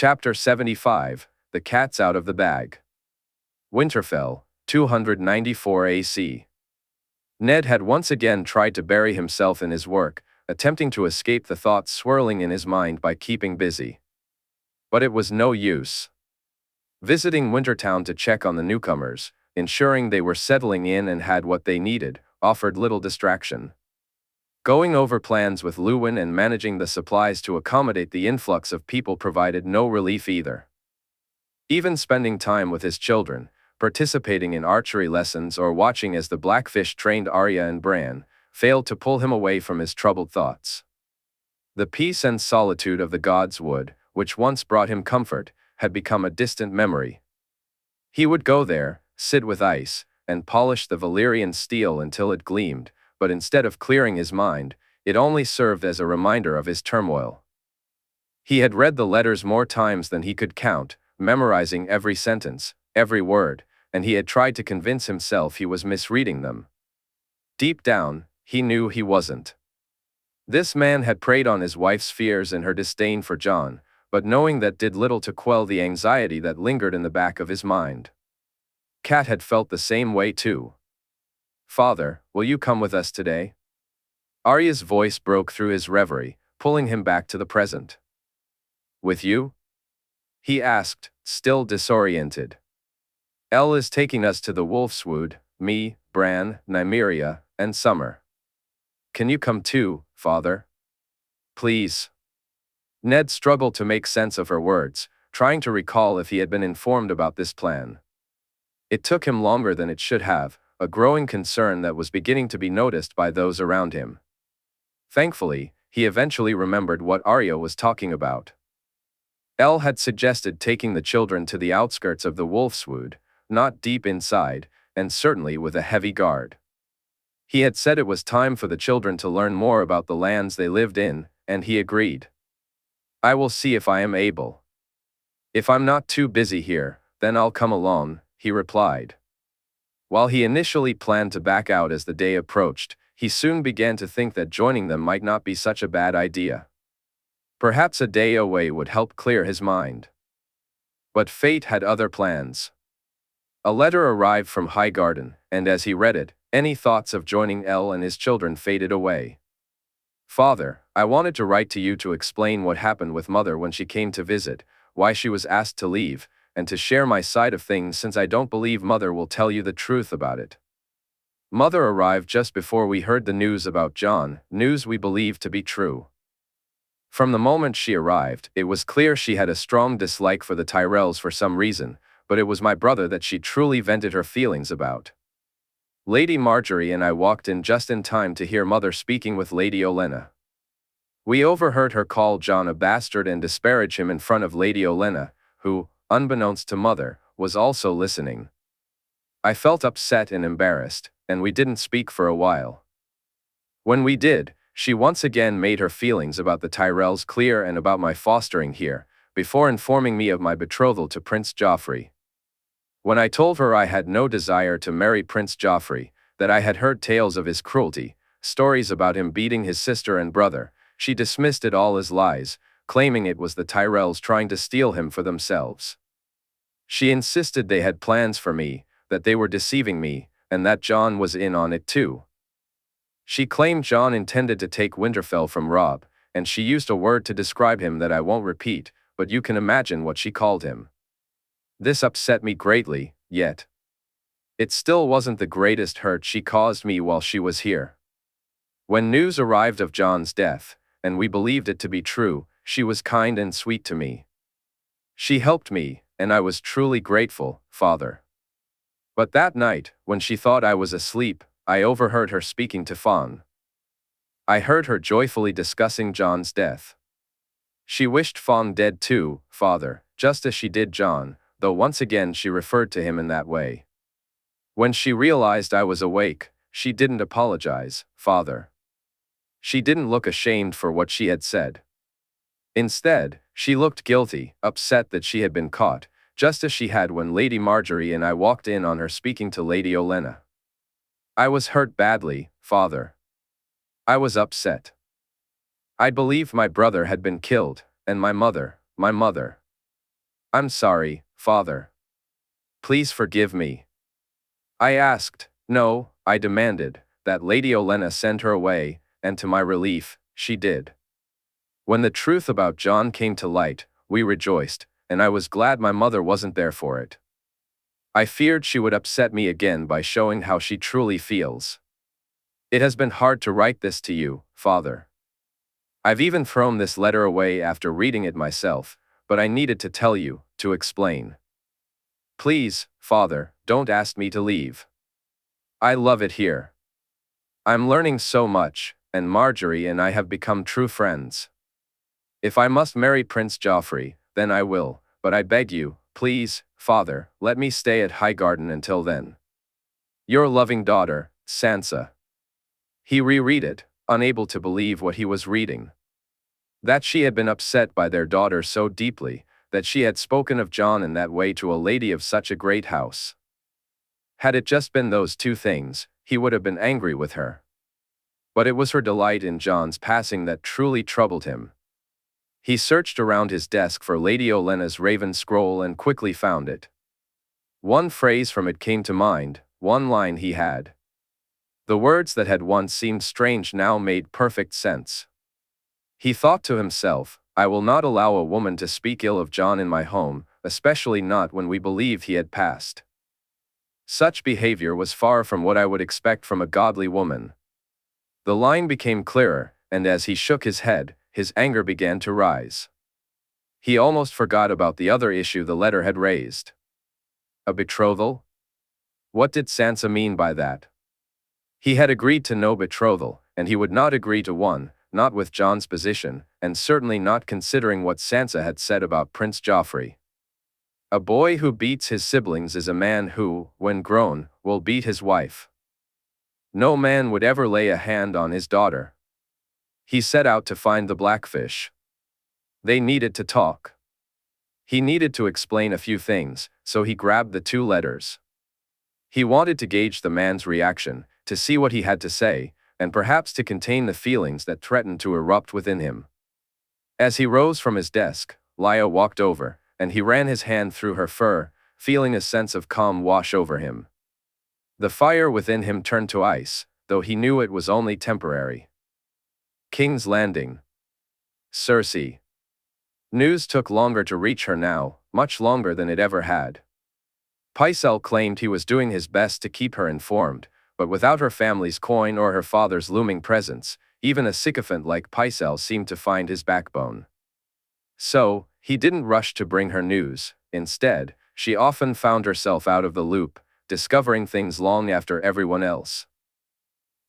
Chapter 75, The Cat's Out of the Bag. Winterfell, 294 AC. Ned had once again tried to bury himself in his work, attempting to escape the thoughts swirling in his mind by keeping busy. But it was no use. Visiting Wintertown to check on the newcomers, ensuring they were settling in and had what they needed, offered little distraction. Going over plans with Luwin and managing the supplies to accommodate the influx of people provided no relief either. Even spending time with his children, participating in archery lessons or watching as the Blackfish trained Arya and Bran, failed to pull him away from his troubled thoughts. The peace and solitude of the Gods Wood, which once brought him comfort, had become a distant memory. He would go there, sit with ice, and polish the Valyrian steel until it gleamed, but instead of clearing his mind, it only served as a reminder of his turmoil. He had read the letters more times than he could count, memorizing every sentence, every word, and he had tried to convince himself he was misreading them. Deep down, he knew he wasn't. This man had preyed on his wife's fears and her disdain for Jon, but knowing that did little to quell the anxiety that lingered in the back of his mind. Cat had felt the same way too. "Father, will you come with us today?" Arya's voice broke through his reverie, pulling him back to the present. "With you?" he asked, still disoriented. "Elle is taking us to the Wolfswood, me, Bran, Nymeria, and Summer. Can you come too, Father? Please." Ned struggled to make sense of her words, trying to recall if he had been informed about this plan. It took him longer than it should have, a growing concern that was beginning to be noticed by those around him. Thankfully, he eventually remembered what Arya was talking about. Elle had suggested taking the children to the outskirts of the Wolfswood, not deep inside, and certainly with a heavy guard. He had said it was time for the children to learn more about the lands they lived in, and he agreed. "I will see if I am able. If I'm not too busy here, then I'll come along," he replied. While he initially planned to back out as the day approached, he soon began to think that joining them might not be such a bad idea. Perhaps a day away would help clear his mind. But fate had other plans. A letter arrived from Highgarden, and as he read it, any thoughts of joining Elle and his children faded away. "Father, I wanted to write to you to explain what happened with Mother when she came to visit, why she was asked to leave, and to share my side of things since I don't believe Mother will tell you the truth about it. Mother arrived just before we heard the news about Jon, news we believed to be true. From the moment she arrived, it was clear she had a strong dislike for the Tyrells for some reason, but it was my brother that she truly vented her feelings about. Lady Margaery and I walked in just in time to hear Mother speaking with Lady Olenna. We overheard her call Jon a bastard and disparage him in front of Lady Olenna, who, unbeknownst to Mother, was also listening. I felt upset and embarrassed, and we didn't speak for a while. When we did, she once again made her feelings about the Tyrells clear and about my fostering here, before informing me of my betrothal to Prince Joffrey. When I told her I had no desire to marry Prince Joffrey, that I had heard tales of his cruelty, stories about him beating his sister and brother, she dismissed it all as lies, claiming it was the Tyrells trying to steal him for themselves. She insisted they had plans for me, that they were deceiving me, and that Jon was in on it too. She claimed Jon intended to take Winterfell from Robb, and she used a word to describe him that I won't repeat, but you can imagine what she called him. This upset me greatly, yet it still wasn't the greatest hurt she caused me while she was here. When news arrived of Jon's death, and we believed it to be true, she was kind and sweet to me. She helped me, and I was truly grateful, Father. But that night, when she thought I was asleep, I overheard her speaking to Fawn. I heard her joyfully discussing Jon's death. She wished Fawn dead too, Father, just as she did Jon, though once again she referred to him in that way. When she realized I was awake, she didn't apologize, Father. She didn't look ashamed for what she had said. Instead, she looked guilty, upset that she had been caught, just as she had when Lady Margaery and I walked in on her speaking to Lady Olenna. I was hurt badly, Father. I was upset. I believed my brother had been killed, and my mother. I'm sorry, father. Please forgive me. I asked, no, I demanded, that Lady Olenna send her away, and to my relief, she did. When the truth about Jon came to light, we rejoiced, and I was glad my mother wasn't there for it. I feared she would upset me again by showing how she truly feels. It has been hard to write this to you, father. I've even thrown this letter away after reading it myself, but I needed to tell you, to explain. Please, father, don't ask me to leave. I love it here. I'm learning so much, and Margaery and I have become true friends. If I must marry Prince Joffrey, then I will, but I beg you, please, father, let me stay at Highgarden until then. Your loving daughter, Sansa. He reread it, unable to believe what he was reading. That she had been upset by their daughter so deeply, that she had spoken of Jon in that way to a lady of such a great house. Had it just been those two things, he would have been angry with her. But it was her delight in Jon's passing that truly troubled him. He searched around his desk for Lady Olenna's raven scroll and quickly found it. One phrase from it came to mind, one line he had. The words that had once seemed strange now made perfect sense. He thought to himself, I will not allow a woman to speak ill of Jon in my home, especially not when we believed he had passed. Such behavior was far from what I would expect from a godly woman. The line became clearer, and as he shook his head, his anger began to rise. He almost forgot about the other issue the letter had raised. A betrothal? What did Sansa mean by that? He had agreed to no betrothal, and he would not agree to one, not with Jon's position, and certainly not considering what Sansa had said about Prince Joffrey. A boy who beats his siblings is a man who, when grown, will beat his wife. No man would ever lay a hand on his daughter. He set out to find the Blackfish. They needed to talk. He needed to explain a few things, so he grabbed the two letters. He wanted to gauge the man's reaction, to see what he had to say, and perhaps to contain the feelings that threatened to erupt within him. As he rose from his desk, Lya walked over, and he ran his hand through her fur, feeling a sense of calm wash over him. The fire within him turned to ice, though he knew it was only temporary. King's Landing. Cersei. News took longer to reach her now, much longer than it ever had. Pycelle claimed he was doing his best to keep her informed, but without her family's coin or her father's looming presence, even a sycophant like Pycelle seemed to find his backbone. So, he didn't rush to bring her news. Instead, she often found herself out of the loop, discovering things long after everyone else.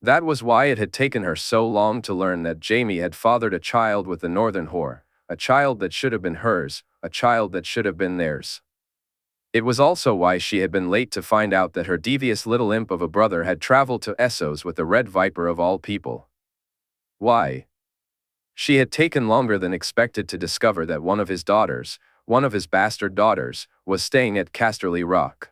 That was why it had taken her so long to learn that Jaime had fathered a child with the Northern whore, a child that should have been hers, a child that should have been theirs. It was also why she had been late to find out that her devious little imp of a brother had traveled to Essos with the Red Viper of all people. Why? She had taken longer than expected to discover that one of his daughters, one of his bastard daughters, was staying at Casterly Rock.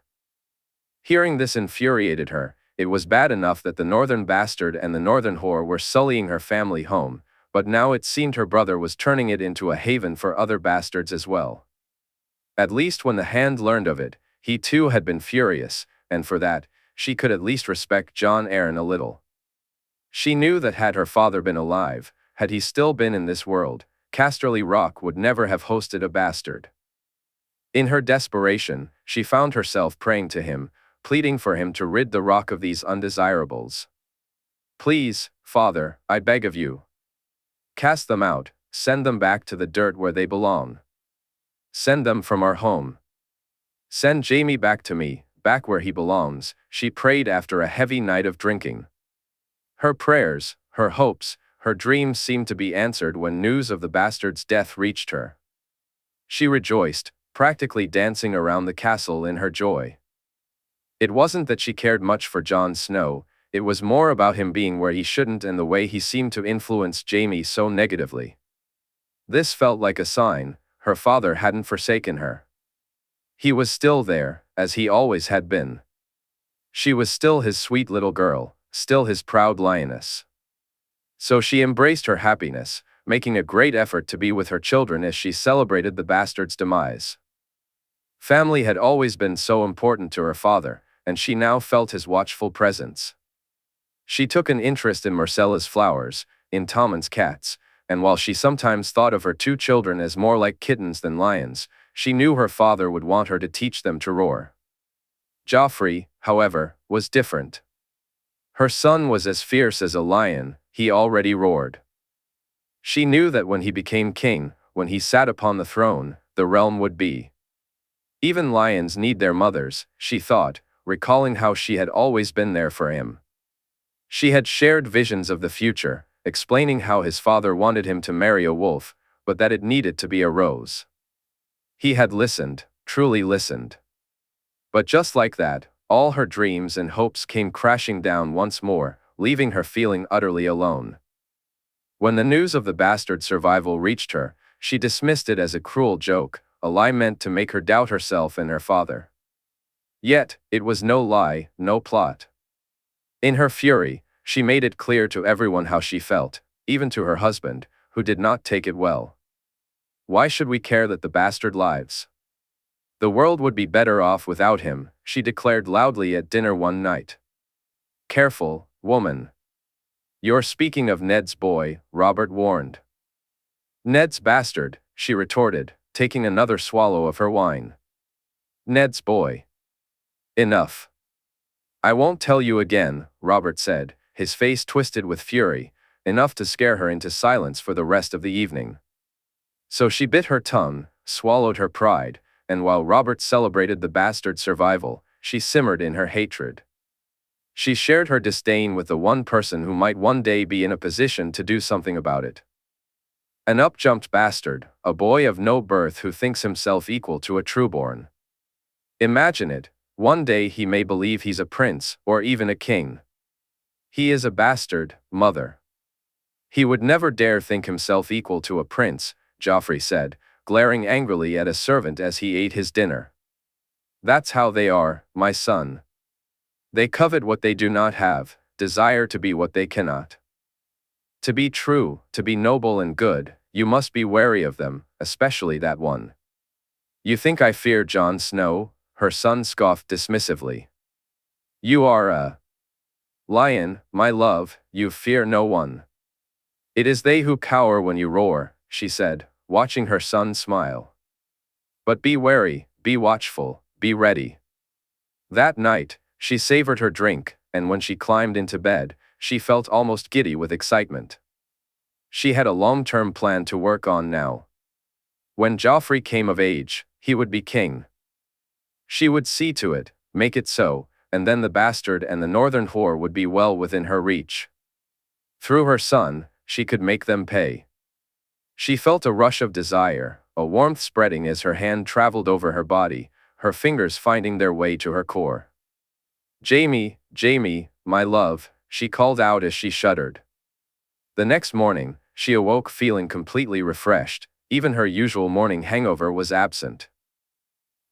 Hearing this infuriated her. It was bad enough that the Northern bastard and the Northern whore were sullying her family home, but now it seemed her brother was turning it into a haven for other bastards as well. At least when the Hand learned of it, he too had been furious, and for that, she could at least respect Jon Arryn a little. She knew that had her father been alive, had he still been in this world, Casterly Rock would never have hosted a bastard. In her desperation, she found herself praying to him, pleading for him to rid the rock of these undesirables. Please, father, I beg of you. Cast them out, send them back to the dirt where they belong. Send them from our home. Send Jaime back to me, back where he belongs, she prayed after a heavy night of drinking. Her prayers, her hopes, her dreams seemed to be answered when news of the bastard's death reached her. She rejoiced, practically dancing around the castle in her joy. It wasn't that she cared much for Jon Snow, it was more about him being where he shouldn't and the way he seemed to influence Jaime so negatively. This felt like a sign. Her father hadn't forsaken her. He was still there, as he always had been. She was still his sweet little girl, still his proud lioness. So she embraced her happiness, making a great effort to be with her children as she celebrated the bastard's demise. Family had always been so important to her father, and she now felt his watchful presence. She took an interest in Myrcella's flowers, in Tommen's cats, and while she sometimes thought of her two children as more like kittens than lions, she knew her father would want her to teach them to roar. Joffrey, however, was different. Her son was as fierce as a lion, he already roared. She knew that when he became king, when he sat upon the throne, the realm would be. Even lions need their mothers, she thought, recalling how she had always been there for him. She had shared visions of the future, explaining how his father wanted him to marry a wolf, but that it needed to be a rose. He had listened, truly listened. But just like that, all her dreams and hopes came crashing down once more, leaving her feeling utterly alone. When the news of the bastard's survival reached her, she dismissed it as a cruel joke, a lie meant to make her doubt herself and her father. Yet, it was no lie, no plot. In her fury, she made it clear to everyone how she felt, even to her husband, who did not take it well. Why should we care that the bastard lives? The world would be better off without him, she declared loudly at dinner one night. Careful, woman. You're speaking of Ned's boy, Robert warned. Ned's bastard, she retorted, taking another swallow of her wine. Ned's boy. Enough. I won't tell you again, Robert said, his face twisted with fury, enough to scare her into silence for the rest of the evening. So she bit her tongue, swallowed her pride, and while Robert celebrated the bastard's survival, she simmered in her hatred. She shared her disdain with the one person who might one day be in a position to do something about it. An up-jumped bastard, a boy of no birth who thinks himself equal to a trueborn. Imagine it, one day he may believe he's a prince, or even a king. He is a bastard, mother. He would never dare think himself equal to a prince, Joffrey said, glaring angrily at a servant as he ate his dinner. That's how they are, my son. They covet what they do not have, desire to be what they cannot. To be true, to be noble and good, you must be wary of them, especially that one. You think I fear Jon Snow? Her son scoffed dismissively. You are a lion, my love, you fear no one. It is they who cower when you roar, she said, watching her son smile. But be wary, be watchful, be ready. That night, she savored her drink, and when she climbed into bed, she felt almost giddy with excitement. She had a long-term plan to work on now. When Joffrey came of age, he would be king. She would see to it, make it so, and then the bastard and the northern whore would be well within her reach. Through her son, she could make them pay. She felt a rush of desire, a warmth spreading as her hand traveled over her body, her fingers finding their way to her core. Jaime, Jaime, my love, she called out as she shuddered. The next morning, she awoke feeling completely refreshed, even her usual morning hangover was absent.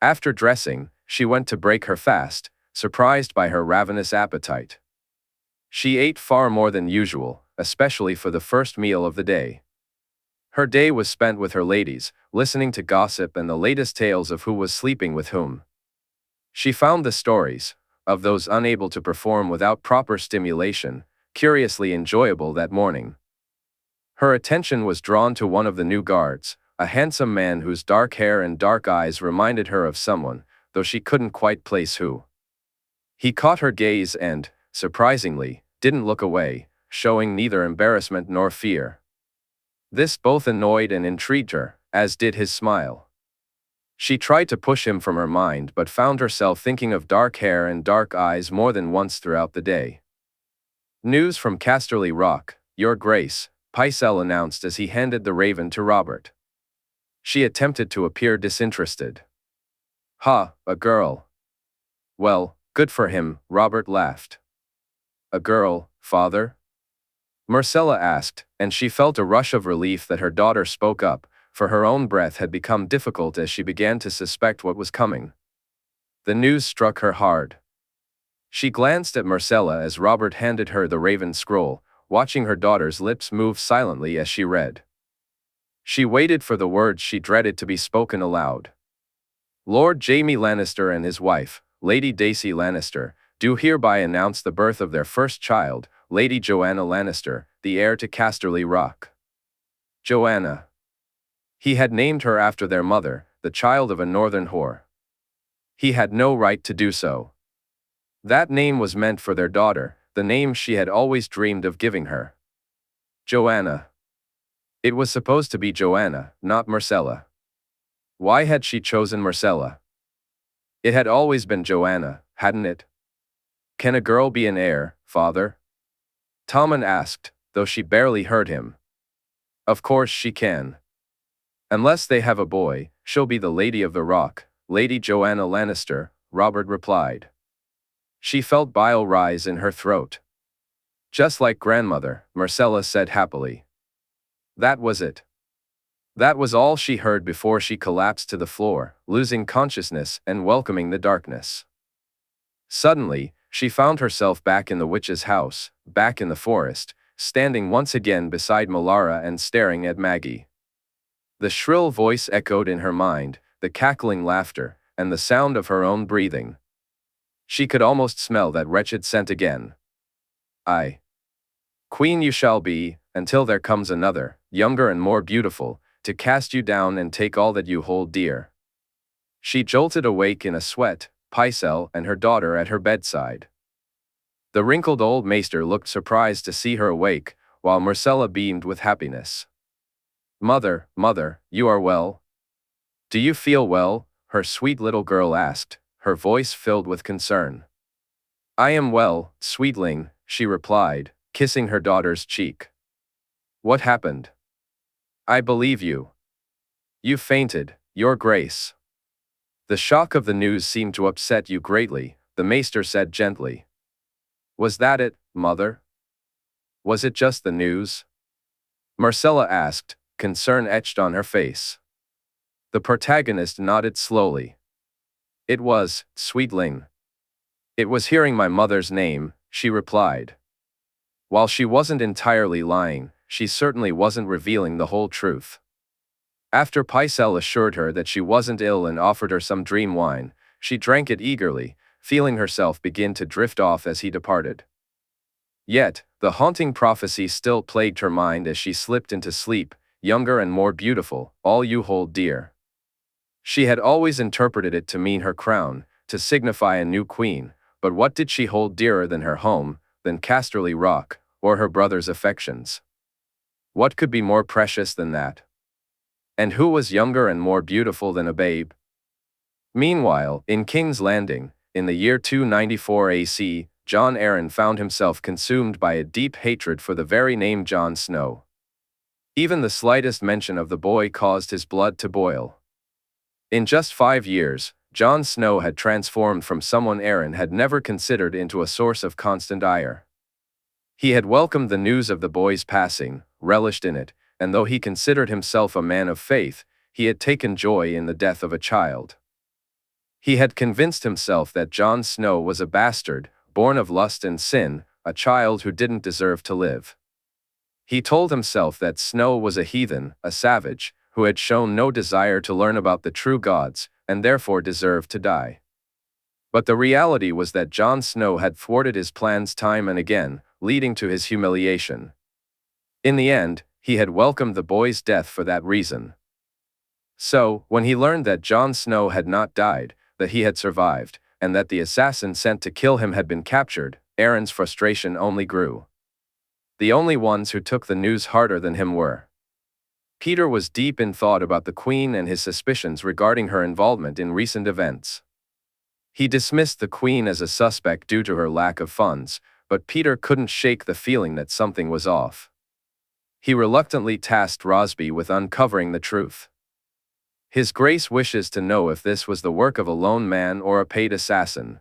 After dressing, she went to break her fast, surprised by her ravenous appetite. She ate far more than usual, especially for the first meal of the day. Her day was spent with her ladies, listening to gossip and the latest tales of who was sleeping with whom. She found the stories, of those unable to perform without proper stimulation, curiously enjoyable that morning. Her attention was drawn to one of the new guards, a handsome man whose dark hair and dark eyes reminded her of someone, though she couldn't quite place who. He caught her gaze and, surprisingly, didn't look away, showing neither embarrassment nor fear. This both annoyed and intrigued her, as did his smile. She tried to push him from her mind but found herself thinking of dark hair and dark eyes more than once throughout the day. News from Casterly Rock, Your Grace, Pycelle announced as he handed the raven to Robert. She attempted to appear disinterested. Ha, a girl. Well, good for him, Robert laughed. A girl, father? Myrcella asked, and she felt a rush of relief that her daughter spoke up, for her own breath had become difficult as she began to suspect what was coming. The news struck her hard. She glanced at Myrcella as Robert handed her the raven scroll, watching her daughter's lips move silently as she read. She waited for the words she dreaded to be spoken aloud. Lord Jaime Lannister and his wife, Lady Daisy Lannister, do hereby announce the birth of their first child, Lady Joanna Lannister, the heir to Casterly Rock. Joanna. He had named her after their mother, the child of a northern whore. He had no right to do so. That name was meant for their daughter, the name she had always dreamed of giving her. Joanna. It was supposed to be Joanna, not Myrcella. Why had she chosen Myrcella? It had always been Joanna, hadn't it? Can a girl be an heir, father? Tommen asked, though she barely heard him. Of course she can. Unless they have a boy, she'll be the Lady of the Rock, Lady Joanna Lannister, Robert replied. She felt bile rise in her throat. Just like grandmother, Myrcella said happily. That was it. That was all she heard before she collapsed to the floor, losing consciousness and welcoming the darkness. Suddenly, she found herself back in the witch's house, back in the forest, standing once again beside Melara and staring at Maggie. The shrill voice echoed in her mind, the cackling laughter, and the sound of her own breathing. She could almost smell that wretched scent again. Queen you shall be, until there comes another, younger and more beautiful, to cast you down and take all that you hold dear. She jolted awake in a sweat, Pycelle and her daughter at her bedside. The wrinkled old maester looked surprised to see her awake, while Myrcella beamed with happiness. Mother, you are well? Do you feel well? Her sweet little girl asked, her voice filled with concern. I am well, sweetling, she replied, kissing her daughter's cheek. What happened? I believe you. You fainted, Your Grace. The shock of the news seemed to upset you greatly, the maester said gently. Was that it, mother? Was it just the news? Myrcella asked, concern etched on her face. The protagonist nodded slowly. It was, sweetling. It was hearing my mother's name, she replied. While she wasn't entirely lying, she certainly wasn't revealing the whole truth. After Pycelle assured her that she wasn't ill and offered her some dream wine, she drank it eagerly, feeling herself begin to drift off as he departed. Yet, the haunting prophecy still plagued her mind as she slipped into sleep, younger and more beautiful, all you hold dear. She had always interpreted it to mean her crown, to signify a new queen, but what did she hold dearer than her home, than Casterly Rock, or her brother's affections? What could be more precious than that? And who was younger and more beautiful than a babe? Meanwhile, in King's Landing, in the year 294 AC, Jon Arryn found himself consumed by a deep hatred for the very name Jon Snow. Even the slightest mention of the boy caused his blood to boil. In just 5 years, Jon Snow had transformed from someone Arryn had never considered into a source of constant ire. He had welcomed the news of the boy's passing, relished in it, and though he considered himself a man of faith, he had taken joy in the death of a child. He had convinced himself that Jon Snow was a bastard, born of lust and sin, a child who didn't deserve to live. He told himself that Snow was a heathen, a savage, who had shown no desire to learn about the true gods, and therefore deserved to die. But the reality was that Jon Snow had thwarted his plans time and again, leading to his humiliation. In the end, he had welcomed the boy's death for that reason. So, when he learned that Jon Snow had not died, that he had survived, and that the assassin sent to kill him had been captured, Arryn's frustration only grew. The only ones who took the news harder than him were. Petyr was deep in thought about the Queen and his suspicions regarding her involvement in recent events. He dismissed the Queen as a suspect due to her lack of funds, but Petyr couldn't shake the feeling that something was off. He reluctantly tasked Rosby with uncovering the truth. His Grace wishes to know if this was the work of a lone man or a paid assassin.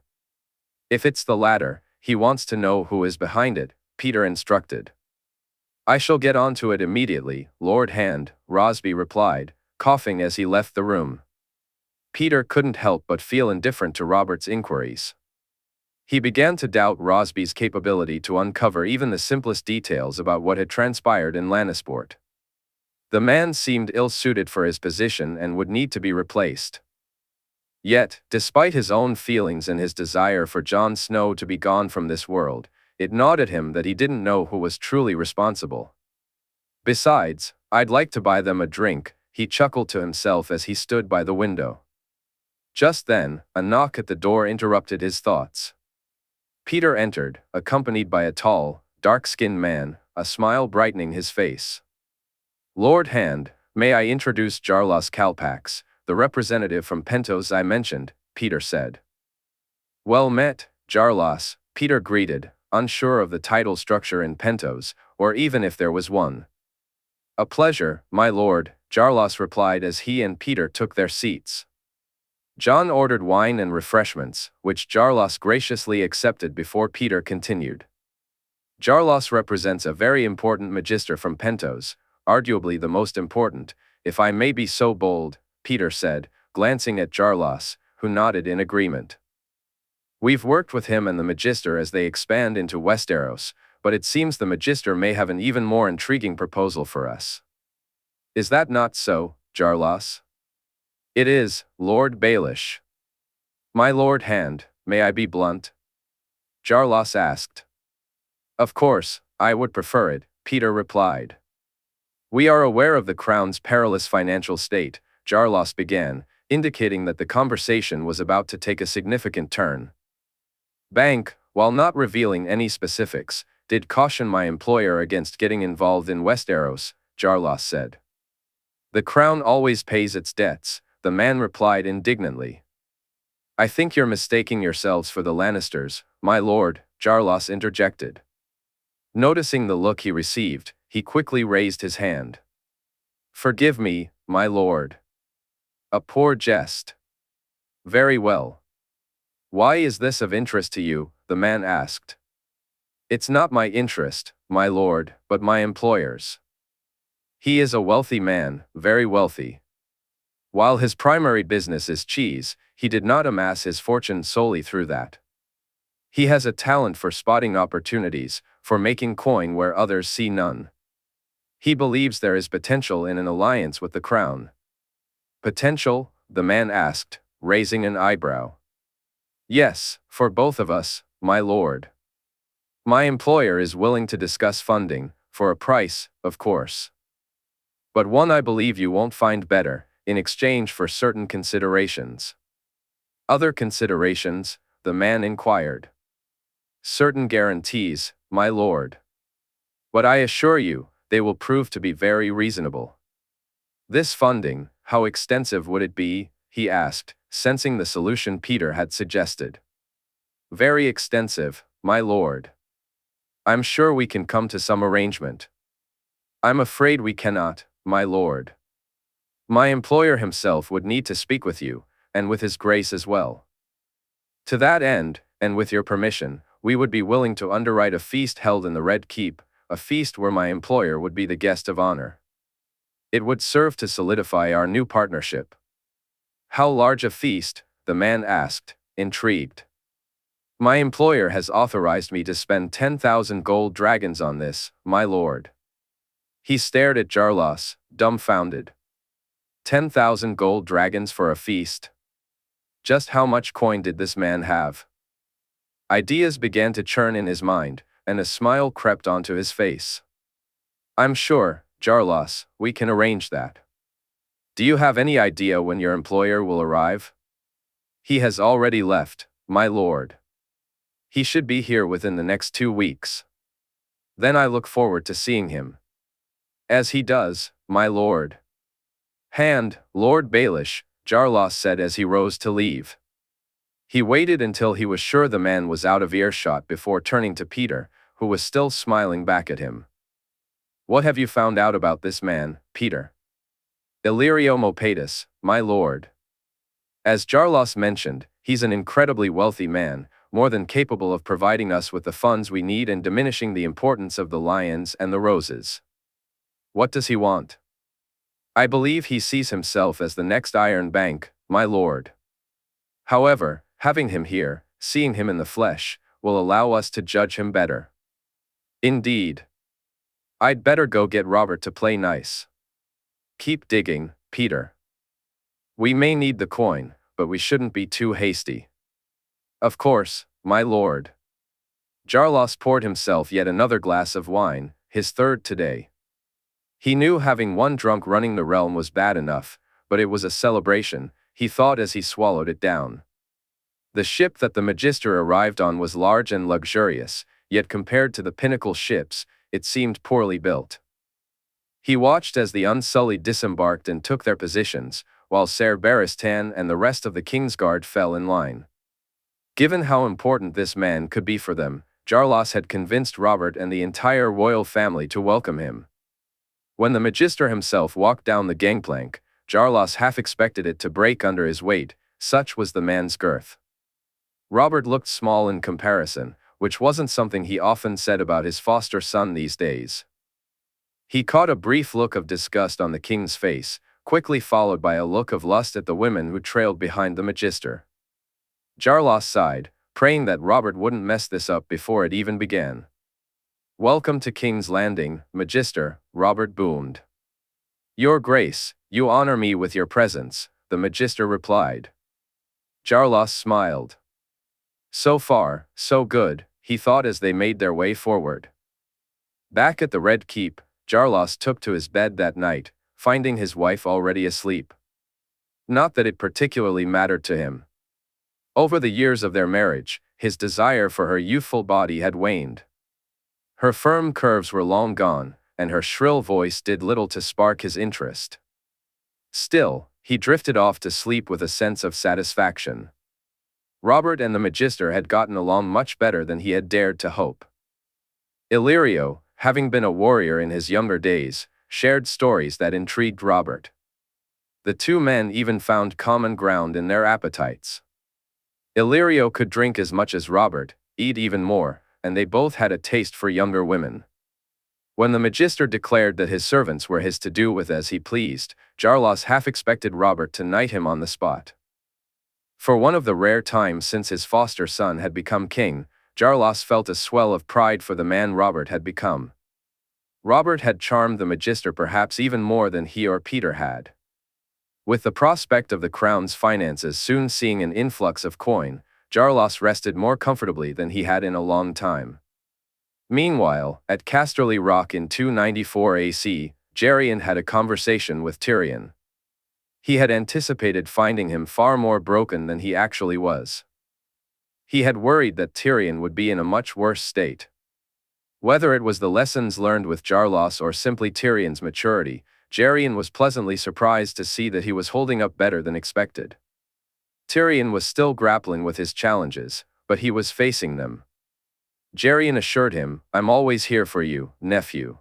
If it's the latter, he wants to know who is behind it, Petyr instructed. I shall get on to it immediately, Lord Hand, Rosby replied, coughing as he left the room. Petyr couldn't help but feel indifferent to Robert's inquiries. He began to doubt Rosby's capability to uncover even the simplest details about what had transpired in Lannisport. The man seemed ill-suited for his position and would need to be replaced. Yet, despite his own feelings and his desire for Jon Snow to be gone from this world, it gnawed at him that he didn't know who was truly responsible. Besides, I'd like to buy them a drink, he chuckled to himself as he stood by the window. Just then, a knock at the door interrupted his thoughts. Petyr entered, accompanied by a tall, dark-skinned man, a smile brightening his face. Lord Hand, may I introduce Jarlos Kalpax, the representative from Pentos I mentioned, Petyr said. Well met, Jarlos, Petyr greeted, unsure of the title structure in Pentos, or even if there was one. A pleasure, my lord, Jarlos replied as he and Petyr took their seats. Jon ordered wine and refreshments, which Jarlos graciously accepted before Petyr continued. Jarlos represents a very important magister from Pentos, arguably the most important, if I may be so bold, Petyr said, glancing at Jarlos, who nodded in agreement. We've worked with him and the magister as they expand into Westeros, but it seems the magister may have an even more intriguing proposal for us. Is that not so, Jarlos? It is, Lord Baelish. My Lord Hand, may I be blunt? Jarlos asked. Of course, I would prefer it, Petyr replied. We are aware of the Crown's perilous financial state, Jarlos began, indicating that the conversation was about to take a significant turn. Bank, while not revealing any specifics, did caution my employer against getting involved in Westeros, Jarlos said. The Crown always pays its debts, the man replied indignantly. I think you're mistaking yourselves for the Lannisters, my lord, Jarlos interjected. Noticing the look he received, he quickly raised his hand. Forgive me, my lord. A poor jest. Very well. Why is this of interest to you? The man asked. It's not my interest, my lord, but my employer's. He is a wealthy man, very wealthy. While his primary business is cheese, he did not amass his fortune solely through that. He has a talent for spotting opportunities, for making coin where others see none. He believes there is potential in an alliance with the Crown. Potential? The man asked, raising an eyebrow. Yes, for both of us, my lord. My employer is willing to discuss funding, for a price, of course. But one I believe you won't find better, in exchange for certain considerations. Other considerations? The man inquired. Certain guarantees, my lord. But I assure you, they will prove to be very reasonable. This funding, how extensive would it be? He asked, sensing the solution Petyr had suggested. Very extensive, my lord. I'm sure we can come to some arrangement. I'm afraid we cannot, my lord. My employer himself would need to speak with you, and with his grace as well. To that end, and with your permission, we would be willing to underwrite a feast held in the Red Keep, a feast where my employer would be the guest of honor. It would serve to solidify our new partnership. How large a feast? The man asked, intrigued. My employer has authorized me to spend 10,000 gold dragons on this, my lord. He stared at Jarlos, dumbfounded. 10,000 gold dragons for a feast? Just how much coin did this man have? Ideas began to churn in his mind, and a smile crept onto his face. I'm sure, Jarlos, we can arrange that. Do you have any idea when your employer will arrive? He has already left, my lord. He should be here within the next 2 weeks. Then I look forward to seeing him. As he does, my lord. Hand, Lord Baelish, Jarlos said as he rose to leave. He waited until he was sure the man was out of earshot before turning to Petyr, who was still smiling back at him. What have you found out about this man, Petyr? Illyrio Mopatus, my lord. As Jarlos mentioned, he's an incredibly wealthy man, more than capable of providing us with the funds we need and diminishing the importance of the lions and the roses. What does he want? I believe he sees himself as the next Iron Bank, my lord. However, having him here, seeing him in the flesh, will allow us to judge him better. Indeed. I'd better go get Robert to play nice. Keep digging, Petyr. We may need the coin, but we shouldn't be too hasty. Of course, my lord. Jarlath poured himself yet another glass of wine, his third today. He knew having one drunk running the realm was bad enough, but it was a celebration, he thought as he swallowed it down. The ship that the Magister arrived on was large and luxurious, yet compared to the pinnacle ships, it seemed poorly built. He watched as the Unsullied disembarked and took their positions, while Ser Barristan and the rest of the Kingsguard fell in line. Given how important this man could be for them, Jarlath had convinced Robert and the entire royal family to welcome him. When the Magister himself walked down the gangplank, Jarlath half expected it to break under his weight, such was the man's girth. Robert looked small in comparison, which wasn't something he often said about his foster son these days. He caught a brief look of disgust on the king's face, quickly followed by a look of lust at the women who trailed behind the Magister. Jarlath sighed, praying that Robert wouldn't mess this up before it even began. "Welcome to King's Landing, Magister," Robert boomed. "Your Grace, you honor me with your presence," the Magister replied. Jarlath smiled. So far, so good, he thought as they made their way forward. Back at the Red Keep, Jarlath took to his bed that night, finding his wife already asleep. Not that it particularly mattered to him. Over the years of their marriage, his desire for her youthful body had waned. Her firm curves were long gone, and her shrill voice did little to spark his interest. Still, he drifted off to sleep with a sense of satisfaction. Robert and the Magister had gotten along much better than he had dared to hope. Illyrio, having been a warrior in his younger days, shared stories that intrigued Robert. The two men even found common ground in their appetites. Illyrio could drink as much as Robert, eat even more, and they both had a taste for younger women. When the Magister declared that his servants were his to do with as he pleased, Jarlath half expected Robert to knight him on the spot. For one of the rare times since his foster son had become king, Jarlath felt a swell of pride for the man Robert had become. Robert had charmed the Magister perhaps even more than he or Petyr had. With the prospect of the crown's finances soon seeing an influx of coin, Jarlath rested more comfortably than he had in a long time. Meanwhile, at Casterly Rock in 294 AC, Jerian had a conversation with Tyrion. He had anticipated finding him far more broken than he actually was. He had worried that Tyrion would be in a much worse state. Whether it was the lessons learned with Jarlath or simply Tyrion's maturity, Jerian was pleasantly surprised to see that he was holding up better than expected. Tyrion was still grappling with his challenges, but he was facing them. Jerian assured him, "I'm always here for you, nephew.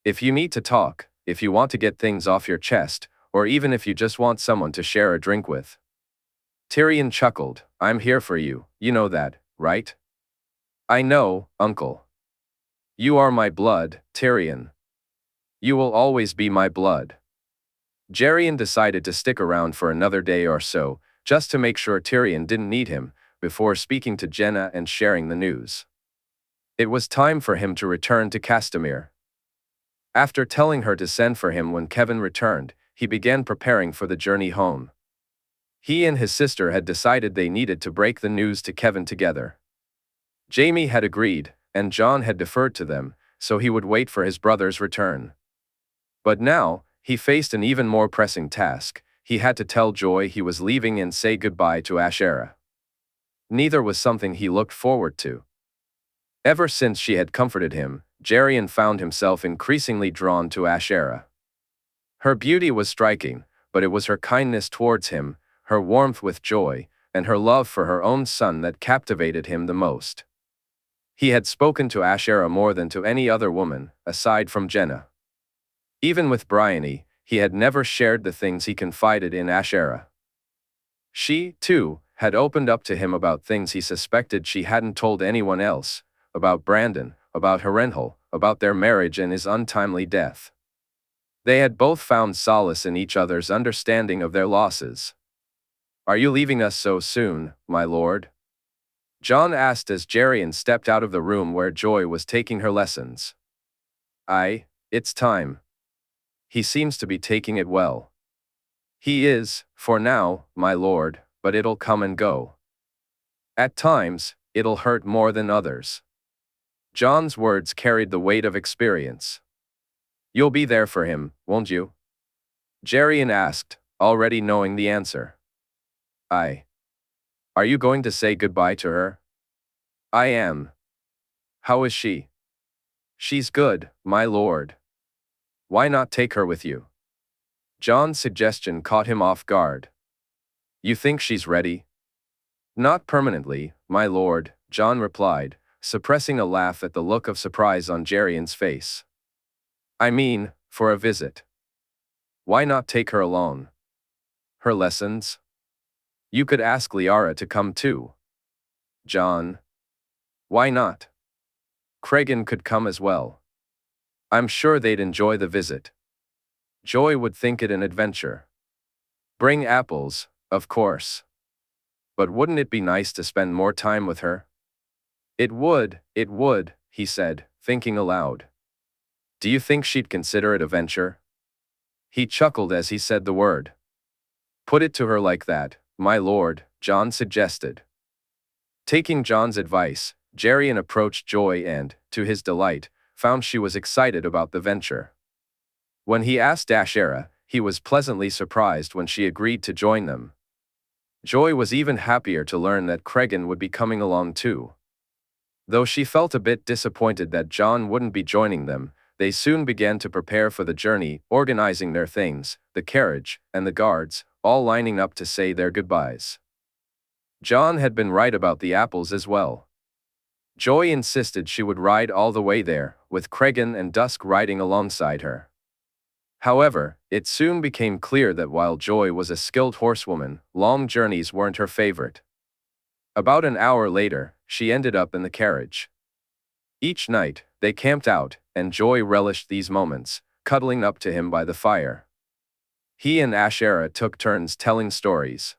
If you need to talk, if you want to get things off your chest, or even if you just want someone to share a drink with." Tyrion chuckled, "I'm here for you, you know that, right?" "I know, uncle. You are my blood, Tyrion. You will always be my blood." Jerian decided to stick around for another day or so, just to make sure Tyrion didn't need him, before speaking to Jenna and sharing the news. It was time for him to return to Castamere. After telling her to send for him when Kevin returned, he began preparing for the journey home. He and his sister had decided they needed to break the news to Kevin together. Jaime had agreed, and Jon had deferred to them, so he would wait for his brother's return. But now, he faced an even more pressing task. He had to tell Joy he was leaving and say goodbye to Ashera. Neither was something he looked forward to. Ever since she had comforted him, Jerian found himself increasingly drawn to Ashera. Her beauty was striking, but it was her kindness towards him, her warmth with Joy, and her love for her own son that captivated him the most. He had spoken to Ashera more than to any other woman, aside from Jenna. Even with Bryony, he had never shared the things he confided in Ashera. She, too, had opened up to him about things he suspected she hadn't told anyone else, about Brandon, about Harrenhal, about their marriage and his untimely death. They had both found solace in each other's understanding of their losses. "Are you leaving us so soon, my lord?" Jon asked as Jerian stepped out of the room where Joy was taking her lessons. "It's time. He seems to be taking it well." He is, for now, my lord, but it'll come and go. At times, it'll hurt more than others. Jon's words carried the weight of experience. You'll be there for him, won't you? Jerian asked, already knowing the answer. Aye. Are you going to say goodbye to her? I am. How is she? She's good, my lord. Why not take her with you? Jon's suggestion caught him off guard. You think she's ready? Not permanently, my lord, Jon replied, suppressing a laugh at the look of surprise on Jerian's face. I mean, for a visit. Why not take her along? Her lessons? You could ask Liara to come too. Jon. Why not? Cregan could come as well. I'm sure they'd enjoy the visit. Joy would think it an adventure. Bring apples, of course. But wouldn't it be nice to spend more time with her? It would, he said, thinking aloud. Do you think she'd consider it a venture? He chuckled as he said the word. Put it to her like that, my lord, Jon suggested. Taking Jon's advice, Jerian approached Joy and, to his delight, found she was excited about the venture. When he asked Ashera, he was pleasantly surprised when she agreed to join them. Joy was even happier to learn that Cregan would be coming along too. Though she felt a bit disappointed that Jon wouldn't be joining them, they soon began to prepare for the journey, organizing their things, the carriage, and the guards, all lining up to say their goodbyes. Jon had been right about the apples as well. Joy insisted she would ride all the way there, with Cregan and Dusk riding alongside her. However, it soon became clear that while Joy was a skilled horsewoman, long journeys weren't her favorite. About an hour later, she ended up in the carriage. Each night, they camped out, and Joy relished these moments, cuddling up to him by the fire. He and Ashera took turns telling stories.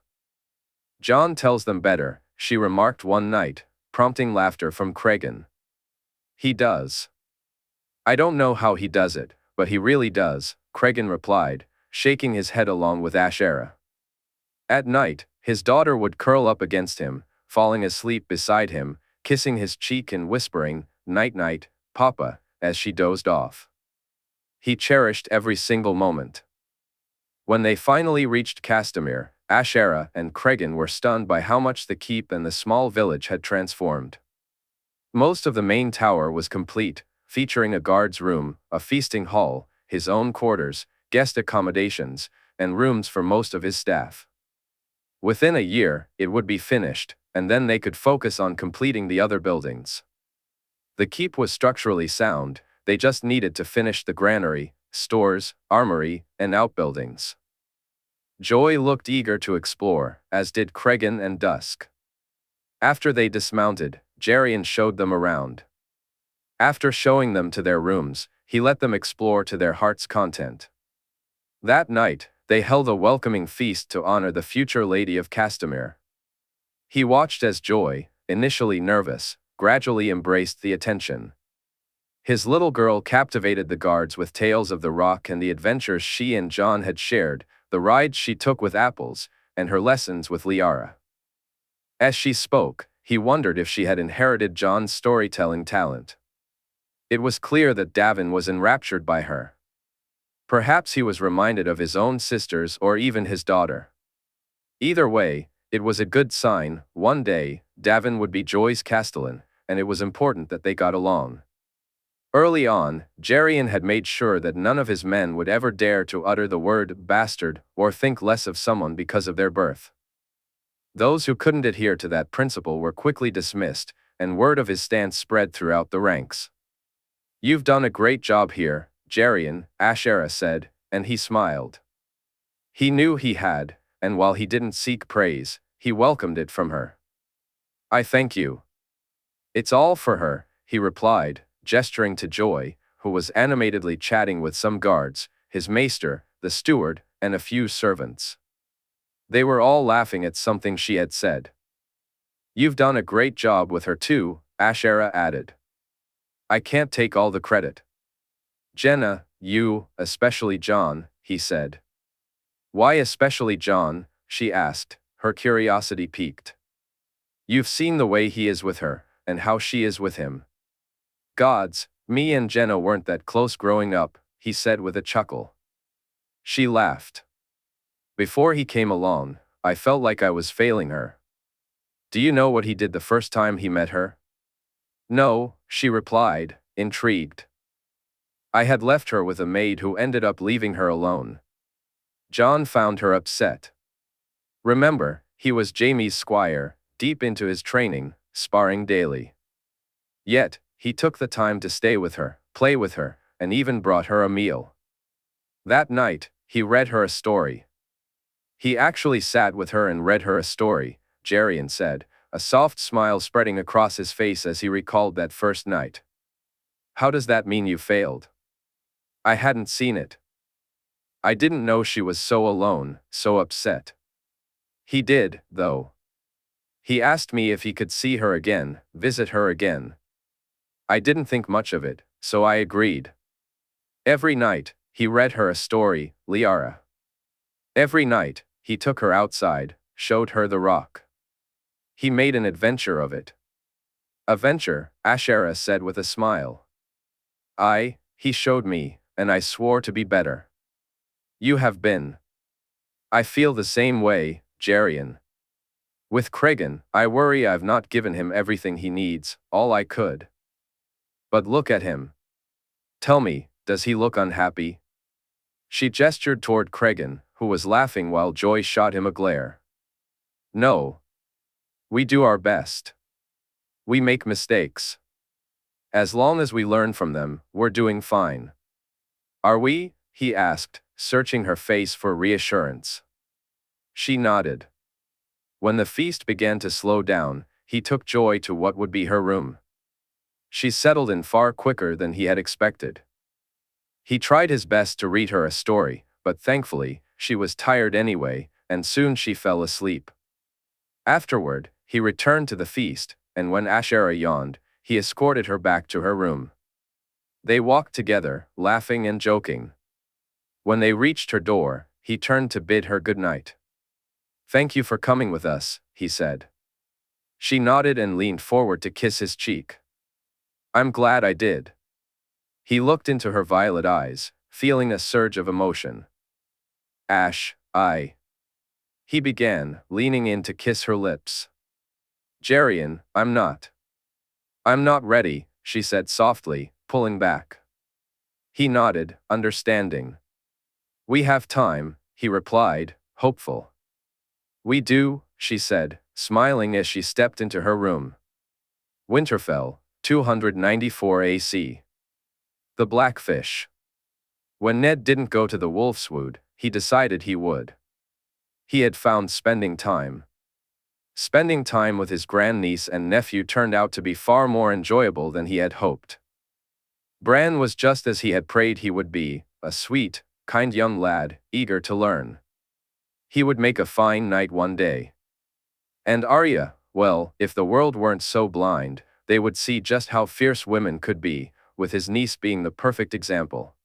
Jon tells them better, she remarked one night, prompting laughter from Cregan. He does. I don't know how he does it, but he really does, Cregan replied, shaking his head along with Ashera. At night, his daughter would curl up against him, falling asleep beside him, kissing his cheek and whispering, "Night-night, Papa," as she dozed off. He cherished every single moment. When they finally reached Castamere, Ashera and Cregan were stunned by how much the keep and the small village had transformed. Most of the main tower was complete, featuring a guard's room, a feasting hall, his own quarters, guest accommodations, and rooms for most of his staff. Within a year, it would be finished, and then they could focus on completing the other buildings. The keep was structurally sound, they just needed to finish the granary, stores, armory, and outbuildings. Joy looked eager to explore, as did Cregan and Dusk. After they dismounted, Jerian showed them around. After showing them to their rooms, he let them explore to their heart's content. That night, they held a welcoming feast to honor the future Lady of Castamere. He watched as Joy, initially nervous, gradually embraced the attention. His little girl captivated the guards with tales of the rock and the adventures she and Jon had shared, the rides she took with apples, and her lessons with Liara. As she spoke, he wondered if she had inherited Jon's storytelling talent. It was clear that Davin was enraptured by her. Perhaps he was reminded of his own sisters or even his daughter. Either way, it was a good sign. One day, Davin would be Joy's castellan, and it was important that they got along. Early on, Jerian had made sure that none of his men would ever dare to utter the word bastard or think less of someone because of their birth. Those who couldn't adhere to that principle were quickly dismissed, and word of his stance spread throughout the ranks. You've done a great job here, Jerian, Ashera said, and he smiled. He knew he had, and while he didn't seek praise, he welcomed it from her. I thank you. It's all for her, he replied, gesturing to Joy, who was animatedly chatting with some guards, his maester, the steward, and a few servants. They were all laughing at something she had said. You've done a great job with her too, Ashera added. I can't take all the credit. Jenna, you, especially Jon, he said. Why especially Jon? She asked, her curiosity piqued. You've seen the way he is with her, and how she is with him. Gods, me and Jenna weren't that close growing up, he said with a chuckle. She laughed. Before he came along, I felt like I was failing her. Do you know what he did the first time he met her? No, she replied, intrigued. I had left her with a maid who ended up leaving her alone. Jon found her upset. Remember, he was Jaime's squire, deep into his training, sparring daily. Yet, he took the time to stay with her, play with her, and even brought her a meal. That night, he read her a story. He actually sat with her and read her a story, Jerian said, a soft smile spreading across his face as he recalled that first night. How does that mean you failed? I hadn't seen it. I didn't know she was so alone, so upset. He did, though. He asked me if he could see her again, visit her again. I didn't think much of it, so I agreed. Every night, he read her a story, Liara. Every night, he took her outside, showed her the rock. He made an adventure of it. A venture, Ashera said with a smile. He showed me, and I swore to be better. You have been. I feel the same way, Jerian. With Cregan, I worry I've not given him everything he needs, all I could. But look at him. Tell me, does he look unhappy? She gestured toward Cregan, who was laughing while Joy shot him a glare. No. We do our best. We make mistakes. As long as we learn from them, we're doing fine. Are we? He asked, searching her face for reassurance. She nodded. When the feast began to slow down, he took Joy to what would be her room. She settled in far quicker than he had expected. He tried his best to read her a story, but thankfully, she was tired anyway, and soon she fell asleep. Afterward, he returned to the feast, and when Ashera yawned, he escorted her back to her room. They walked together, laughing and joking. When they reached her door, he turned to bid her good night. Thank you for coming with us, he said. She nodded and leaned forward to kiss his cheek. I'm glad I did. He looked into her violet eyes, feeling a surge of emotion. Ash, he began, leaning in to kiss her lips. Jerian, I'm not ready, she said softly, pulling back. He nodded, understanding. We have time, he replied, hopeful. We do, she said, smiling as she stepped into her room. Winterfell, 294 AC. The Blackfish. When Ned didn't go to the Wolfswood, he decided he would. He had found spending time. Spending time with his grandniece and nephew turned out to be far more enjoyable than he had hoped. Bran was just as he had prayed he would be, a sweet, kind young lad, eager to learn. He would make a fine knight one day. And Arya, well, if the world weren't so blind, they would see just how fierce women could be, with his niece being the perfect example.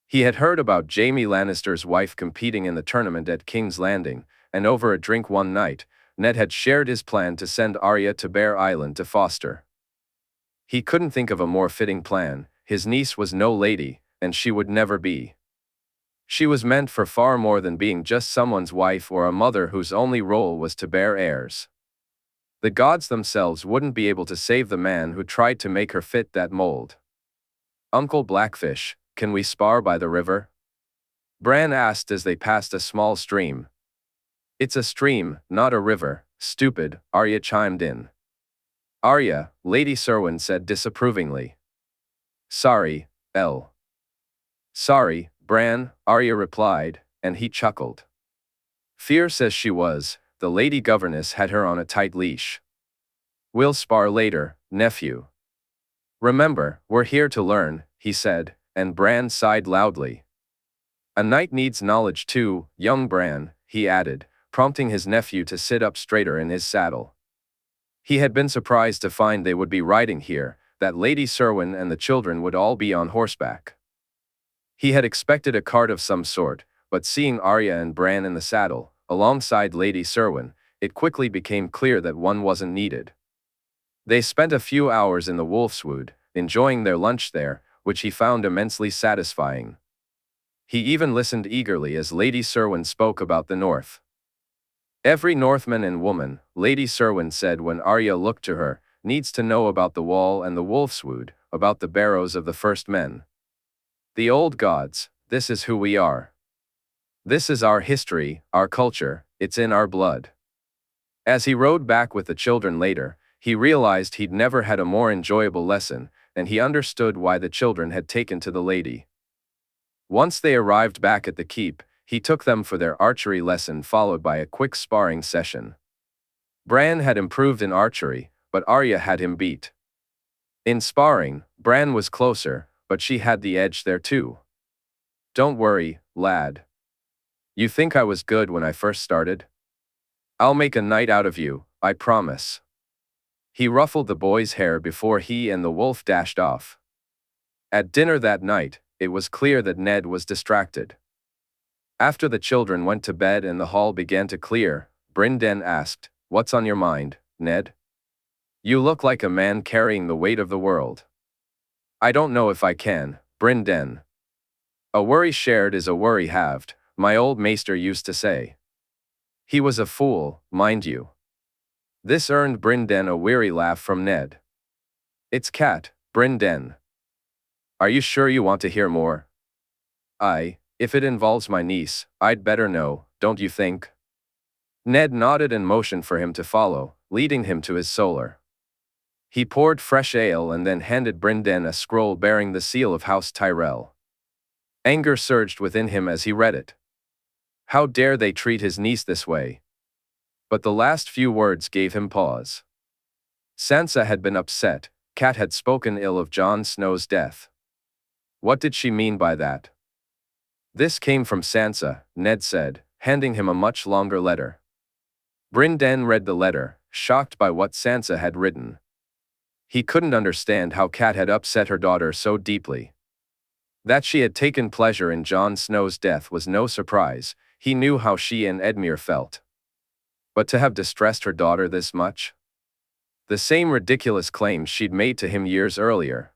He had heard about Jaime Lannister's wife competing in the tournament at King's Landing, and over a drink one night, Ned had shared his plan to send Arya to Bear Island to foster. He couldn't think of a more fitting plan. His niece was no lady, and she would never be. She was meant for far more than being just someone's wife or a mother whose only role was to bear heirs. The gods themselves wouldn't be able to save the man who tried to make her fit that mold. Uncle Blackfish, can we spar by the river? Bran asked as they passed a small stream. It's a stream, not a river, stupid, Arya chimed in. Arya, Lady Serwyn said disapprovingly. Sorry, Elle. Sorry, Bran, Arya replied, and he chuckled. Fierce as she was, the lady governess had her on a tight leash. We'll spar later, nephew. Remember, we're here to learn, he said, and Bran sighed loudly. A knight needs knowledge too, young Bran, he added, prompting his nephew to sit up straighter in his saddle. He had been surprised to find they would be riding here, that Lady Serwyn and the children would all be on horseback. He had expected a cart of some sort, but seeing Arya and Bran in the saddle, alongside Lady Cerwyn, it quickly became clear that one wasn't needed. They spent a few hours in the Wolfswood, enjoying their lunch there, which he found immensely satisfying. He even listened eagerly as Lady Cerwyn spoke about the North. Every Northman and woman, Lady Cerwyn said when Arya looked to her, needs to know about the Wall and the Wolfswood, about the barrows of the first men. The old gods, this is who we are. This is our history, our culture, it's in our blood. As he rode back with the children later, he realized he'd never had a more enjoyable lesson, and he understood why the children had taken to the lady. Once they arrived back at the keep, he took them for their archery lesson followed by a quick sparring session. Bran had improved in archery, but Arya had him beat. In sparring, Bran was closer, but she had the edge there too. Don't worry, lad. You think I was good when I first started? I'll make a knight out of you, I promise. He ruffled the boy's hair before he and the wolf dashed off. At dinner that night, it was clear that Ned was distracted. After the children went to bed and the hall began to clear, Brynden asked, "What's on your mind, Ned? You look like a man carrying the weight of the world." "I don't know if I can, Brynden. A worry shared is a worry halved, my old maester used to say." He was a fool, mind you. This earned Brynden a weary laugh from Ned. "It's Cat, Brynden. Are you sure you want to hear more?" "Aye, if it involves my niece, I'd better know, don't you think?" Ned nodded and motioned for him to follow, leading him to his solar. He poured fresh ale and then handed Brynden a scroll bearing the seal of House Tyrell. Anger surged within him as he read it. How dare they treat his niece this way? But the last few words gave him pause. Sansa had been upset, Cat had spoken ill of Jon Snow's death. What did she mean by that? This came from Sansa, Ned said, handing him a much longer letter. Brynden read the letter, shocked by what Sansa had written. He couldn't understand how Cat had upset her daughter so deeply. That she had taken pleasure in Jon Snow's death was no surprise, he knew how she and Edmure felt. But to have distressed her daughter this much? The same ridiculous claims she'd made to him years earlier.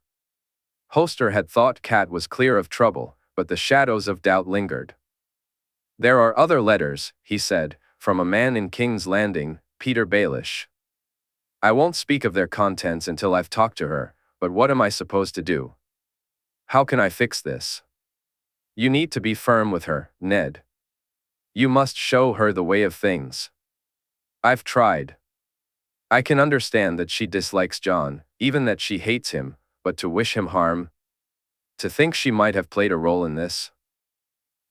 Hoster had thought Cat was clear of trouble, but the shadows of doubt lingered. "There are other letters," he said, "from a man in King's Landing, Petyr Baelish. I won't speak of their contents until I've talked to her, but what am I supposed to do? How can I fix this? You need to be firm with her, Ned. You must show her the way of things. I've tried. I can understand that she dislikes Jon, even that she hates him, but to wish him harm? To think she might have played a role in this?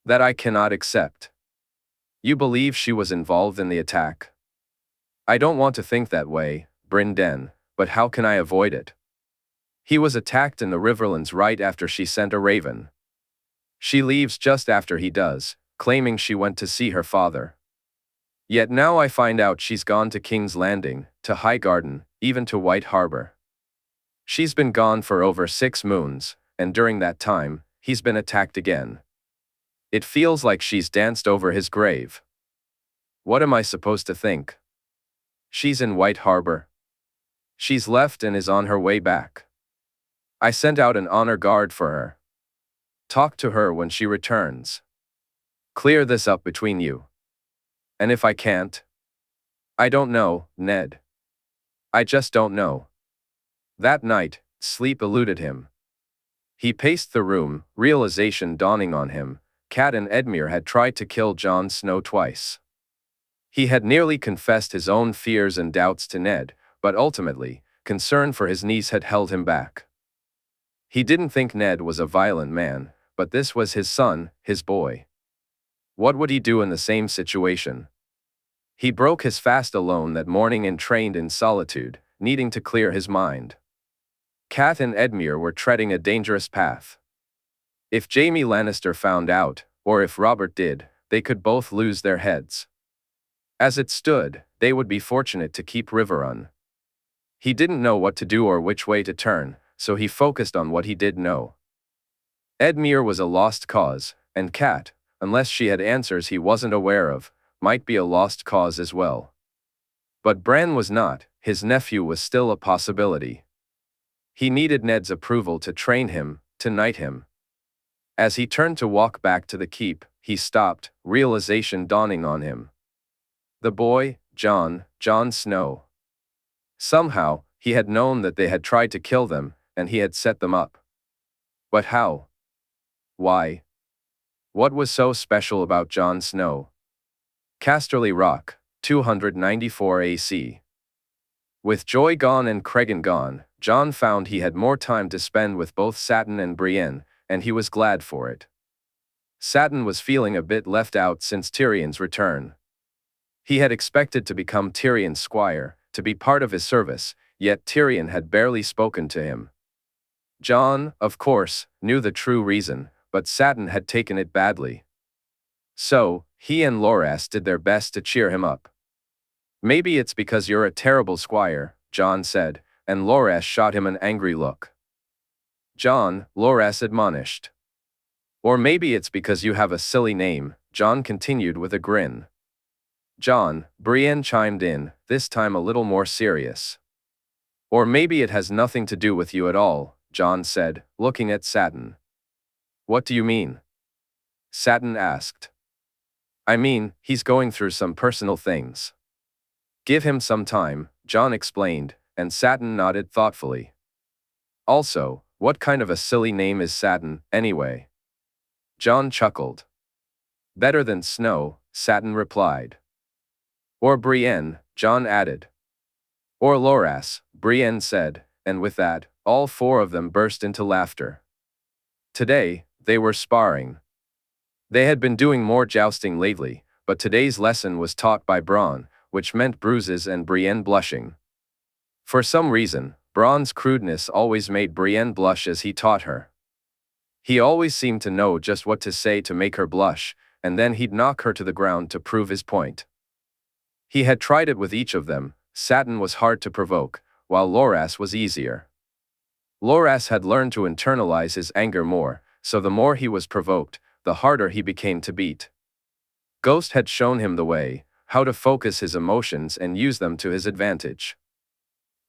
That I cannot accept. You believe she was involved in the attack? I don't want to think that way, Brynden, but how can I avoid it? He was attacked in the Riverlands right after she sent a raven. She leaves just after he does, claiming she went to see her father. Yet now I find out she's gone to King's Landing, to Highgarden, even to White Harbor. She's been gone for over 6 moons, and during that time, he's been attacked again. It feels like she's danced over his grave. What am I supposed to think? She's in White Harbor. She's left and is on her way back. I sent out an honor guard for her. Talk to her when she returns. Clear this up between you. And if I can't? I don't know, Ned. I just don't know." That night, sleep eluded him. He paced the room, realization dawning on him. Cat and Edmure had tried to kill Jon Snow twice. He had nearly confessed his own fears and doubts to Ned, but ultimately, concern for his niece had held him back. He didn't think Ned was a violent man, but this was his son, his boy. What would he do in the same situation? He broke his fast alone that morning and trained in solitude, needing to clear his mind. Cat and Edmure were treading a dangerous path. If Jaime Lannister found out, or if Robert did, they could both lose their heads. As it stood, they would be fortunate to keep Riverrun. He didn't know what to do or which way to turn, so he focused on what he did know. Edmure was a lost cause, and Cat, unless she had answers he wasn't aware of, might be a lost cause as well. But Bran was not. His nephew was still a possibility. He needed Ned's approval to train him, to knight him. As he turned to walk back to the keep, he stopped, realization dawning on him. The boy, Jon Snow. Somehow, he had known that they had tried to kill them, and he had set them up. But how? Why? What was so special about Jon Snow? Casterly Rock, 294 AC. With Joy gone and Cregan gone, Jon found he had more time to spend with both Satin and Brienne, and he was glad for it. Satin was feeling a bit left out since Tyrion's return. He had expected to become Tyrion's squire, to be part of his service, yet Tyrion had barely spoken to him. Jon, of course, knew the true reason, but Satin had taken it badly. So, he and Loras did their best to cheer him up. "Maybe it's because you're a terrible squire," Jon said, and Loras shot him an angry look. "Jon," Loras admonished. "Or maybe it's because you have a silly name," Jon continued with a grin. "Jon," Brienne chimed in, this time a little more serious. "Or maybe it has nothing to do with you at all," Jon said, looking at Satin. "What do you mean?" Satin asked. "I mean, he's going through some personal things." "Give him some time," Jon explained, and Satin nodded thoughtfully. "Also, what kind of a silly name is Satin, anyway?" Jon chuckled. "Better than Snow," Satin replied. "Or Brienne," Jon added. "Or Loras," Brienne said, and with that, all four of them burst into laughter. Today, they were sparring. They had been doing more jousting lately, but today's lesson was taught by Bronn, which meant bruises and Brienne blushing. For some reason, Bronn's crudeness always made Brienne blush as he taught her. He always seemed to know just what to say to make her blush, and then he'd knock her to the ground to prove his point. He had tried it with each of them. Satin was hard to provoke, while Loras was easier. Loras had learned to internalize his anger more, so the more he was provoked, the harder he became to beat. Ghost had shown him the way, how to focus his emotions and use them to his advantage.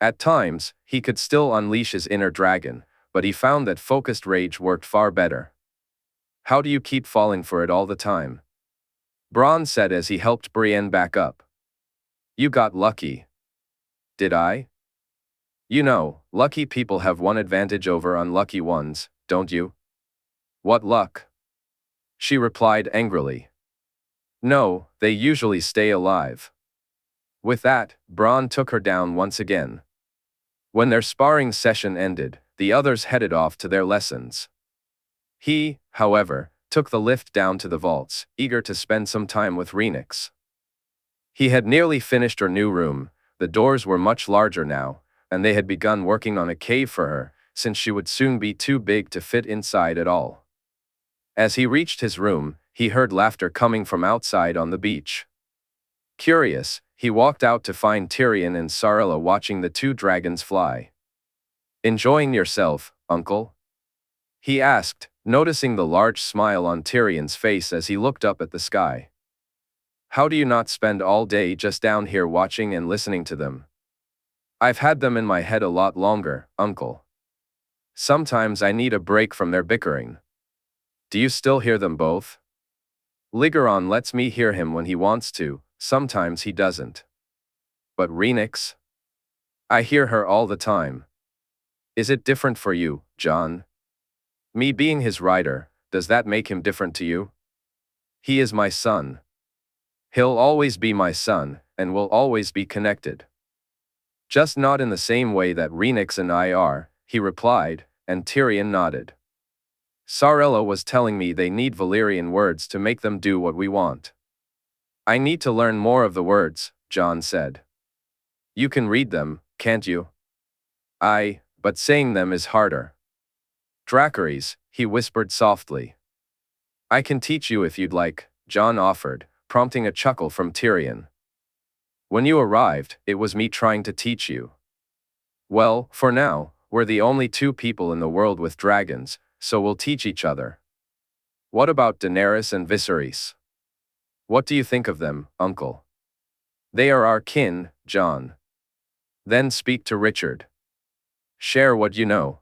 At times, he could still unleash his inner dragon, but he found that focused rage worked far better. "How do you keep falling for it all the time?" Bronn said as he helped Brienne back up. "You got lucky." "Did I?" "You know, lucky people have one advantage over unlucky ones, don't you?" "What luck?" she replied angrily. "No, they usually stay alive." With that, Bronn took her down once again. When their sparring session ended, the others headed off to their lessons. He, however, took the lift down to the vaults, eager to spend some time with Rhaenys. He had nearly finished her new room. The doors were much larger now, and they had begun working on a cave for her, since she would soon be too big to fit inside at all. As he reached his room, he heard laughter coming from outside on the beach. Curious, he walked out to find Tyrion and Sarella watching the two dragons fly. "Enjoying yourself, uncle?" he asked, noticing the large smile on Tyrion's face as he looked up at the sky. "How do you not spend all day just down here watching and listening to them?" "I've had them in my head a lot longer, uncle. Sometimes I need a break from their bickering." "Do you still hear them both?" "Ligeron lets me hear him when he wants to, sometimes he doesn't." "But Rhaenys?" "I hear her all the time." "Is it different for you, Jon?" "Me being his rider, does that make him different to you?" "He is my son. He'll always be my son, and we'll always be connected." "Just not in the same way that Rhaenys and I are," he replied, and Tyrion nodded. "Sarella was telling me they need Valyrian words to make them do what we want." "I need to learn more of the words," Jon said. "You can read them, can't you?" "Aye, but saying them is harder." "Dracarys," he whispered softly. "I can teach you if you'd like," Jon offered, prompting a chuckle from Tyrion. "When you arrived, it was me trying to teach you." "Well, for now, we're the only two people in the world with dragons, so we'll teach each other." What about Daenerys and Viserys? What do you think of them, uncle? They are our kin, John. Then speak to Richard. Share what you know.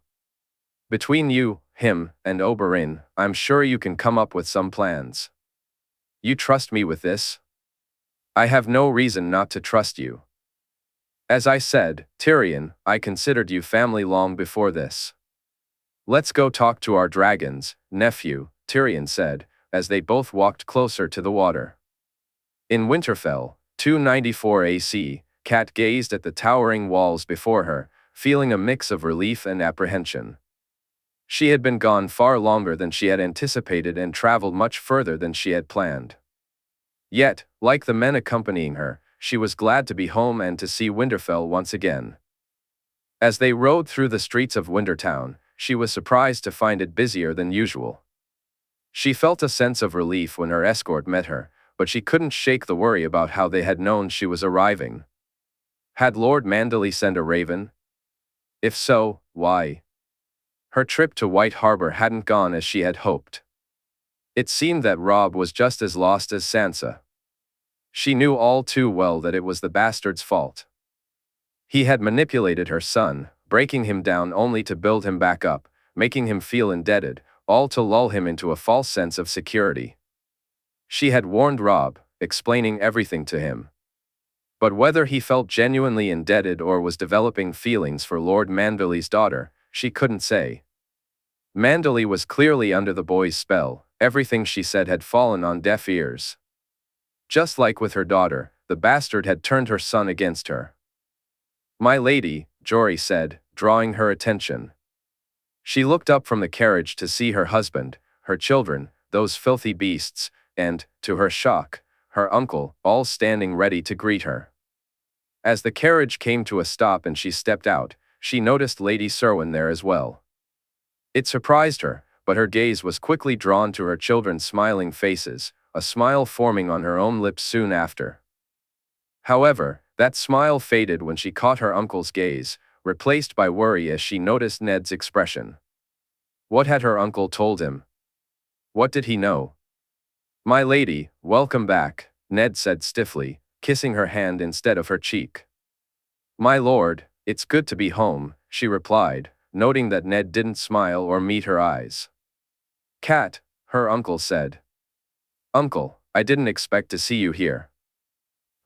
Between you, him, and Oberyn, I'm sure you can come up with some plans. You trust me with this? I have no reason not to trust you. As I said, Tyrion, I considered you family long before this. Let's go talk to our dragons, nephew, Tyrion said, as they both walked closer to the water. In Winterfell, 294 AC, Cat gazed at the towering walls before her, feeling a mix of relief and apprehension. She had been gone far longer than she had anticipated and traveled much further than she had planned. Yet, like the men accompanying her, she was glad to be home and to see Winterfell once again. As they rode through the streets of Wintertown, she was surprised to find it busier than usual. She felt a sense of relief when her escort met her, but she couldn't shake the worry about how they had known she was arriving. Had Lord Manderly sent a raven? If so, why? Her trip to White Harbor hadn't gone as she had hoped. It seemed that Robb was just as lost as Sansa. She knew all too well that it was the bastard's fault. He had manipulated her son, breaking him down only to build him back up, making him feel indebted, all to lull him into a false sense of security. She had warned Robb, explaining everything to him. But whether he felt genuinely indebted or was developing feelings for Lord Manderly's daughter, she couldn't say. Manderly was clearly under the boy's spell. Everything she said had fallen on deaf ears. Just like with her daughter, the bastard had turned her son against her. "My lady," Jory said, drawing her attention. She looked up from the carriage to see her husband, her children, those filthy beasts, and, to her shock, her uncle, all standing ready to greet her. As the carriage came to a stop and she stepped out, she noticed Lady Cerwyn there as well. It surprised her, but her gaze was quickly drawn to her children's smiling faces, a smile forming on her own lips soon after. However, that smile faded when she caught her uncle's gaze, replaced by worry as she noticed Ned's expression. What had her uncle told him? What did he know? "My lady, welcome back," Ned said stiffly, kissing her hand instead of her cheek. "My lord, it's good to be home," she replied, noting that Ned didn't smile or meet her eyes. "Cat," her uncle said. "Uncle, I didn't expect to see you here."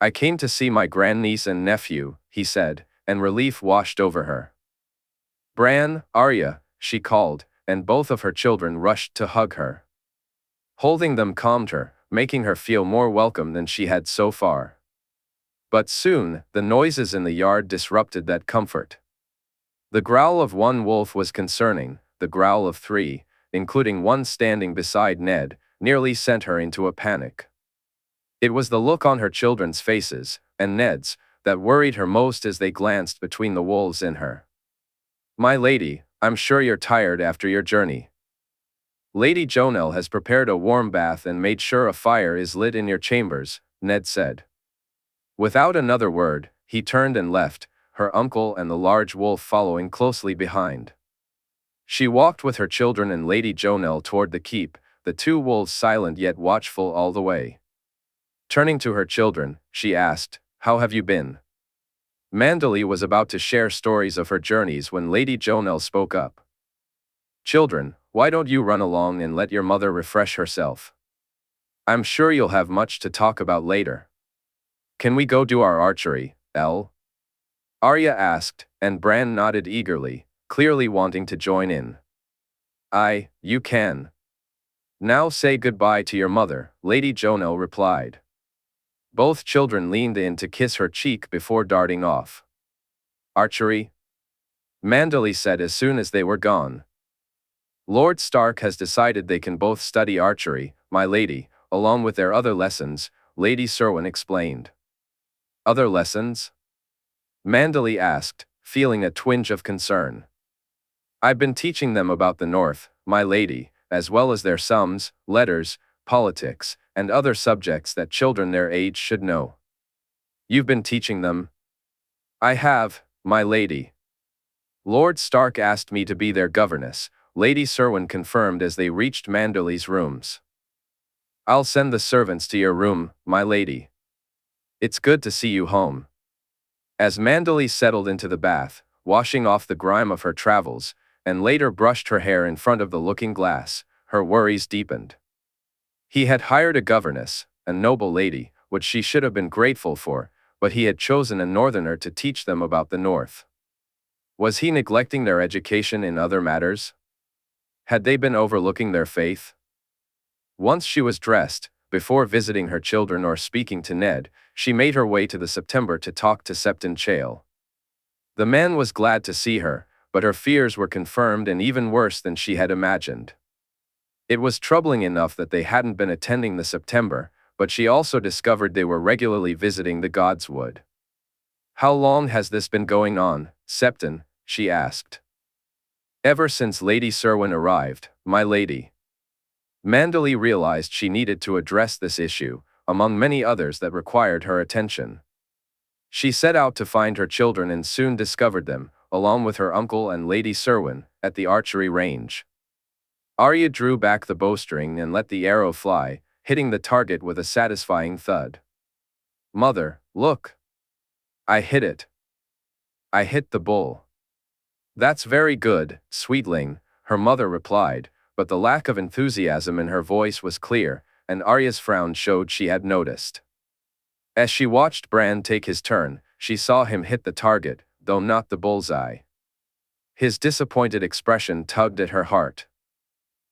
"I came to see my grandniece and nephew," he said, and relief washed over her. "Bran, Arya," she called, and both of her children rushed to hug her. Holding them calmed her, making her feel more welcome than she had so far. But soon, the noises in the yard disrupted that comfort. The growl of one wolf was concerning, the growl of three, including one standing beside Ned, nearly sent her into a panic. It was the look on her children's faces, and Ned's, that worried her most as they glanced between the wolves in her. "My lady, I'm sure you're tired after your journey. Lady Jonelle has prepared a warm bath and made sure a fire is lit in your chambers," Ned said. Without another word, he turned and left, her uncle and the large wolf following closely behind. She walked with her children and Lady Jonelle toward the keep, the two wolves silent yet watchful all the way. Turning to her children, she asked, "How have you been?" Manderly was about to share stories of her journeys when Lady Jonelle spoke up. "Children, why don't you run along and let your mother refresh herself? I'm sure you'll have much to talk about later. Can we go do our archery, Elle?" Arya asked, and Bran nodded eagerly, clearly wanting to join in. You can. Now say goodbye to your mother," Lady Jonelle replied. Both children leaned in to kiss her cheek before darting off. "Archery?" Manderly said as soon as they were gone. "Lord Stark has decided they can both study archery, my lady, along with their other lessons," Lady Cerwyn explained. "Other lessons?" Manderly asked, feeling a twinge of concern. "I've been teaching them about the North, my lady, as well as their sums, letters, politics, and other subjects that children their age should know." "You've been teaching them?" "I have, my lady. Lord Stark asked me to be their governess," Lady Serwyn confirmed as they reached Manderley's rooms. "I'll send the servants to your room, my lady. It's good to see you home." As Manderley settled into the bath, washing off the grime of her travels, and later brushed her hair in front of the looking-glass, her worries deepened. He had hired a governess, a noble lady, which she should have been grateful for, but he had chosen a northerner to teach them about the north. Was he neglecting their education in other matters? Had they been overlooking their faith? Once she was dressed, before visiting her children or speaking to Ned, she made her way to the September to talk to Septon Chayle. The man was glad to see her, but her fears were confirmed and even worse than she had imagined. It was troubling enough that they hadn't been attending the September, but she also discovered they were regularly visiting the Godswood. "How long has this been going on, Septon?" she asked. "Ever since Lady Serwyn arrived, my lady." Manderley realized she needed to address this issue, among many others that required her attention. She set out to find her children and soon discovered them, along with her uncle and Lady Serwyn, at the archery range. Arya drew back the bowstring and let the arrow fly, hitting the target with a satisfying thud. "Mother, look. I hit it. I hit the bull." "That's very good, sweetling," her mother replied, but the lack of enthusiasm in her voice was clear, and Arya's frown showed she had noticed. As she watched Bran take his turn, she saw him hit the target, though not the bullseye. His disappointed expression tugged at her heart.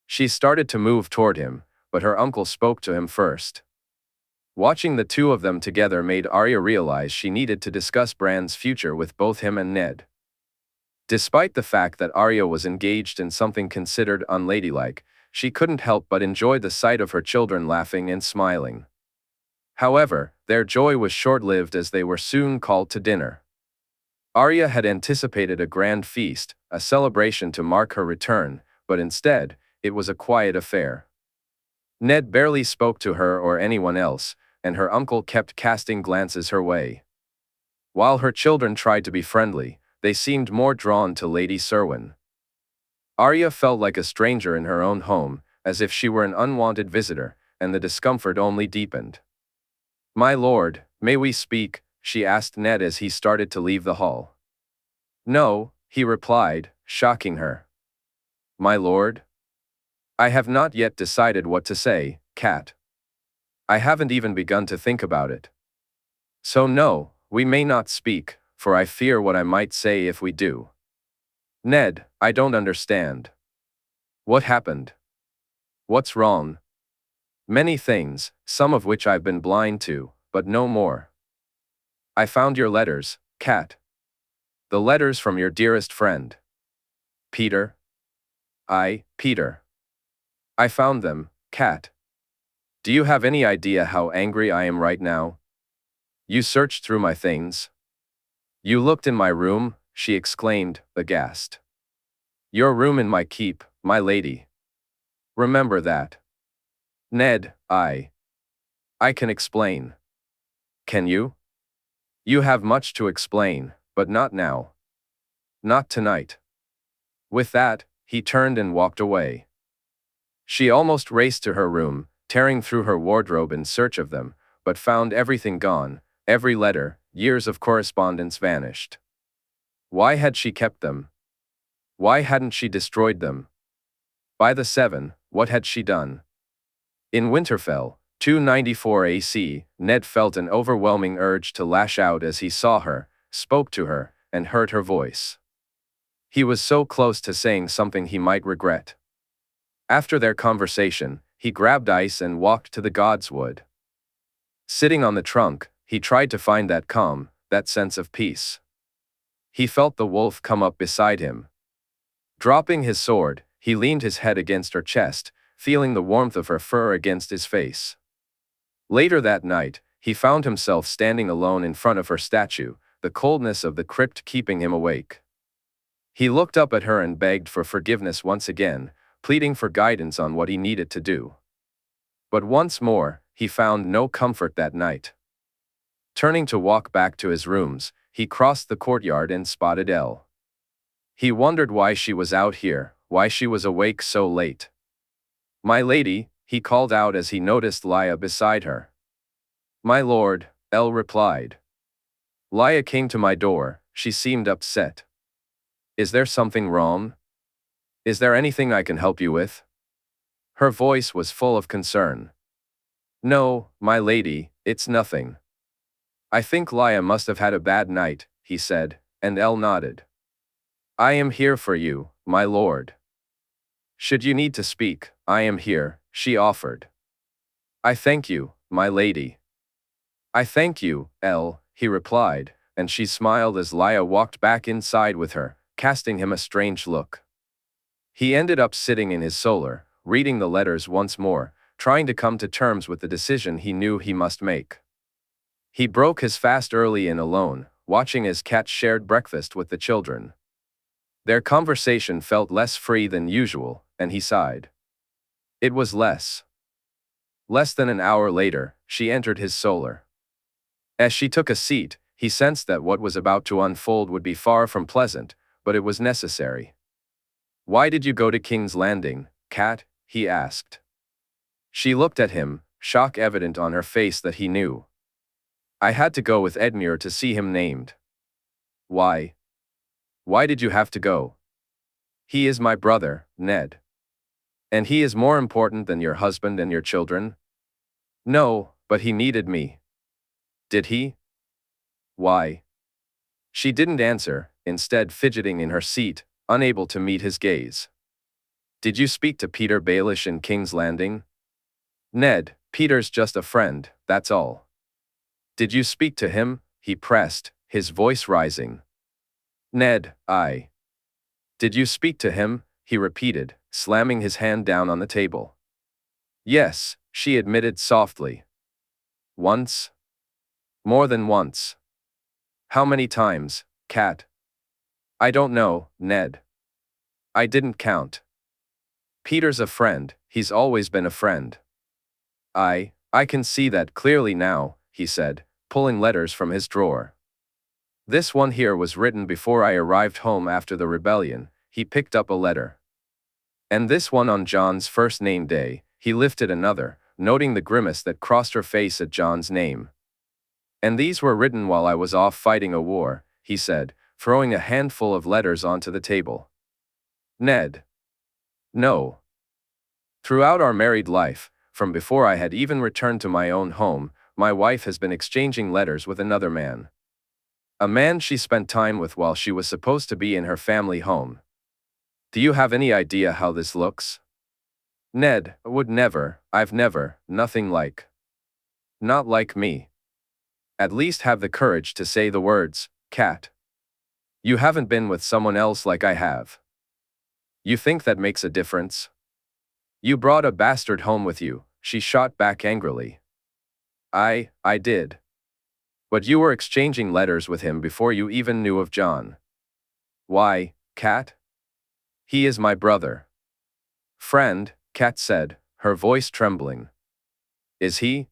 She started to move toward him, but her uncle spoke to him first. Watching the two of them together made Arya realize she needed to discuss Bran's future with both him and Ned. Despite the fact that Arya was engaged in something considered unladylike, she couldn't help but enjoy the sight of her children laughing and smiling. However, their joy was short-lived as they were soon called to dinner. Arya had anticipated a grand feast, a celebration to mark her return, but instead, it was a quiet affair. Ned barely spoke to her or anyone else, and her uncle kept casting glances her way. While her children tried to be friendly, they seemed more drawn to Lady Serwyn. Arya felt like a stranger in her own home, as if she were an unwanted visitor, and the discomfort only deepened. "My lord, may we speak?" she asked Ned as he started to leave the hall. "No," he replied, shocking her. "My lord? I have not yet decided what to say, Cat. I haven't even begun to think about it. So no, we may not speak, for I fear what I might say if we do." "Ned, I don't understand. What happened? What's wrong?" "Many things, some of which I've been blind to, but no more." "I found your letters, Cat. The letters from your dearest friend." "Petyr?" Petyr. "I found them, Cat. Do you have any idea how angry I am right now? You searched through my things. You looked in my room," she exclaimed, aghast. "Your room in my keep, my lady. Remember that." "Ned, I can explain." "Can you?" "You have much to explain, but not now. Not tonight." With that, he turned and walked away. She almost raced to her room, tearing through her wardrobe in search of them, but found everything gone, every letter, years of correspondence vanished. Why had she kept them? Why hadn't she destroyed them? By the Seven, what had she done? In Winterfell, 294 AC, Ned felt an overwhelming urge to lash out as he saw her, spoke to her, and heard her voice. He was so close to saying something he might regret. After their conversation, he grabbed ice and walked to the Godswood. Sitting on the trunk, he tried to find that calm, that sense of peace. He felt the wolf come up beside him. Dropping his sword, he leaned his head against her chest, feeling the warmth of her fur against his face. Later that night, he found himself standing alone in front of her statue, the coldness of the crypt keeping him awake. He looked up at her and begged for forgiveness once again, pleading for guidance on what he needed to do. But once more, he found no comfort that night. Turning to walk back to his rooms, he crossed the courtyard and spotted Elle. He wondered why she was out here, why she was awake so late. "My lady," he called out as he noticed Lya beside her. "My lord," Elle replied. Lya came to my door, she seemed upset. "Is there something wrong? Is there anything I can help you with?" Her voice was full of concern. "No, my lady, it's nothing." "I think Lya must have had a bad night," he said, and Elle nodded. "I am here for you, my lord. Should you need to speak, I am here," she offered. "I thank you, my lady." "I thank you, Elle," he replied, and she smiled as Lya walked back inside with her, casting him a strange look. He ended up sitting in his solar, reading the letters once more, trying to come to terms with the decision he knew he must make. He broke his fast early in alone, watching as Cat shared breakfast with the children. Their conversation felt less free than usual, and he sighed. It was less. Less than an hour later, she entered his solar. As she took a seat, he sensed that what was about to unfold would be far from pleasant, but it was necessary. "Why did you go to King's Landing, Cat?" he asked. She looked at him, shock evident on her face that he knew. "I had to go with Edmure to see him named." "Why? Why did you have to go?" "He is my brother, Ned." "And he is more important than your husband and your children?" "No, but he needed me." "Did he? Why?" She didn't answer, instead fidgeting in her seat, unable to meet his gaze. "Did you speak to Petyr Baelish in King's Landing?" "Ned, Petyr's just a friend, that's all." "Did you speak to him?" he pressed, his voice rising. "Ned, Did you speak to him?" he repeated, slamming his hand down on the table. "Yes," she admitted softly. "Once?" "More than once." "How many times, Cat?" "I don't know, Ned. I didn't count. Petyr's a friend, he's always been a friend." I can see that clearly now," he said, pulling letters from his drawer. "This one here was written before I arrived home after the rebellion." He picked up a letter. "And this one on Jon's first name day." He lifted another, noting the grimace that crossed her face at Jon's name. "And these were written while I was off fighting a war," he said, throwing a handful of letters onto the table. "Ned. No. Throughout our married life, from before I had even returned to my own home, my wife has been exchanging letters with another man. A man she spent time with while she was supposed to be in her family home. Do you have any idea how this looks?" "Ned, would never, I've never, nothing like." "Not like me. At least have the courage to say the words, Cat. You haven't been with someone else like I have. You think that makes a difference? You brought a bastard home with you," she shot back angrily. I did. But you were exchanging letters with him before you even knew of Jon." "Why, Cat? He is my brother." "Friend," Cat said, her voice trembling. "Is he?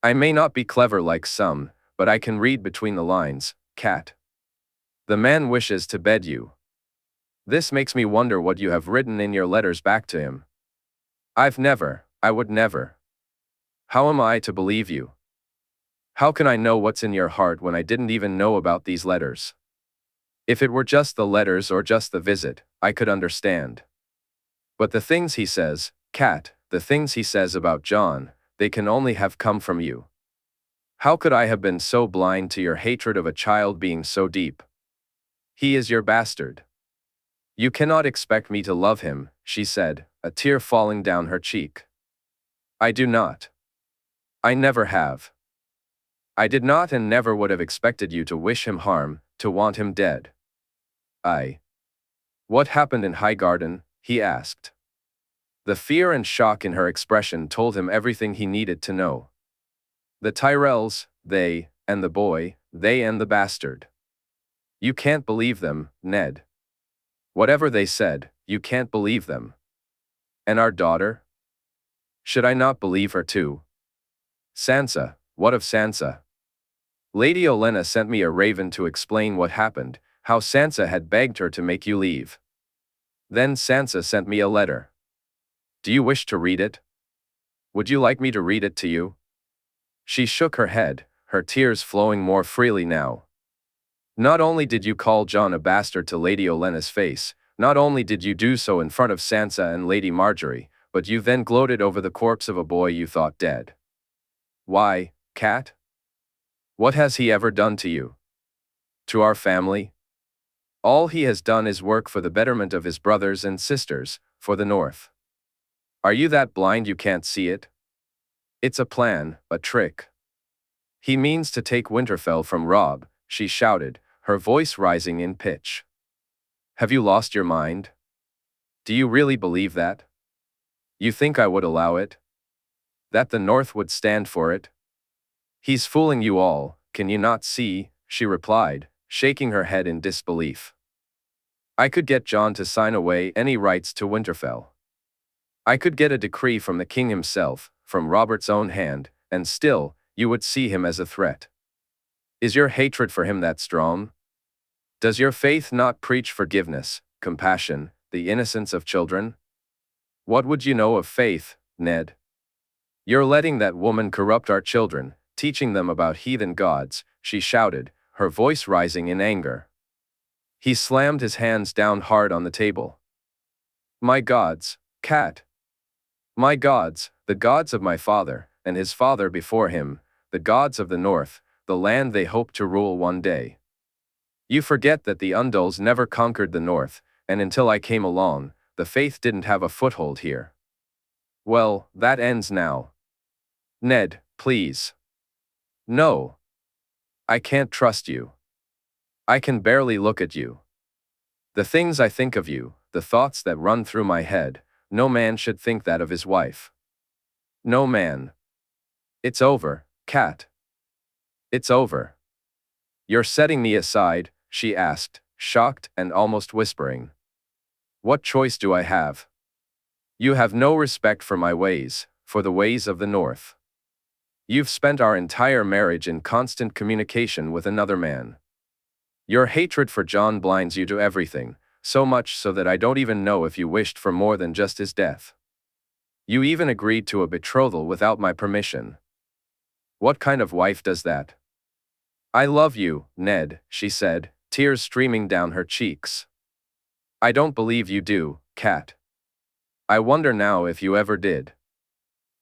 I may not be clever like some, but I can read between the lines, Cat. The man wishes to bed you. This makes me wonder what you have written in your letters back to him." I would never. How am I to believe you? How can I know what's in your heart when I didn't even know about these letters? If it were just the letters or just the visit, I could understand. But the things he says, Cat, the things he says about Jon, they can only have come from you. How could I have been so blind to your hatred of a child being so deep? He is your bastard. You cannot expect me to love him," she said, a tear falling down her cheek. "I do not. I never have. I did not and never would have expected you to wish him harm, to want him dead." "What happened in Highgarden?" he asked. The fear and shock in her expression told him everything he needed to know. "The Tyrells, they, and the boy, they and the bastard. You can't believe them, Ned. Whatever they said, you can't believe them. And our daughter? Should I not believe her too? Sansa, what of Sansa? Lady Olenna sent me a raven to explain what happened, how Sansa had begged her to make you leave." Then Sansa sent me a letter. Do you wish to read it? Would you like me to read it to you? She shook her head, her tears flowing more freely now. Not only did you call Jon a bastard to Lady Olenna's face, not only did you do so in front of Sansa and Lady Margaery, but you then gloated over the corpse of a boy you thought dead. Why, Cat? What has he ever done to you? To our family? All he has done is work for the betterment of his brothers and sisters, for the North. Are you that blind you can't see it? It's a plan, a trick. He means to take Winterfell from Robb, she shouted, her voice rising in pitch. Have you lost your mind? Do you really believe that? You think I would allow it? That the North would stand for it? He's fooling you all, can you not see? She replied, shaking her head in disbelief. I could get Jon to sign away any rights to Winterfell. I could get a decree from the king himself, from Robert's own hand, and still, you would see him as a threat. Is your hatred for him that strong? Does your faith not preach forgiveness, compassion, the innocence of children? What would you know of faith, Ned? You're letting that woman corrupt our children, teaching them about heathen gods, she shouted, her voice rising in anger. He slammed his hands down hard on the table. My gods, Cat. My gods, the gods of my father, and his father before him, the gods of the North, the land they hope to rule one day. You forget that the Undulls never conquered the North, and until I came along, the faith didn't have a foothold here. Well, that ends now. Ned, please. No. I can't trust you. I can barely look at you. The things I think of you, the thoughts that run through my head, no man should think that of his wife. No man. It's over, Cat. It's over. You're setting me aside, she asked, shocked and almost whispering. What choice do I have? You have no respect for my ways, for the ways of the North. You've spent our entire marriage in constant communication with another man. Your hatred for Jon blinds you to everything, so much so that I don't even know if you wished for more than just his death. You even agreed to a betrothal without my permission. What kind of wife does that? I love you, Ned, she said, tears streaming down her cheeks. I don't believe you do, Cat. I wonder now if you ever did.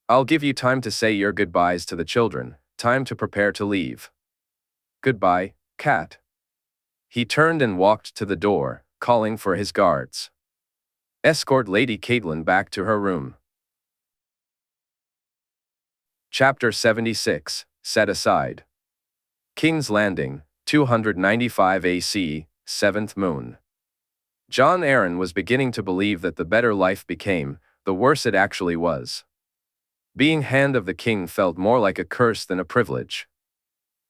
I'll give you time to say your goodbyes to the children, time to prepare to leave. Goodbye, Cat. He turned and walked to the door, calling for his guards. Escort Lady Catelyn back to her room. Chapter 76, Set Aside. King's Landing, 295 AC, 7th moon. Jon Arryn was beginning to believe that the better life became, the worse it actually was. Being Hand of the King felt more like a curse than a privilege.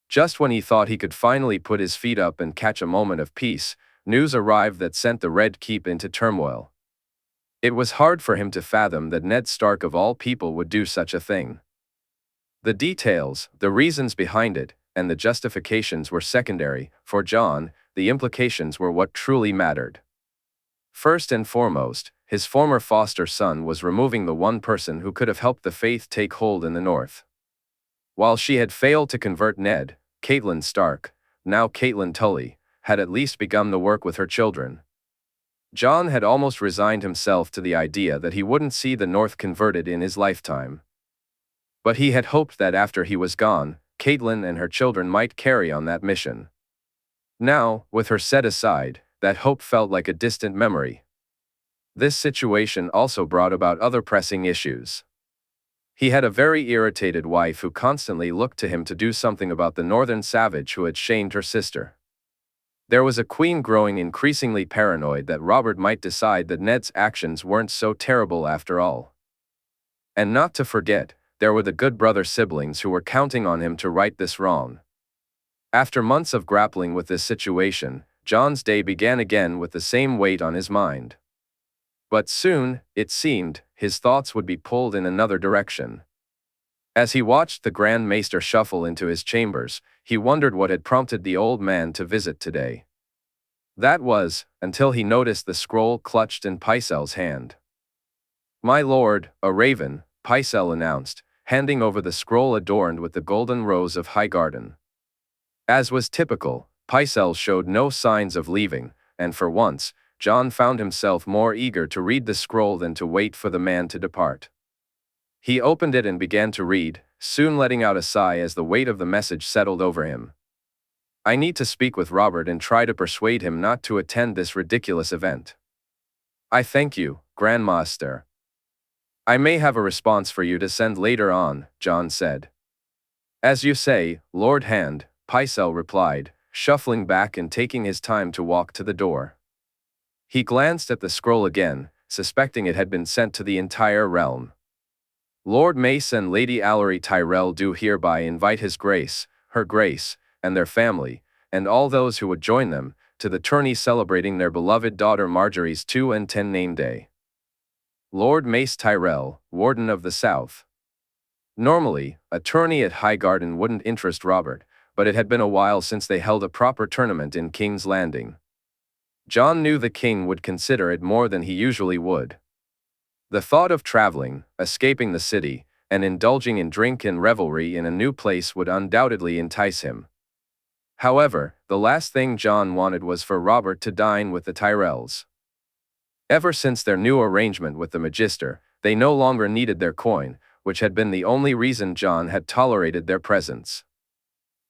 Just when he thought he could finally put his feet up and catch a moment of peace, news arrived that sent the Red Keep into turmoil. It was hard for him to fathom that Ned Stark of all people would do such a thing. The details, the reasons behind it, and the justifications were secondary. For Jon, the implications were what truly mattered. First and foremost, his former foster son was removing the one person who could have helped the faith take hold in the North. While she had failed to convert Ned, Catelyn Stark, now Catelyn Tully, had at least begun the work with her children. Jon had almost resigned himself to the idea that he wouldn't see the North converted in his lifetime. But he had hoped that after he was gone, Catelyn and her children might carry on that mission. Now, with her set aside, that hope felt like a distant memory. This situation also brought about other pressing issues. He had a very irritated wife who constantly looked to him to do something about the northern savage who had shamed her sister. There was a queen growing increasingly paranoid that Robert might decide that Ned's actions weren't so terrible after all. And not to forget, there were the good brother siblings who were counting on him to right this wrong. After months of grappling with this situation, Jon's day began again with the same weight on his mind. But soon, it seemed, his thoughts would be pulled in another direction. As he watched the Grand Maester shuffle into his chambers, he wondered what had prompted the old man to visit today. That was, until he noticed the scroll clutched in Pycelle's hand. "My lord, a raven," Pycelle announced, handing over the scroll adorned with the golden rose of Highgarden. As was typical, Pycelle showed no signs of leaving, and for once, Jon found himself more eager to read the scroll than to wait for the man to depart. He opened it and began to read, soon letting out a sigh as the weight of the message settled over him. "I need to speak with Robert and try to persuade him not to attend this ridiculous event." "I thank you, Grand Master. I may have a response for you to send later on," Jon said. "As you say, Lord Hand," Pycelle replied, shuffling back and taking his time to walk to the door. He glanced at the scroll again, suspecting it had been sent to the entire realm. "Lord Mace and Lady Margaery Tyrell do hereby invite His Grace, Her Grace, and their family, and all those who would join them, to the tourney celebrating their beloved daughter Margaery's 2 and 10 name day. Lord Mace Tyrell, Warden of the South." Normally, a tourney at Highgarden wouldn't interest Robert, but it had been a while since they held a proper tournament in King's Landing. Jon knew the king would consider it more than he usually would. The thought of traveling, escaping the city, and indulging in drink and revelry in a new place would undoubtedly entice him. However, the last thing Jon wanted was for Robert to dine with the Tyrells. Ever since their new arrangement with the Magister, they no longer needed their coin, which had been the only reason Jon had tolerated their presence.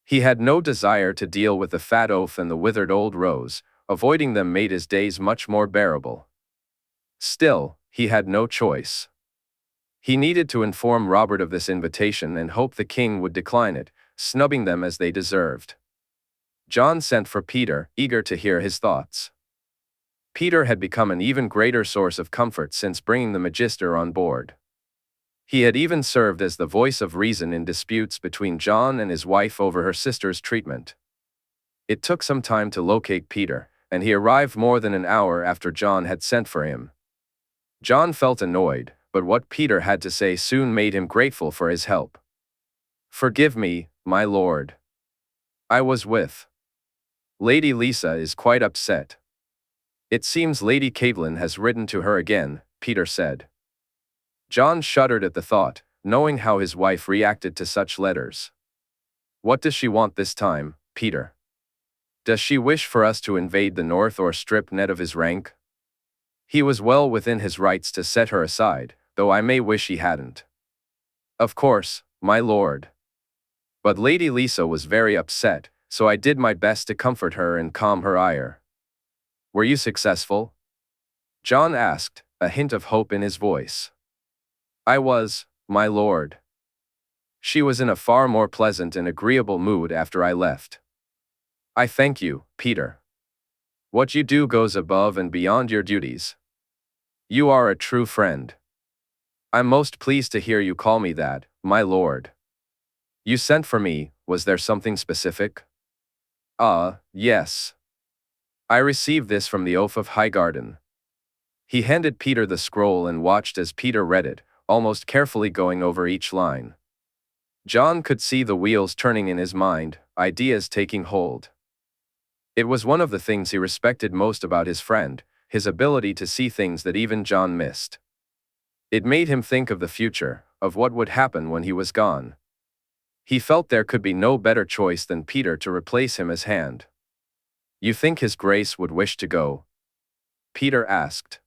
He had no desire to deal with the fat oaf and the withered old rose. Avoiding them made his days much more bearable. Still, he had no choice. He needed to inform Robert of this invitation and hope the king would decline it, snubbing them as they deserved. Jon sent for Petyr, eager to hear his thoughts. Petyr had become an even greater source of comfort since bringing the Magister on board. He had even served as the voice of reason in disputes between Jon and his wife over her sister's treatment. It took some time to locate Petyr, and he arrived more than an hour after Jon had sent for him. Jon felt annoyed, but what Petyr had to say soon made him grateful for his help. "Forgive me, my lord. I was with Lady Lisa is quite upset. It seems Lady Catelyn has written to her again," Petyr said. Jon shuddered at the thought, knowing how his wife reacted to such letters. "What does she want this time, Petyr? Does she wish for us to invade the north or strip Ned of his rank?" He was well within his rights to set her aside, though I may wish he hadn't. "Of course, my lord. But Lady Lisa was very upset, so I did my best to comfort her and calm her ire." "Were you successful?" Jon asked, a hint of hope in his voice. "I was, my lord. She was in a far more pleasant and agreeable mood after I left." "I thank you, Petyr. What you do goes above and beyond your duties. You are a true friend. I'm most pleased to hear you call me that, my lord. You sent for me, was there something specific?" Yes. I received this from the Oath of Highgarden." He handed Petyr the scroll and watched as Petyr read it, almost carefully going over each line. Jon could see the wheels turning in his mind, ideas taking hold. It was one of the things he respected most about his friend, his ability to see things that even Jon missed. It made him think of the future, of what would happen when he was gone. He felt there could be no better choice than Petyr to replace him as Hand. "You think His Grace would wish to go?" Petyr asked.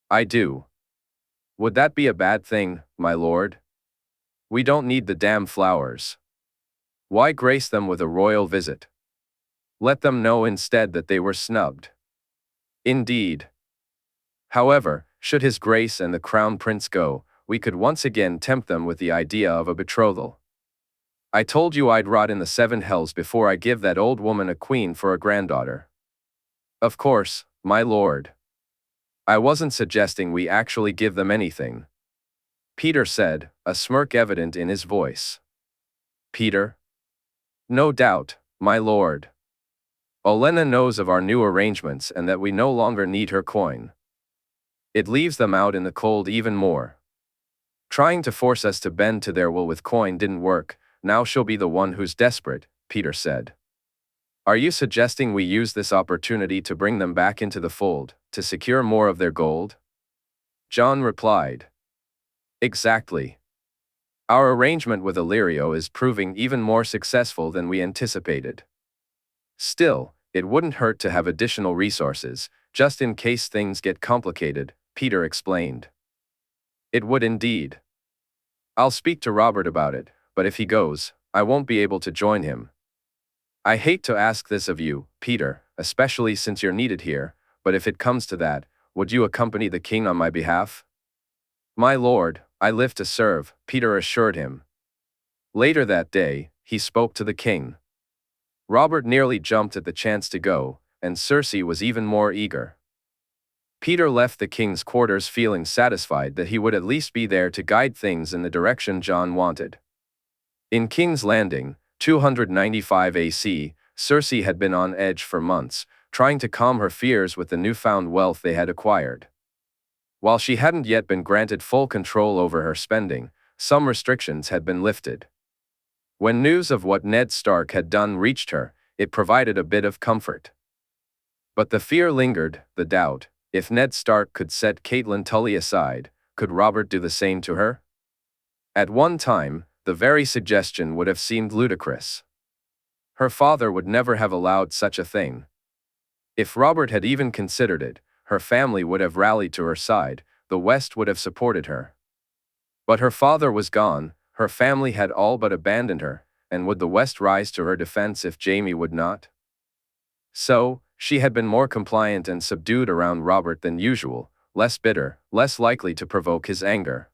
"I do. Would that be a bad thing, my lord? We don't need the damn flowers. Why grace them with a royal visit? Let them know instead that they were snubbed." "Indeed. However, should His Grace and the Crown Prince go, we could once again tempt them with the idea of a betrothal. I told you I'd rot in the 7 hells before I give that old woman a queen for a granddaughter." "Of course, my lord. I wasn't suggesting we actually give them anything," Petyr said, a smirk evident in his voice. "Petyr?" "No doubt, my lord. Olenna knows of our new arrangements and that we no longer need her coin. It leaves them out in the cold even more. Trying to force us to bend to their will with coin didn't work, now she'll be the one who's desperate," Petyr said. Are you suggesting we use this opportunity to bring them back into the fold, to secure more of their gold? Jon replied. Exactly. Our arrangement with Illyrio is proving even more successful than we anticipated. Still, it wouldn't hurt to have additional resources, just in case things get complicated, Petyr explained. It would indeed. I'll speak to Robert about it, but if he goes, I won't be able to join him. I hate to ask this of you, Petyr, especially since you're needed here, but if it comes to that, would you accompany the king on my behalf? My lord, I live to serve, Petyr assured him. Later that day, he spoke to the king. Robert nearly jumped at the chance to go, and Cersei was even more eager. Petyr left the king's quarters feeling satisfied that he would at least be there to guide things in the direction Jon wanted. In King's Landing, 295 AC, Cersei had been on edge for months, trying to calm her fears with the newfound wealth they had acquired. While she hadn't yet been granted full control over her spending, some restrictions had been lifted. When news of what Ned Stark had done reached her, it provided a bit of comfort. But the fear lingered, the doubt. If Ned Stark could set Catelyn Tully aside, could Robert do the same to her? At one time, the very suggestion would have seemed ludicrous. Her father would never have allowed such a thing. If Robert had even considered it, her family would have rallied to her side, the West would have supported her. But her father was gone, her family had all but abandoned her, and would the West rise to her defense if Jaime would not? So, she had been more compliant and subdued around Robert than usual, less bitter, less likely to provoke his anger.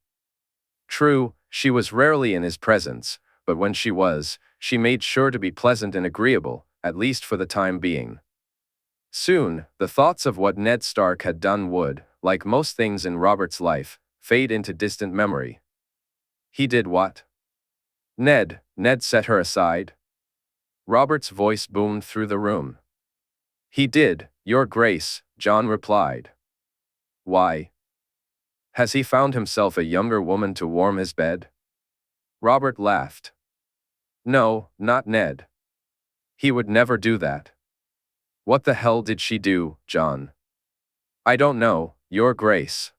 True, she was rarely in his presence, but when she was, she made sure to be pleasant and agreeable, at least for the time being. Soon, the thoughts of what Ned Stark had done would, like most things in Robert's life, fade into distant memory. He did what? Ned set her aside? Robert's voice boomed through the room. He did, Your Grace, Jon replied. Why? Has he found himself a younger woman to warm his bed? Robert laughed. No, not Ned. He would never do that. What the hell did she do, Jon? I don't know, Your Grace.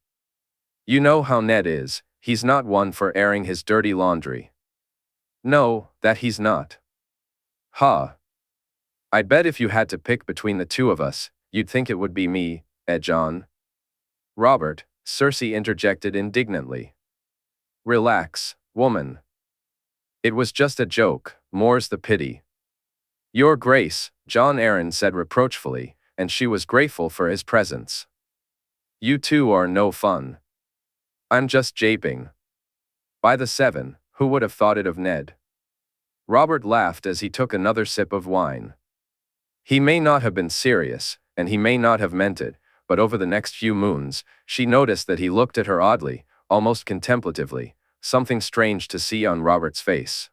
You know how Ned is, he's not one for airing his dirty laundry. No, that he's not. Huh. I bet if you had to pick between the two of us, you'd think it would be me, Jon. Robert, Cersei interjected indignantly. Relax, woman. It was just a joke, more's the pity. Your Grace, Jon Arryn said reproachfully, and she was grateful for his presence. You two are no fun. I'm just japing. By the seven, who would have thought it of Ned? Robert laughed as he took another sip of wine. He may not have been serious, and he may not have meant it, but over the next few moons, she noticed that he looked at her oddly, almost contemplatively, something strange to see on Robert's face.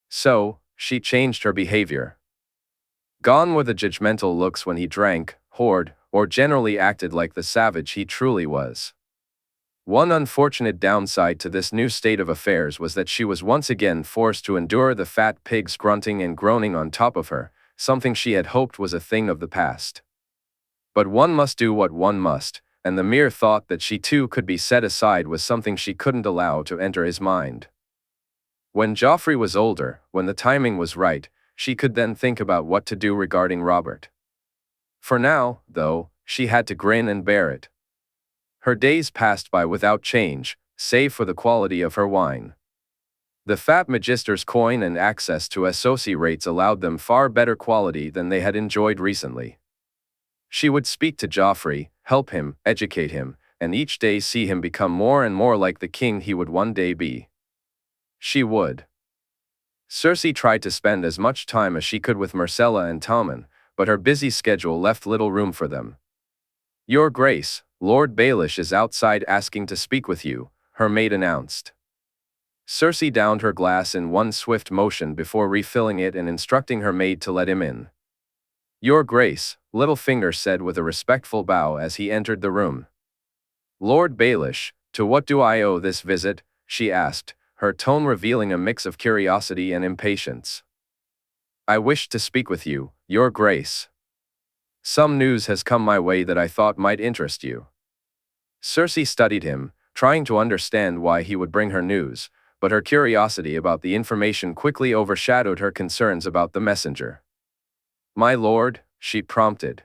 So, she changed her behavior. Gone were the judgmental looks when he drank, whored, or generally acted like the savage he truly was. One unfortunate downside to this new state of affairs was that she was once again forced to endure the fat pigs grunting and groaning on top of her, something she had hoped was a thing of the past. But one must do what one must, and the mere thought that she too could be set aside was something she couldn't allow to enter his mind. When Joffrey was older, when the timing was right, she could then think about what to do regarding Robert. For now, though, she had to grin and bear it. Her days passed by without change, save for the quality of her wine. The fat Magister's coin and access to ASOIAF rates allowed them far better quality than they had enjoyed recently. She would speak to Joffrey, help him, educate him, and each day see him become more and more like the king he would one day be. She would. Cersei tried to spend as much time as she could with Myrcella and Tommen, but her busy schedule left little room for them. Your Grace, Lord Baelish is outside asking to speak with you, her maid announced. Cersei downed her glass in one swift motion before refilling it and instructing her maid to let him in. Your Grace, Littlefinger said with a respectful bow as he entered the room. Lord Baelish, to what do I owe this visit? She asked, her tone revealing a mix of curiosity and impatience. I wished to speak with you, Your Grace. Some news has come my way that I thought might interest you. Cersei studied him, trying to understand why he would bring her news, but her curiosity about the information quickly overshadowed her concerns about the messenger. My lord, she prompted.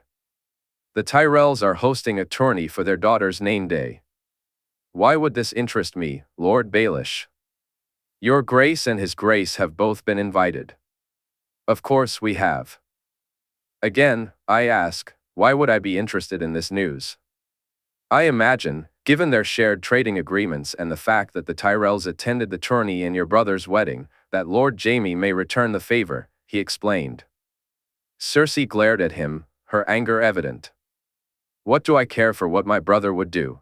The Tyrells are hosting a tourney for their daughter's name day. Why would this interest me, Lord Baelish? Your Grace and His Grace have both been invited. Of course we have. Again, I ask, why would I be interested in this news? I imagine, given their shared trading agreements and the fact that the Tyrells attended the tourney in your brother's wedding, that Lord Jaime may return the favor, he explained. Cersei glared at him, her anger evident. What do I care for what my brother would do?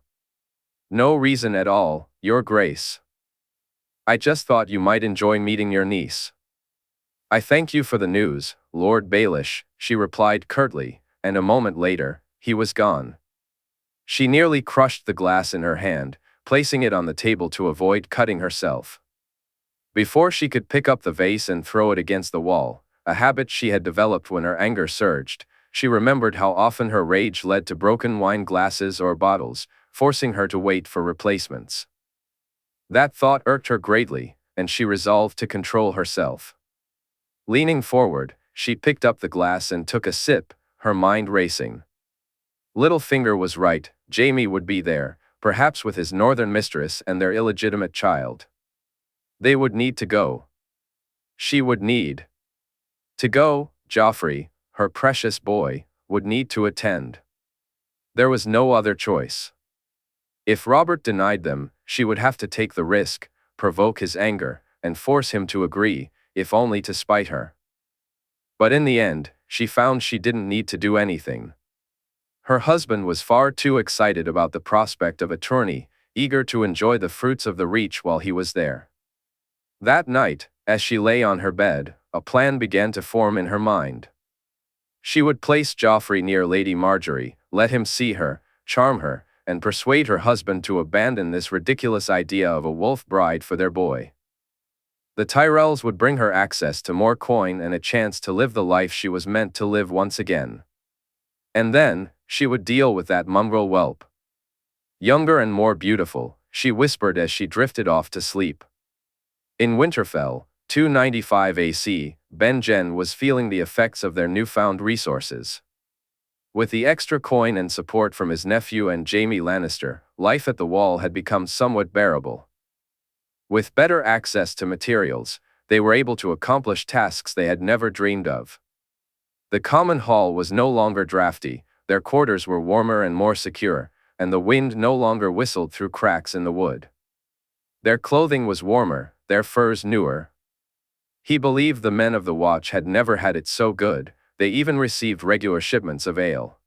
No reason at all, Your Grace. I just thought you might enjoy meeting your niece. I thank you for the news, Lord Baelish, she replied curtly, and a moment later, he was gone. She nearly crushed the glass in her hand, placing it on the table to avoid cutting herself. Before she could pick up the vase and throw it against the wall, a habit she had developed when her anger surged, she remembered how often her rage led to broken wine glasses or bottles, forcing her to wait for replacements. That thought irked her greatly, and she resolved to control herself. Leaning forward, she picked up the glass and took a sip, her mind racing. Littlefinger was right, Jaime would be there, perhaps with his northern mistress and their illegitimate child. They would need to go. She would need to go, Joffrey, her precious boy, would need to attend. There was no other choice. If Robert denied them, she would have to take the risk, provoke his anger, and force him to agree, if only to spite her. But in the end, she found she didn't need to do anything. Her husband was far too excited about the prospect of a tourney, eager to enjoy the fruits of the Reach while he was there. That night, as she lay on her bed, a plan began to form in her mind. She would place Joffrey near Lady Margaery, let him see her, charm her, and persuade her husband to abandon this ridiculous idea of a wolf bride for their boy. The Tyrells would bring her access to more coin and a chance to live the life she was meant to live once again. And then, she would deal with that mongrel whelp. Younger and more beautiful, she whispered as she drifted off to sleep. In Winterfell, 295 AC, Ben-Jen was feeling the effects of their newfound resources. With the extra coin and support from his nephew and Jaime Lannister, life at the Wall had become somewhat bearable. With better access to materials, they were able to accomplish tasks they had never dreamed of. The common hall was no longer drafty, their quarters were warmer and more secure, and the wind no longer whistled through cracks in the wood. Their clothing was warmer, their furs newer. He believed the men of the Watch had never had it so good, they even received regular shipments of ale.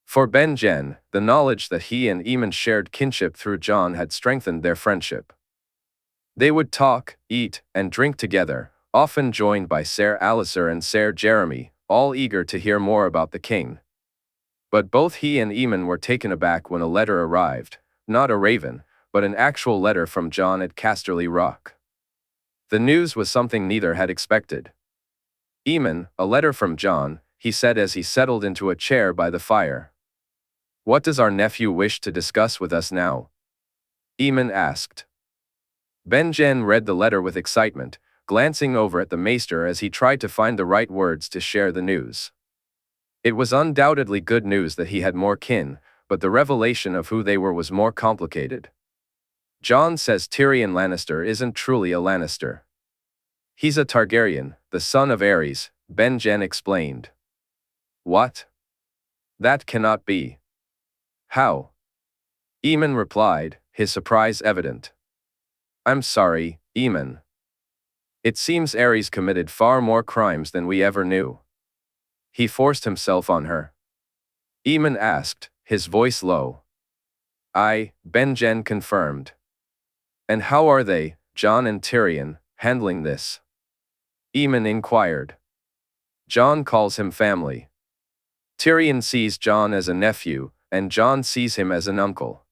For Ben-Jen, the knowledge that he and Aemon shared kinship through Jon had strengthened their friendship. They would talk, eat, and drink together, often joined by Ser Alliser and Ser Jeremy, all eager to hear more about the king. But both he and Aemon were taken aback when a letter arrived, not a raven, but an actual letter from Jon at Casterly Rock. The news was something neither had expected. Aemon, a letter from Jon, he said as he settled into a chair by the fire. What does our nephew wish to discuss with us now? Aemon asked. Ben-Jen read the letter with excitement, glancing over at the maester as he tried to find the right words to share the news. It was undoubtedly good news that he had more kin, but the revelation of who they were was more complicated. Jon says Tyrion Lannister isn't truly a Lannister. He's a Targaryen, the son of Aerys, Ben-Jen explained. What? That cannot be. How? Aemon replied, his surprise evident. I'm sorry, Aemon. It seems Aerys committed far more crimes than we ever knew. He forced himself on her. Aemon asked, his voice low. Ben-Jen confirmed. And how are they, Jon and Tyrion, handling this? Aemon inquired. Jon calls him family. Tyrion sees Jon as a nephew, and Jon sees him as an uncle.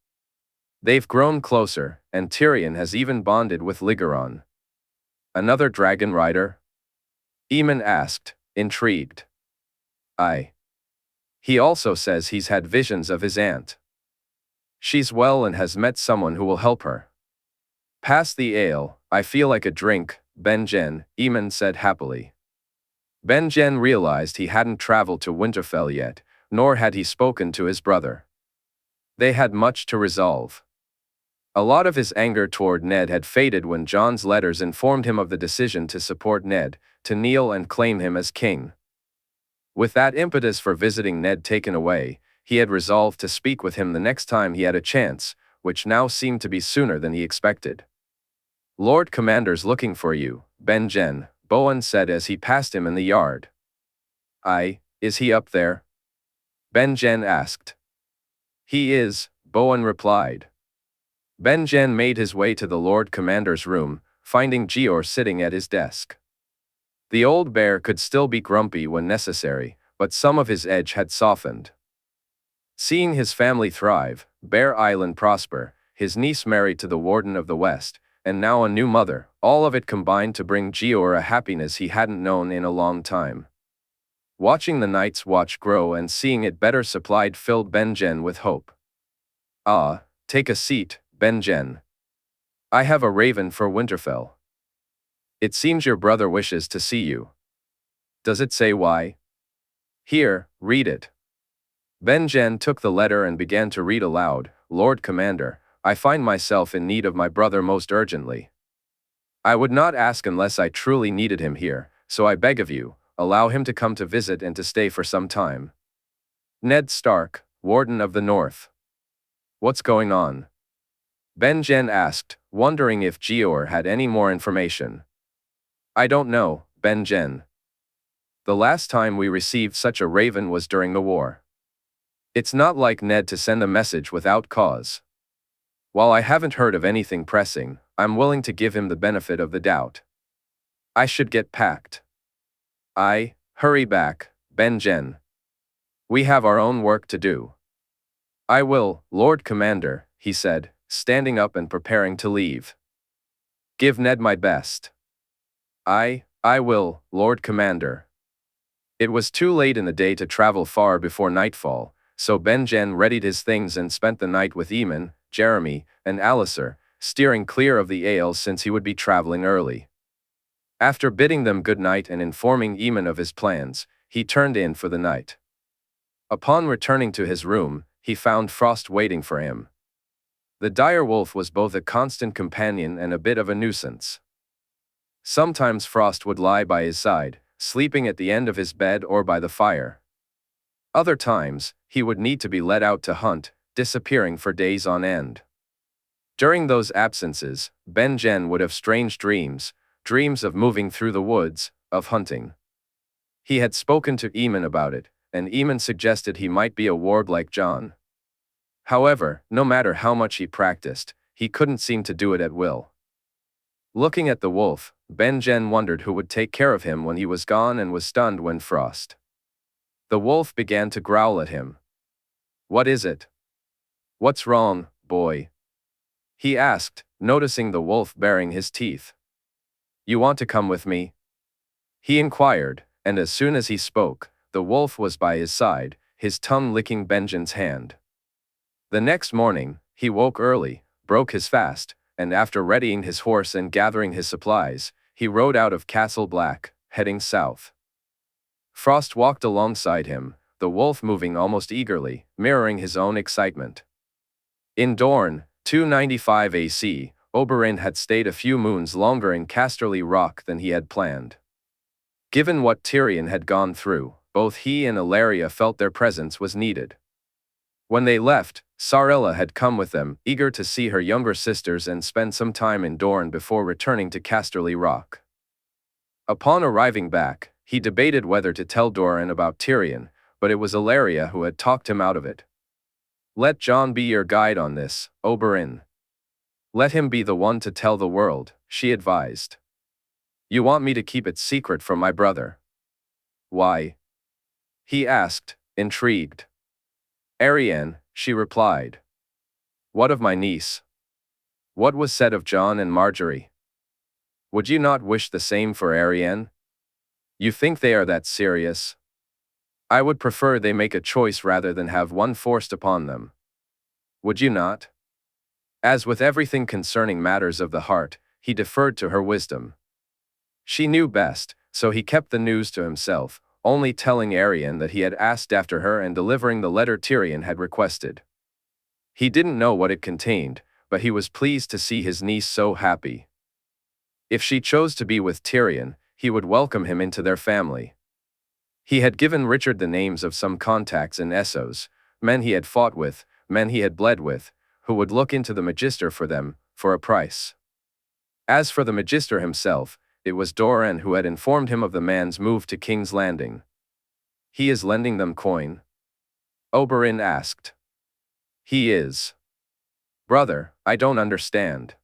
They've grown closer, and Tyrion has even bonded with Ligeron. Another dragon rider? Aemon asked, intrigued. Aye. He also says he's had visions of his aunt. She's well and has met someone who will help her. Pass the ale, I feel like a drink, Benjen, Aemon said happily. Benjen realized he hadn't traveled to Winterfell yet, nor had he spoken to his brother. They had much to resolve. A lot of his anger toward Ned had faded when Jon's letters informed him of the decision to support Ned, to kneel and claim him as king. With that impetus for visiting Ned taken away, he had resolved to speak with him the next time he had a chance, which now seemed to be sooner than he expected. Lord Commander's looking for you, Benjen, Bowen said as he passed him in the yard. Aye, is he up there? Benjen asked. He is, Bowen replied. Benjen made his way to the Lord Commander's room, finding Jeor sitting at his desk. The old bear could still be grumpy when necessary, but some of his edge had softened. Seeing his family thrive, Bear Island prosper, his niece married to the Warden of the West, and now a new mother, all of it combined to bring Jeor a happiness he hadn't known in a long time. Watching the Night's Watch grow and seeing it better supplied filled Benjen with hope. Ah, take a seat, Benjen. I have a raven for Winterfell. It seems your brother wishes to see you. Does it say why? Here, read it. Benjen took the letter and began to read aloud. Lord Commander, I find myself in need of my brother most urgently. I would not ask unless I truly needed him here, so I beg of you, allow him to come to visit and to stay for some time. Ned Stark, Warden of the North. What's going on? Benjen asked, wondering if Jeor had any more information. I don't know, Benjen. The last time we received such a raven was during the war. It's not like Ned to send a message without cause. While I haven't heard of anything pressing, I'm willing to give him the benefit of the doubt. I should get packed. Hurry back, Benjen. We have our own work to do. I will, Lord Commander, he said, standing up and preparing to leave. Give Ned my best. I will, Lord Commander. It was too late in the day to travel far before nightfall, so Benjen readied his things and spent the night with Aemon, Jeremy, and Alliser, steering clear of the ale since he would be traveling early. After bidding them good night and informing Aemon of his plans, he turned in for the night. Upon returning to his room, he found Frost waiting for him. The dire wolf was both a constant companion and a bit of a nuisance. Sometimes Frost would lie by his side, sleeping at the end of his bed or by the fire. Other times, he would need to be let out to hunt, disappearing for days on end. During those absences, Benjen would have strange dreams of moving through the woods, of hunting. He had spoken to Aemon about it, and Aemon suggested he might be a ward like Jon. However, no matter how much he practiced, he couldn't seem to do it at will. Looking at the wolf, Benjen wondered who would take care of him when he was gone and was stunned when Frost. The wolf began to growl at him. What is it? What's wrong, boy? He asked, noticing the wolf baring his teeth. You want to come with me? He inquired, and as soon as he spoke, the wolf was by his side, his tongue licking Benjen's hand. The next morning, he woke early, broke his fast, and after readying his horse and gathering his supplies, he rode out of Castle Black, heading south. Frost walked alongside him, the wolf moving almost eagerly, mirroring his own excitement. In Dorne, 295 AC, Oberyn had stayed a few moons longer in Casterly Rock than he had planned. Given what Tyrion had gone through, both he and Illyria felt their presence was needed. When they left, Sarella had come with them, eager to see her younger sisters and spend some time in Dorne before returning to Casterly Rock. Upon arriving back, he debated whether to tell Doran about Tyrion, but it was Illyria who had talked him out of it. Let Jon be your guide on this, Oberyn. Let him be the one to tell the world, she advised. You want me to keep it secret from my brother? Why? He asked, intrigued. Arianne, she replied. What of my niece? What was said of Jon and Margaery? Would you not wish the same for Arianne? You think they are that serious? I would prefer they make a choice rather than have one forced upon them. Would you not? As with everything concerning matters of the heart, he deferred to her wisdom. She knew best, so he kept the news to himself, only telling Aerion that he had asked after her and delivering the letter Tyrion had requested. He didn't know what it contained, but he was pleased to see his niece so happy. If she chose to be with Tyrion, he would welcome him into their family. He had given Richard the names of some contacts in Essos, men he had fought with, men he had bled with, who would look into the Magister for them, for a price. As for the Magister himself, it was Doran who had informed him of the man's move to King's Landing. He is lending them coin? Oberyn asked. He is. Brother, I don't understand.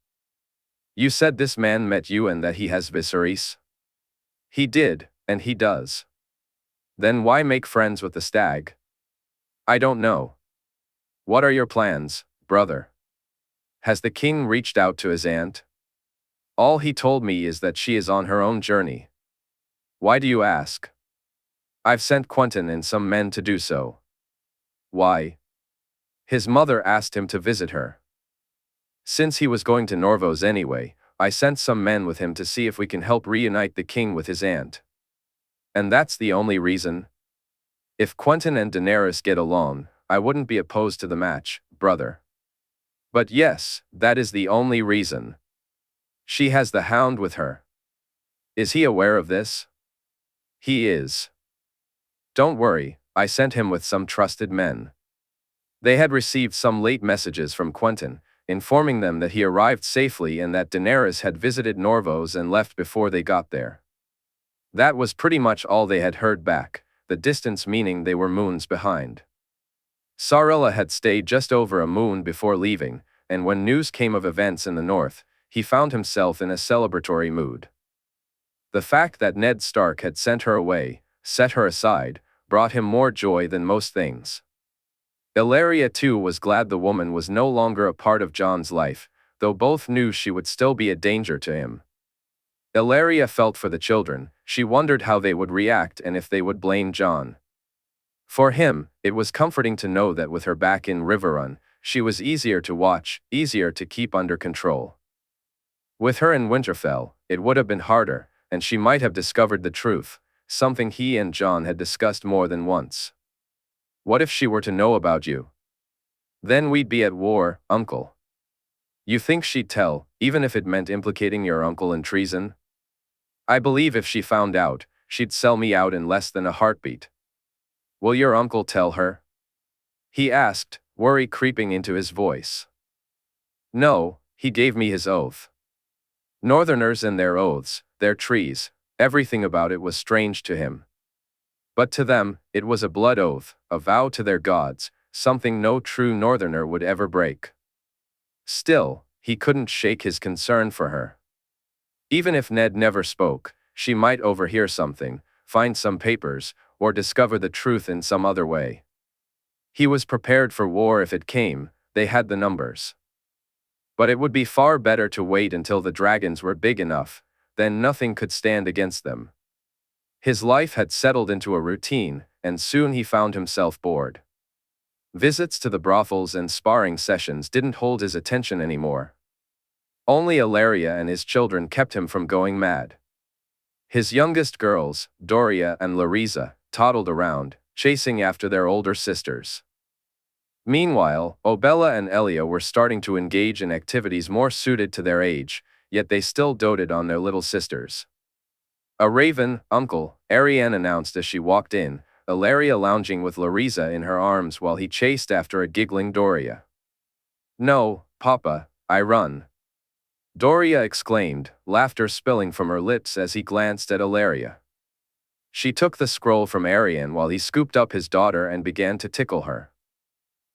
You said this man met you and that he has Viserys? He did, and he does. Then why make friends with the stag? I don't know. What are your plans, brother? Has the king reached out to his aunt? All he told me is that she is on her own journey. Why do you ask? I've sent Quentyn and some men to do so. Why? His mother asked him to visit her. Since he was going to Norvos anyway, I sent some men with him to see if we can help reunite the king with his aunt. And that's the only reason? If Quentyn and Daenerys get along, I wouldn't be opposed to the match, brother. But yes, that is the only reason. She has the hound with her. Is he aware of this? He is. Don't worry, I sent him with some trusted men. They had received some late messages from Quentyn, informing them that he arrived safely and that Daenerys had visited Norvos and left before they got there. That was pretty much all they had heard back, the distance meaning they were moons behind. Sarella had stayed just over a moon before leaving, and when news came of events in the north, he found himself in a celebratory mood. The fact that Ned Stark had sent her away, set her aside, brought him more joy than most things. Illyria too was glad the woman was no longer a part of Jon's life, though both knew she would still be a danger to him. Illyria felt for the children, she wondered how they would react and if they would blame Jon. For him, it was comforting to know that with her back in Riverrun, she was easier to watch, easier to keep under control. With her in Winterfell, it would have been harder, and she might have discovered the truth, something he and Jon had discussed more than once. What if she were to know about you? Then we'd be at war, uncle. You think she'd tell, even if it meant implicating your uncle in treason? I believe if she found out, she'd sell me out in less than a heartbeat. Will your uncle tell her? He asked, worry creeping into his voice. No, he gave me his oath. Northerners and their oaths, their trees, everything about it was strange to him. But to them, it was a blood oath, a vow to their gods, something no true Northerner would ever break. Still, he couldn't shake his concern for her. Even if Ned never spoke, she might overhear something, find some papers, or discover the truth in some other way. He was prepared for war if it came, they had the numbers. But it would be far better to wait until the dragons were big enough, then nothing could stand against them. His life had settled into a routine, and soon he found himself bored. Visits to the brothels and sparring sessions didn't hold his attention anymore. Only Illyria and his children kept him from going mad. His youngest girls, Doria and Larisa, toddled around, chasing after their older sisters. Meanwhile, Obella and Elia were starting to engage in activities more suited to their age, yet they still doted on their little sisters. A raven, uncle, Arianne announced as she walked in, Illyria lounging with Larisa in her arms while he chased after a giggling Doria. No, Papa, I run. Doria exclaimed, laughter spilling from her lips as he glanced at Illyria. She took the scroll from Arianne while he scooped up his daughter and began to tickle her.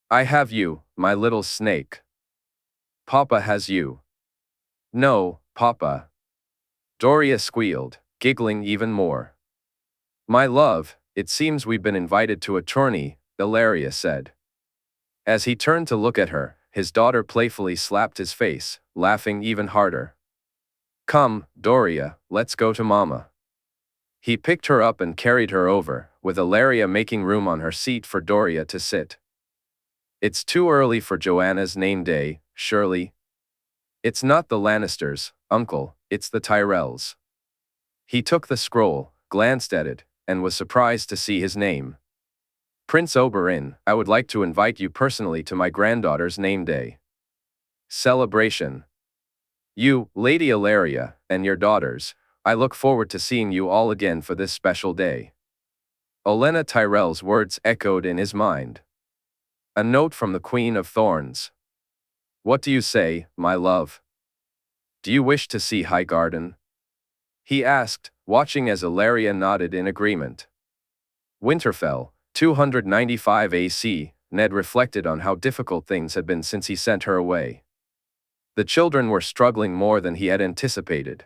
I have you, my little snake. Papa has you. No, Papa. Doria squealed, giggling even more. My love, it seems we've been invited to a tourney, Illyria said. As he turned to look at her, his daughter playfully slapped his face, laughing even harder. Come, Doria, let's go to Mama. He picked her up and carried her over, with Ilaria making room on her seat for Doria to sit. It's too early for Joanna's name day, surely? It's not the Lannisters, uncle, it's the Tyrells. He took the scroll, glanced at it, and was surprised to see his name. Prince Oberyn, I would like to invite you personally to my granddaughter's name day celebration. You, Lady Ilaria, and your daughters, I look forward to seeing you all again for this special day. Olenna Tyrell's words echoed in his mind. A note from the Queen of Thorns. What do you say, my love? Do you wish to see Highgarden? He asked, watching as Ilaria nodded in agreement. Winterfell, 295 AC, Ned reflected on how difficult things had been since he sent her away. The children were struggling more than he had anticipated.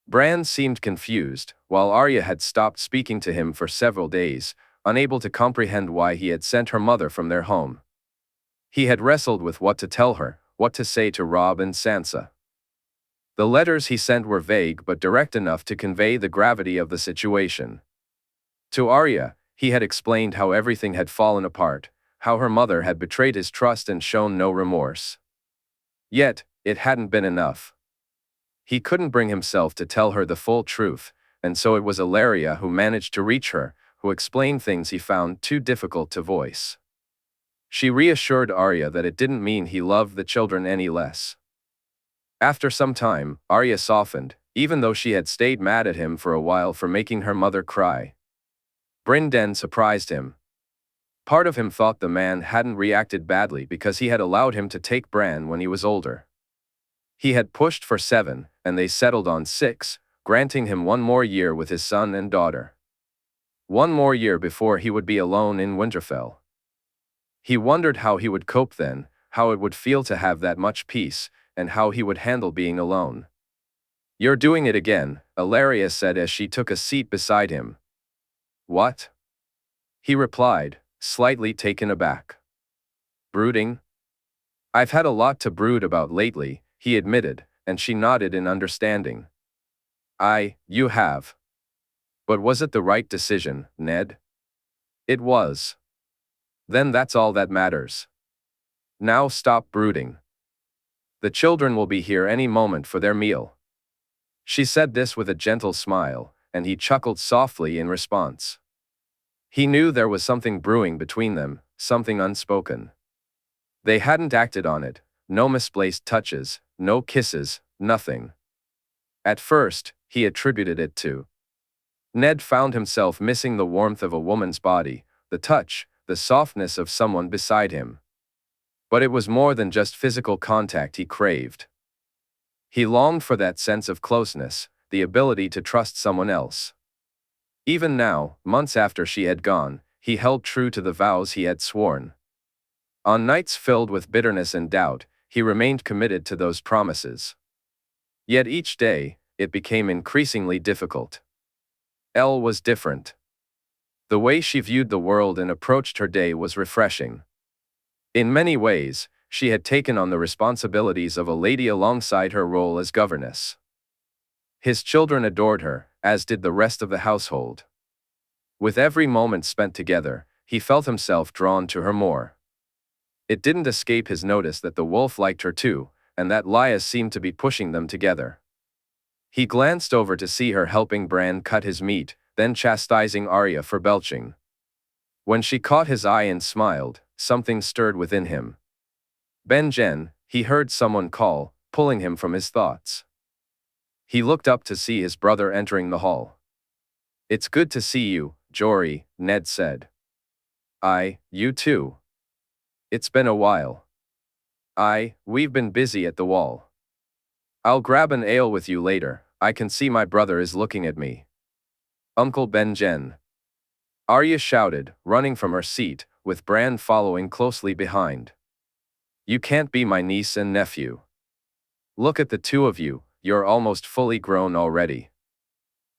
Bran seemed confused, while Arya had stopped speaking to him for several days, unable to comprehend why he had sent her mother from their home. He had wrestled with what to tell her, what to say to Robb and Sansa. The letters he sent were vague but direct enough to convey the gravity of the situation. To Arya, he had explained how everything had fallen apart, how her mother had betrayed his trust and shown no remorse. Yet, it hadn't been enough. He couldn't bring himself to tell her the full truth, and so it was Ilaria who managed to reach her, who explained things he found too difficult to voice. She reassured Arya that it didn't mean he loved the children any less. After some time, Arya softened, even though she had stayed mad at him for a while for making her mother cry. Brynden surprised him. Part of him thought the man hadn't reacted badly because he had allowed him to take Bran when he was older. He had pushed for 7, and they settled on 6, granting him 1 more year with his son and daughter. 1 more year before he would be alone in Winterfell. He wondered how he would cope then, how it would feel to have that much peace, and how he would handle being alone. You're doing it again, Ilaria said as she took a seat beside him. What? He replied, slightly taken aback. Brooding? I've had a lot to brood about lately, he admitted, and she nodded in understanding. You have. But was it the right decision, Ned? It was. Then that's all that matters. Now stop brooding. The children will be here any moment for their meal. She said this with a gentle smile, and he chuckled softly in response. He knew there was something brewing between them, something unspoken. They hadn't acted on it, no misplaced touches, no kisses, nothing. At first, he attributed it to. Ned found himself missing the warmth of a woman's body, the touch, the softness of someone beside him. But it was more than just physical contact he craved. He longed for that sense of closeness, the ability to trust someone else. Even now, months after she had gone, he held true to the vows he had sworn. On nights filled with bitterness and doubt, he remained committed to those promises. Yet each day, it became increasingly difficult. Elle was different. The way she viewed the world and approached her day was refreshing. In many ways, she had taken on the responsibilities of a lady alongside her role as governess. His children adored her, as did the rest of the household. With every moment spent together, he felt himself drawn to her more. It didn't escape his notice that the wolf liked her too, and that Lya seemed to be pushing them together. He glanced over to see her helping Bran cut his meat, then chastising Arya for belching. When she caught his eye and smiled, something stirred within him. "Ben-Jen," he heard someone call, pulling him from his thoughts. He looked up to see his brother entering the hall. "It's good to see you, Jory," Ned said. You too. It's been a while." We've been busy at the wall. I'll grab an ale with you later, I can see my brother is looking at me." "Uncle Ben-Jen." Arya shouted, running from her seat, with Bran following closely behind. "You can't be my niece and nephew. Look at the two of you, you're almost fully grown already."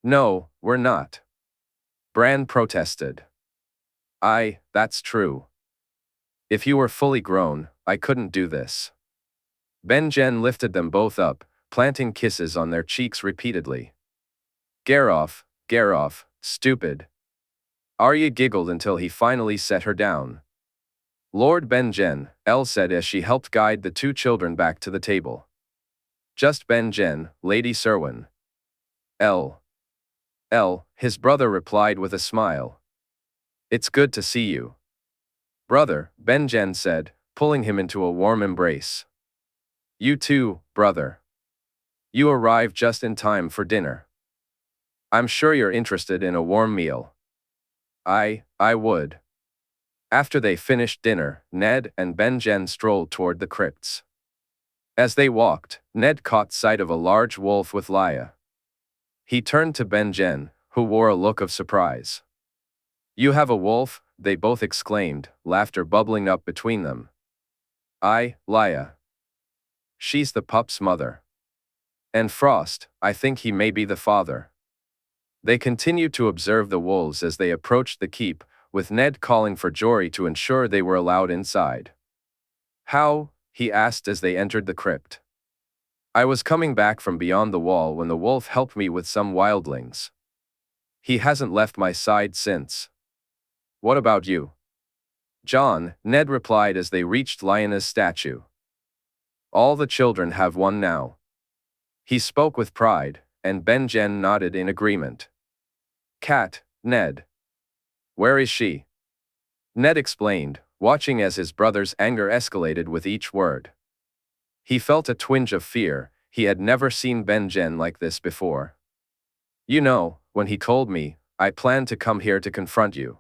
"No, we're not." Bran protested. That's true. If you were fully grown, I couldn't do this." Ben-Jen lifted them both up, planting kisses on their cheeks repeatedly. "Garroff, "Get off, stupid." Arya giggled until he finally set her down. "Lord Benjen," Elle said as she helped guide the two children back to the table. "Just Benjen, Lady Serwyn." Elle, his brother replied with a smile. "It's good to see you." "Brother," Benjen said, pulling him into a warm embrace. "You too, brother. You arrived just in time for dinner. I'm sure you're interested in a warm meal." I would." After they finished dinner, Ned and Benjen strolled toward the crypts. As they walked, Ned caught sight of a large wolf with Lya. He turned to Benjen, who wore a look of surprise. "You have a wolf?" they both exclaimed, laughter bubbling up between them. Lya. She's the pup's mother. And Frost, I think he may be the father." They continued to observe the wolves as they approached the keep, with Ned calling for Jory to ensure they were allowed inside. "How?" he asked as they entered the crypt. "I was coming back from beyond the wall when the wolf helped me with some wildlings. He hasn't left my side since." "What about you?" "John," Ned replied as they reached Lyanna's statue. "All the children have one now." He spoke with pride, and Benjen nodded in agreement. "Cat, Ned. Where is she?" Ned explained, watching as his brother's anger escalated with each word. He felt a twinge of fear. He had never seen Benjen like this before. "You know, when he told me, I planned to come here to confront you.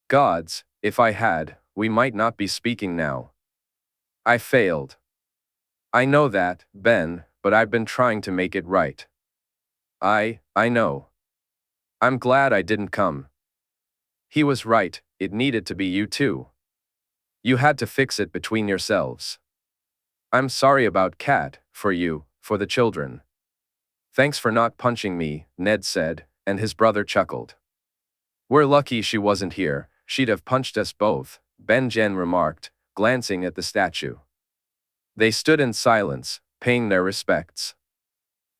Gods, if I had, we might not be speaking now. I failed." "I know that, Ben, but I've been trying to make it right." I know. I'm glad I didn't come." He was right, it needed to be you too. You had to fix it between yourselves. "I'm sorry about Cat, for you, for the children." "Thanks for not punching me," Ned said, and his brother chuckled. "We're lucky she wasn't here, she'd have punched us both," Benjen remarked, glancing at the statue. They stood in silence, paying their respects.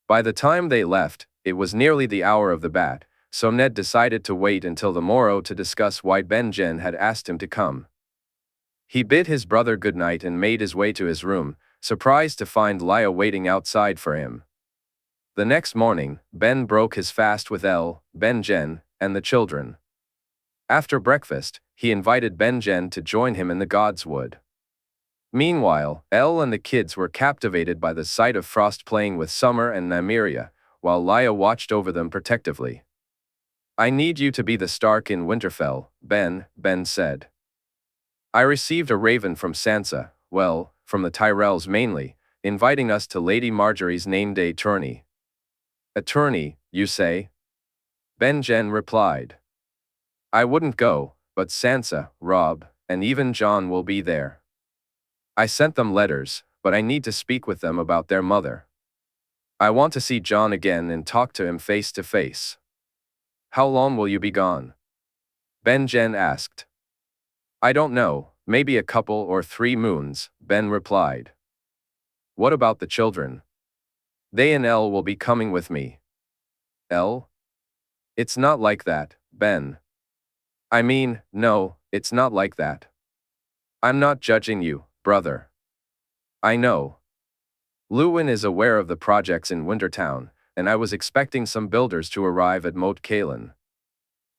By the time they left, it was nearly the hour of the bat, so Ned decided to wait until the morrow to discuss why Benjen had asked him to come. He bid his brother goodnight and made his way to his room, surprised to find Lya waiting outside for him. The next morning, Ben broke his fast with Elle, Benjen, and the children. After breakfast, he invited Benjen to join him in the Godswood. Meanwhile, Elle and the kids were captivated by the sight of Frost playing with Summer and Nymeria, while Lya watched over them protectively. "I need you to be the Stark in Winterfell, Ben said. I received a raven from Sansa, well, from the Tyrells mainly, inviting us to Lady Margaery's name-day tourney." "A tourney, you say?" Benjen replied. "I wouldn't go, but Sansa, Robb, and even Jon will be there. I sent them letters, but I need to speak with them about their mother. I want to see Jon again and talk to him face to face." "How long will you be gone?" Benjen asked. "I don't know, maybe a couple or 3 moons, Ben replied. "What about the children?" "They and Elle will be coming with me." "Elle?" "It's not like that, Ben. I mean, no, it's not like that. I'm not judging you, brother. I know. Luwin is aware of the projects in Wintertown, and I was expecting some builders to arrive at Moat Cailin.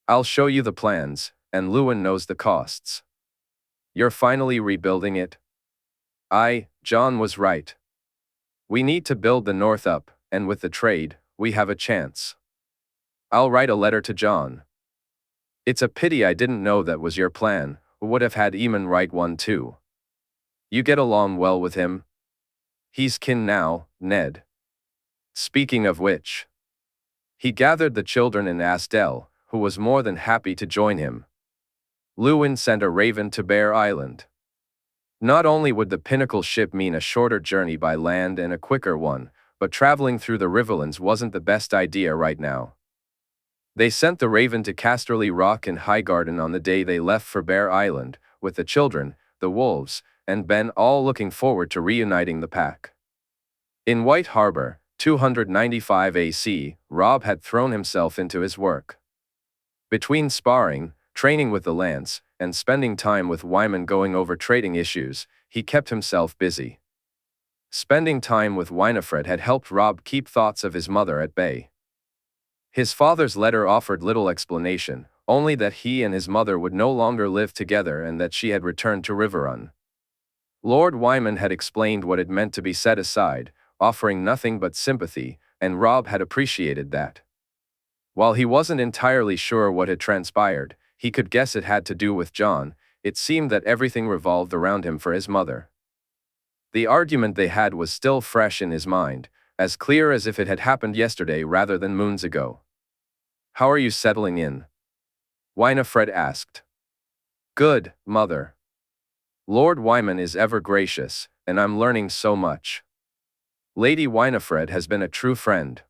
I'll show you the plans, and Luwin knows the costs. You're finally rebuilding it?" Jon was right. We need to build the north up, and with the trade, we have a chance. I'll write a letter to Jon. It's a pity I didn't know that was your plan, or would have had Eamon write one too. You get along well with him? He's kin now, Ned. Speaking of which. He gathered the children and asked Elle, who was more than happy to join him. Luwin sent a raven to Bear Island. Not only would the Pinnacle ship mean a shorter journey by land and a quicker one, but traveling through the Riverlands wasn't the best idea right now. They sent the raven to Casterly Rock in Highgarden on the day they left for Bear Island, with the children, the wolves, and Ben all looking forward to reuniting the pack. In White Harbor, 295 AC, Robb had thrown himself into his work. Between sparring, training with the lance, and spending time with Wyman going over trading issues, he kept himself busy. Spending time with Winifred had helped Robb keep thoughts of his mother at bay. His father's letter offered little explanation, only that he and his mother would no longer live together and that she had returned to Riverrun. Lord Wyman had explained what it meant to be set aside, offering nothing but sympathy, and Robb had appreciated that. While he wasn't entirely sure what had transpired, he could guess it had to do with Jon. It seemed that everything revolved around him for his mother. The argument they had was still fresh in his mind, as clear as if it had happened yesterday rather than moons ago. "How are you settling in?" Winifred asked. "Good, Mother. Lord Wyman is ever gracious, and I'm learning so much. Lady Winifred has been a true friend.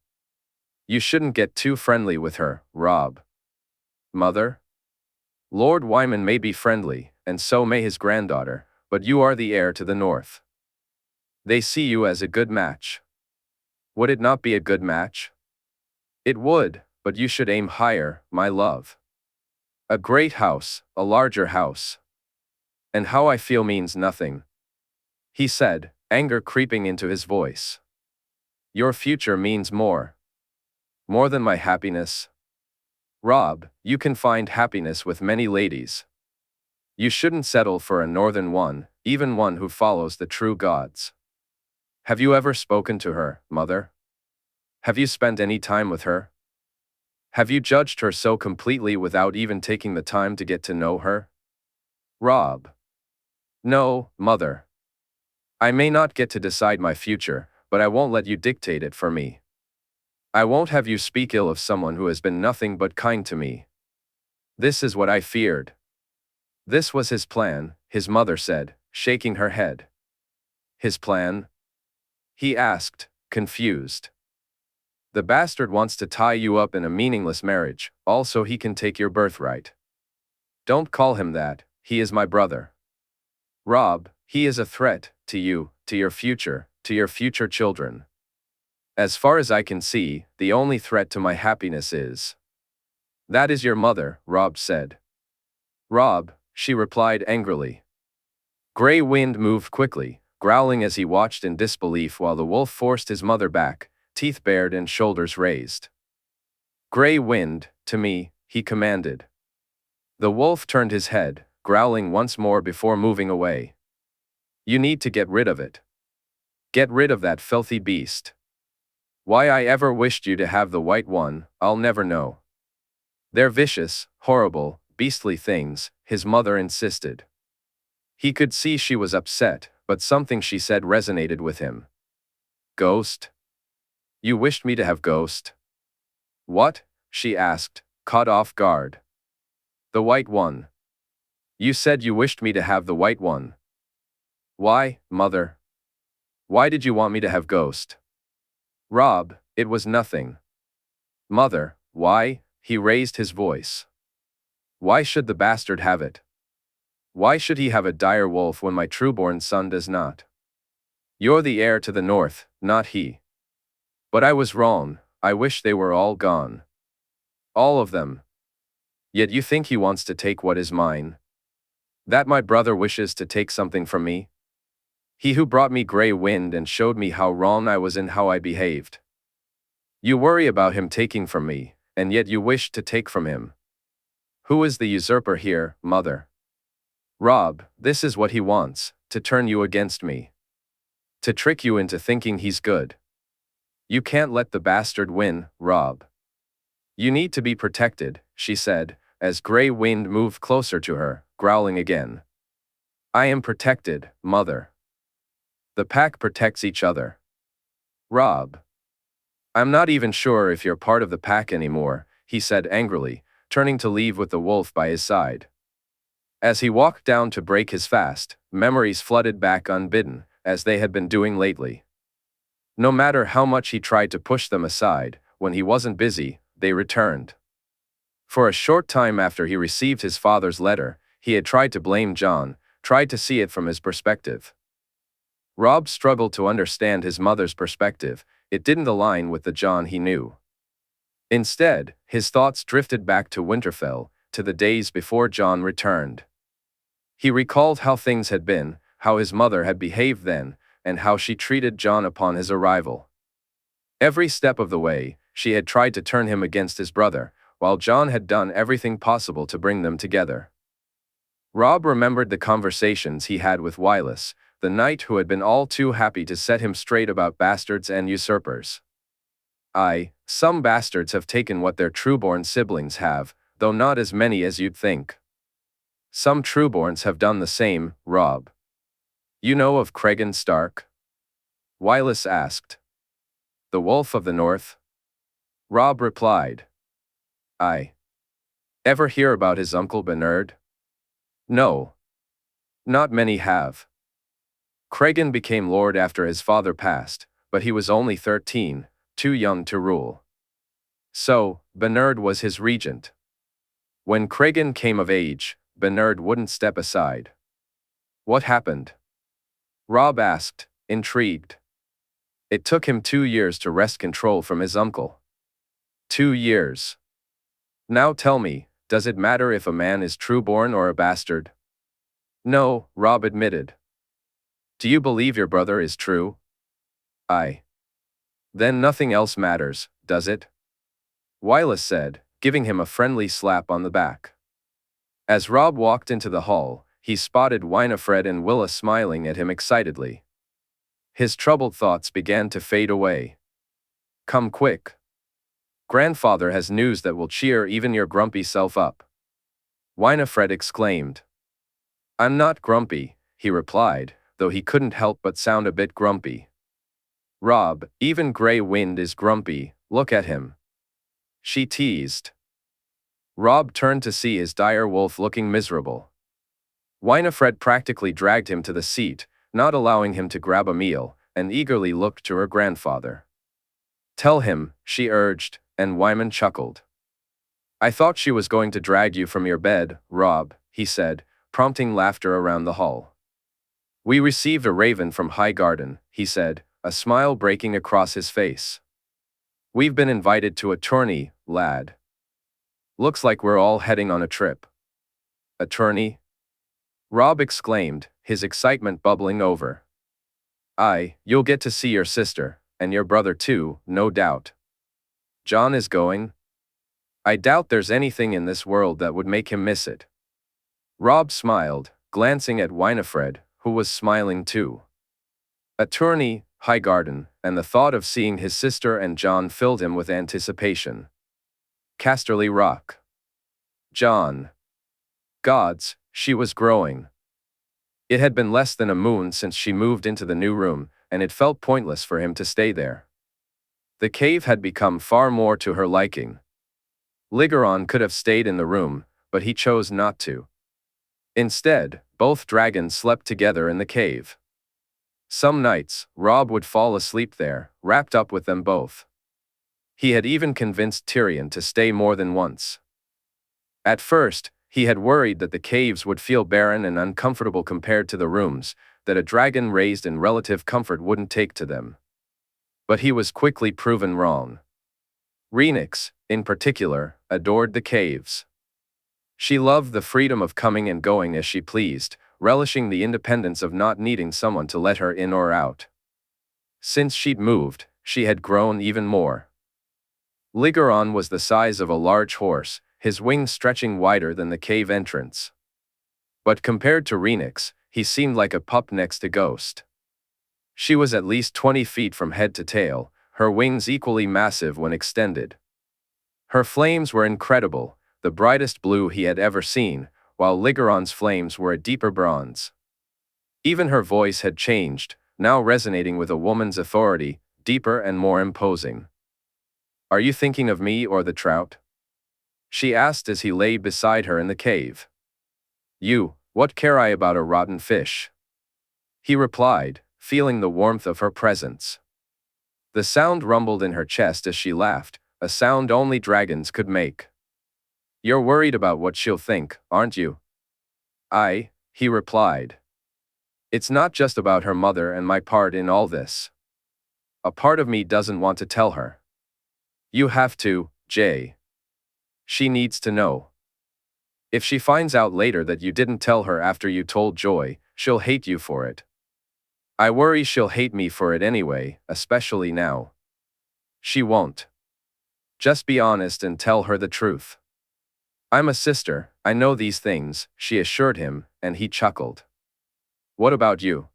You shouldn't get too friendly with her, Robb." "Mother? Lord Wyman may be friendly, and so may his granddaughter, but you are the heir to the north. They see you as a good match." "Would it not be a good match?" "It would, but you should aim higher, my love. A great house, a larger house." "And how I feel means nothing," he said, anger creeping into his voice. "Your future means more. More than my happiness. Robb, you can find happiness with many ladies. You shouldn't settle for a northern one, even one who follows the true gods. Have you ever spoken to her, Mother? Have you spent any time with her? Have you judged her so completely without even taking the time to get to know her?" "Robb. No, Mother. I may not get to decide my future, but I won't let you dictate it for me. I won't have you speak ill of someone who has been nothing but kind to me. This is what I feared." This was his plan, his mother said, shaking her head. "His plan?" he asked, confused. "The bastard wants to tie you up in a meaningless marriage, all so he can take your birthright. Don't call him that, he is my brother. Robb, he is a threat to you, to your future children. As far as I can see, the only threat to my happiness is." "That is your mother," Robb said. "Robb," she replied angrily. Grey Wind moved quickly, growling as he watched in disbelief while the wolf forced his mother back, teeth bared and shoulders raised. "Grey Wind, to me," he commanded. The wolf turned his head, growling once more before moving away. "You need to get rid of it. Get rid of that filthy beast. Why I ever wished you to have the white one, I'll never know. They're vicious, horrible, beastly things," his mother insisted. He could see she was upset, but something she said resonated with him. "Ghost? You wished me to have Ghost?" "What?" she asked, caught off guard. "The white one. You said you wished me to have the white one." "Why, Mother? Why did you want me to have Ghost?" "Robb, it was nothing." "Mother, why?" He raised his voice. "Why should the bastard have it? Why should he have a dire wolf when my trueborn son does not? You're the heir to the north, not he. But I was wrong, I wish they were all gone. All of them. Yet you think he wants to take what is mine? That my brother wishes to take something from me? He who brought me Grey Wind and showed me how wrong I was in how I behaved. You worry about him taking from me, and yet you wish to take from him. Who is the usurper here, Mother? Robb, this is what he wants, to turn you against me. To trick you into thinking he's good. You can't let the bastard win, Robb. You need to be protected," she said, as Grey Wind moved closer to her, growling again. "I am protected, Mother. The pack protects each other. Robb. I'm not even sure if you're part of the pack anymore," he said angrily, turning to leave with the wolf by his side. As he walked down to break his fast, memories flooded back unbidden, as they had been doing lately. No matter how much he tried to push them aside, when he wasn't busy, they returned. For a short time after he received his father's letter, he had tried to blame Jon, tried to see it from his perspective. Robb struggled to understand his mother's perspective. it didn't align with the Jon he knew. Instead, his thoughts drifted back to Winterfell, to the days before Jon returned. He recalled how things had been, how his mother had behaved then, and how she treated Jon upon his arrival. Every step of the way, she had tried to turn him against his brother, while Jon had done everything possible to bring them together. Robb remembered the conversations he had with Wylis, the knight who had been all too happy to set him straight about bastards and usurpers. Some bastards have taken what their trueborn siblings have, though not as many as you'd think. Some trueborns have done the same, Robb. You know of Cregan Stark? Wylis asked. The Wolf of the North? Robb replied. Ever hear about his uncle Bernard? No. Not many have. Cregan became lord after his father passed, but he was only 13, too young to rule. So, Bernard was his regent. When Cregan came of age, Bernard wouldn't step aside. What happened? Robb asked, intrigued. It took him 2 years to wrest control from his uncle. 2 years. Now tell me, does it matter if a man is trueborn or a bastard? No, Robb admitted. Do you believe your brother is true? Then nothing else matters, does it? Wylis said, giving him a friendly slap on the back. As Robb walked into the hall, he spotted Winifred and Willa smiling at him excitedly. His troubled thoughts began to fade away. Come quick. Grandfather has news that will cheer even your grumpy self up. Winifred exclaimed. I'm not grumpy, he replied, though he couldn't help but sound a bit grumpy. Robb, even Grey Wind is grumpy, look at him. She teased. Robb turned to see his dire wolf looking miserable. Winifred practically dragged him to the seat, not allowing him to grab a meal, and eagerly looked to her grandfather. Tell him, she urged, and Wyman chuckled. I thought she was going to drag you from your bed, Robb, he said, prompting laughter around the hall. We received a raven from Highgarden, he said, a smile breaking across his face. We've been invited to a tourney, lad. Looks like we're all heading on a trip. A tourney? Robb exclaimed, his excitement bubbling over. You'll get to see your sister, and your brother too, no doubt. Jon is going? I doubt there's anything in this world that would make him miss it. Robb smiled, glancing at Winifred, who was smiling too. A tourney, Highgarden, and the thought of seeing his sister and Jon filled him with anticipation. Casterly Rock. Jon. Gods, she was growing. It had been less than a moon since she moved into the new room, and it felt pointless for him to stay there. The cave had become far more to her liking. Ligeron could have stayed in the room, but he chose not to. Instead, both dragons slept together in the cave. Some nights, Robb would fall asleep there, wrapped up with them both. He had even convinced Tyrion to stay more than once. At first, he had worried that the caves would feel barren and uncomfortable compared to the rooms, that a dragon raised in relative comfort wouldn't take to them. But he was quickly proven wrong. Rhaenys, in particular, adored the caves. She loved the freedom of coming and going as she pleased, relishing the independence of not needing someone to let her in or out. Since she'd moved, she had grown even more. Ligeron was the size of a large horse, his wings stretching wider than the cave entrance. But compared to Rhaenys, he seemed like a pup next to Ghost. She was at least 20 feet from head to tail, her wings equally massive when extended. Her flames were incredible, the brightest blue he had ever seen, while Ligeron's flames were a deeper bronze. Even her voice had changed, now resonating with a woman's authority, deeper and more imposing. Are you thinking of me or the trout? She asked as he lay beside her in the cave. What care I about a rotten fish? He replied, feeling the warmth of her presence. The sound rumbled in her chest as she laughed, a sound only dragons could make. You're worried about what she'll think, aren't you? He replied. It's not just about her mother and my part in all this. a part of me doesn't want to tell her. You have to, Jay. She needs to know. If she finds out later that you didn't tell her after you told Joy, she'll hate you for it. I worry she'll hate me for it anyway, especially now. She won't. Just be honest and tell her the truth. I'm a sister, I know these things, she assured him, and he chuckled. What about you?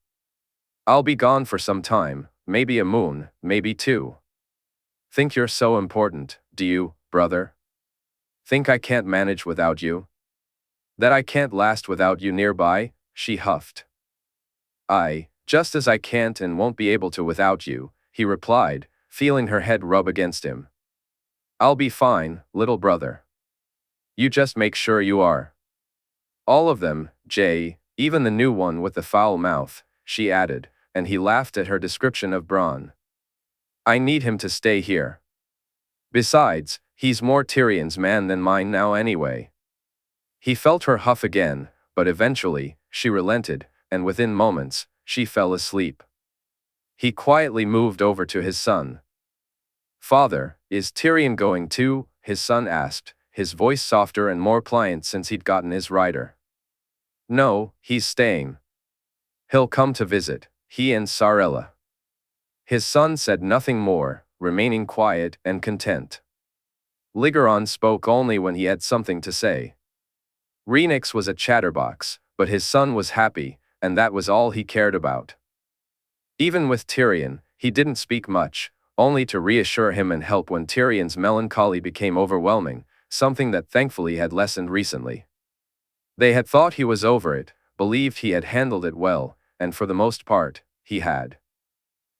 I'll be gone for some time, maybe a moon, maybe two. Think you're so important, do you, brother? Think I can't manage without you? That I can't last without you nearby? She huffed. Just as I can't and won't be able to without you, he replied, feeling her head rub against him. I'll be fine, little brother. You just make sure you are. All of them, Jay, even the new one with the foul mouth, she added, and he laughed at her description of Bronn. I need him to stay here. Besides, he's more Tyrion's man than mine now anyway. He felt her huff again, but eventually, she relented, and within moments, she fell asleep. He quietly moved over to his son. Father, is Tyrion going too? His son asked, his voice softer and more pliant since he'd gotten his rider. No, he's staying. He'll come to visit, he and Sarella. His son said nothing more, remaining quiet and content. Ligeron spoke only when he had something to say. Rhaenys was a chatterbox, but his son was happy, and that was all he cared about. Even with Tyrion, he didn't speak much, only to reassure him and help when Tyrion's melancholy became overwhelming, something that thankfully had lessened recently. They had thought he was over it, believed he had handled it well, and for the most part, he had.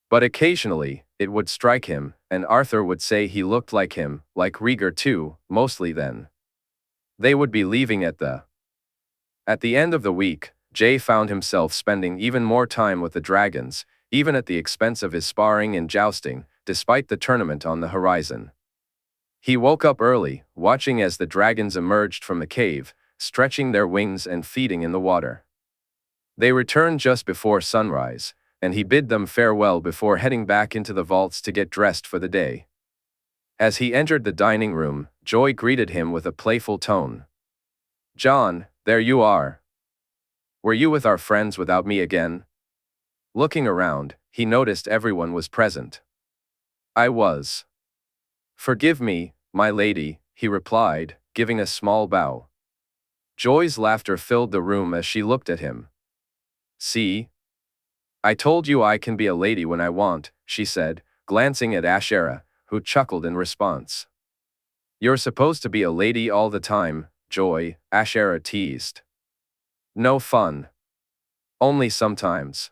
But occasionally, it would strike him, and Arthur would say he looked like him, like Rhaegar too, mostly then. They would be leaving at the end of the week, Jay found himself spending even more time with the dragons, even at the expense of his sparring and jousting, despite the tournament on the horizon. He woke up early, watching as the dragons emerged from the cave, stretching their wings and feeding in the water. They returned just before sunrise, and he bid them farewell before heading back into the vaults to get dressed for the day. As he entered the dining room, Joy greeted him with a playful tone. Jon, there you are. Were you with our friends without me again? Looking around, he noticed everyone was present. I was. Forgive me, my lady, he replied, giving a small bow. Joy's laughter filled the room as she looked at him. See? I told you I can be a lady when I want, she said, glancing at Ashera, who chuckled in response. You're supposed to be a lady all the time, Joy, Ashera teased. No fun. Only sometimes.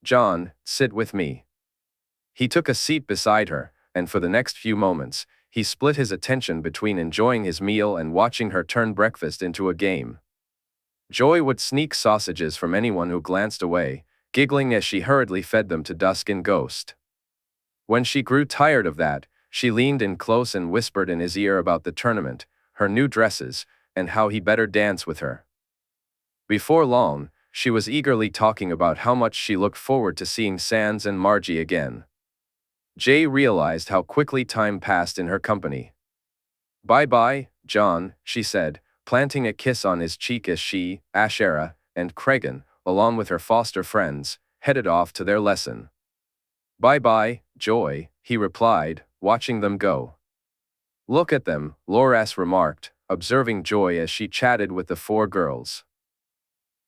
Jon, sit with me. He took a seat beside her, and for the next few moments, he split his attention between enjoying his meal and watching her turn breakfast into a game. Joy would sneak sausages from anyone who glanced away, giggling as she hurriedly fed them to Dusk and Ghost. When she grew tired of that, she leaned in close and whispered in his ear about the tournament, her new dresses, and how he better dance with her. Before long, she was eagerly talking about how much she looked forward to seeing Sans and Margie again. Jay realized how quickly time passed in her company. Bye-bye, Jon, she said, planting a kiss on his cheek as she, Ashera, and Cregan, along with her foster friends, headed off to their lesson. Bye-bye, Joy, he replied, watching them go. Look at them, Loras remarked, observing Joy as she chatted with the four girls.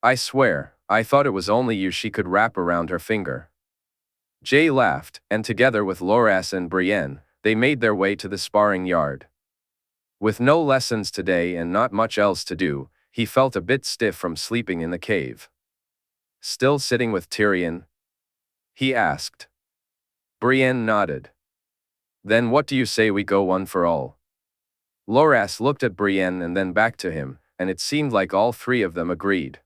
I swear, I thought it was only you she could wrap around her finger. Jay laughed, and together with Loras and Brienne, they made their way to the sparring yard. With no lessons today and not much else to do, he felt a bit stiff from sleeping in the cave. Still sitting with Tyrion? He asked. Brienne nodded. Then what do you say we go one for all? Loras looked at Brienne and then back to him, and it seemed like all three of them agreed.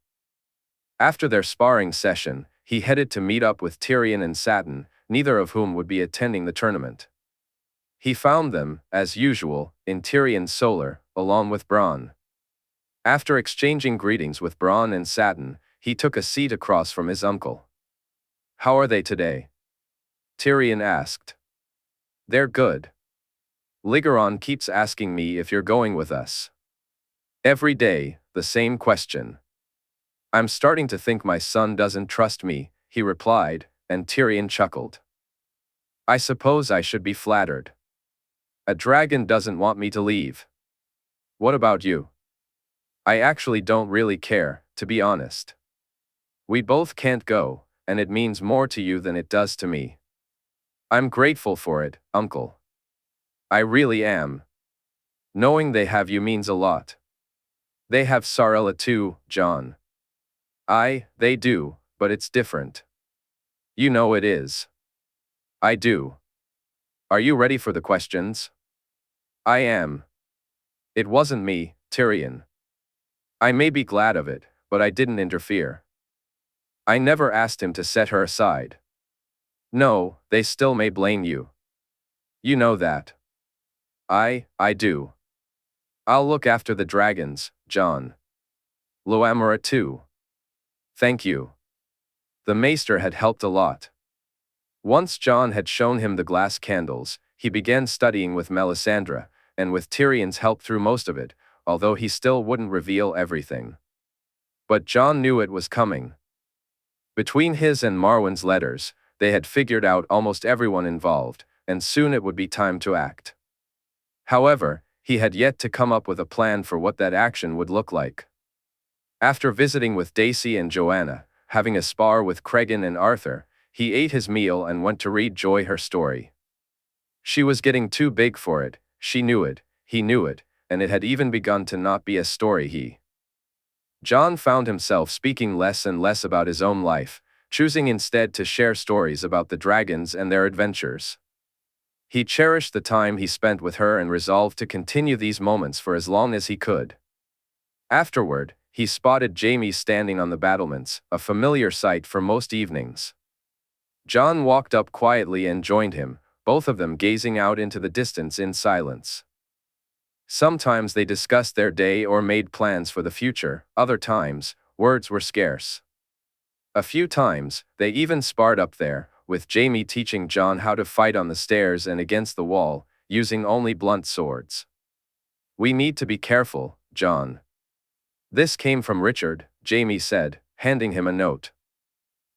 After their sparring session, he headed to meet up with Tyrion and Satin, neither of whom would be attending the tournament. He found them, as usual, in Tyrion's solar, along with Bronn. After exchanging greetings with Bronn and Satin, he took a seat across from his uncle. How are they today? Tyrion asked. They're good. Ligeron keeps asking me if you're going with us. Every day, the same question. I'm starting to think my son doesn't trust me, he replied, and Tyrion chuckled. I suppose I should be flattered. A dragon doesn't want me to leave. What about you? I actually don't really care, to be honest. We both can't go, and it means more to you than it does to me. I'm grateful for it, Uncle. I really am. Knowing they have you means a lot. They have Sarella too, Jon. They do, but it's different. You know it is. I do. Are you ready for the questions? I am. It wasn't me, Tyrion. I may be glad of it, but I didn't interfere. I never asked him to set her aside. No, they still may blame you. You know that. I do. I'll look after the dragons, Jon. Loamora too. Thank you. The maester had helped a lot. Once Jon had shown him the glass candles, he began studying with Melisandre, and with Tyrion's help through most of it, although he still wouldn't reveal everything. But Jon knew it was coming. Between his and Marwyn's letters, they had figured out almost everyone involved, and soon it would be time to act. However, he had yet to come up with a plan for what that action would look like. After visiting with Daisy and Joanna, having a spar with Cregan and Arthur, he ate his meal and went to read Joy her story. She was getting too big for it, she knew it, he knew it, and it had even begun to not be a story Jon found himself speaking less and less about his own life, choosing instead to share stories about the dragons and their adventures. He cherished the time he spent with her and resolved to continue these moments for as long as he could. Afterward, he spotted Jaime standing on the battlements, a familiar sight for most evenings. Jon walked up quietly and joined him, both of them gazing out into the distance in silence. Sometimes they discussed their day or made plans for the future, other times, words were scarce. A few times, they even sparred up there, with Jaime teaching Jon how to fight on the stairs and against the wall, using only blunt swords. We need to be careful, Jon. This came from Richard, Jaime said, handing him a note.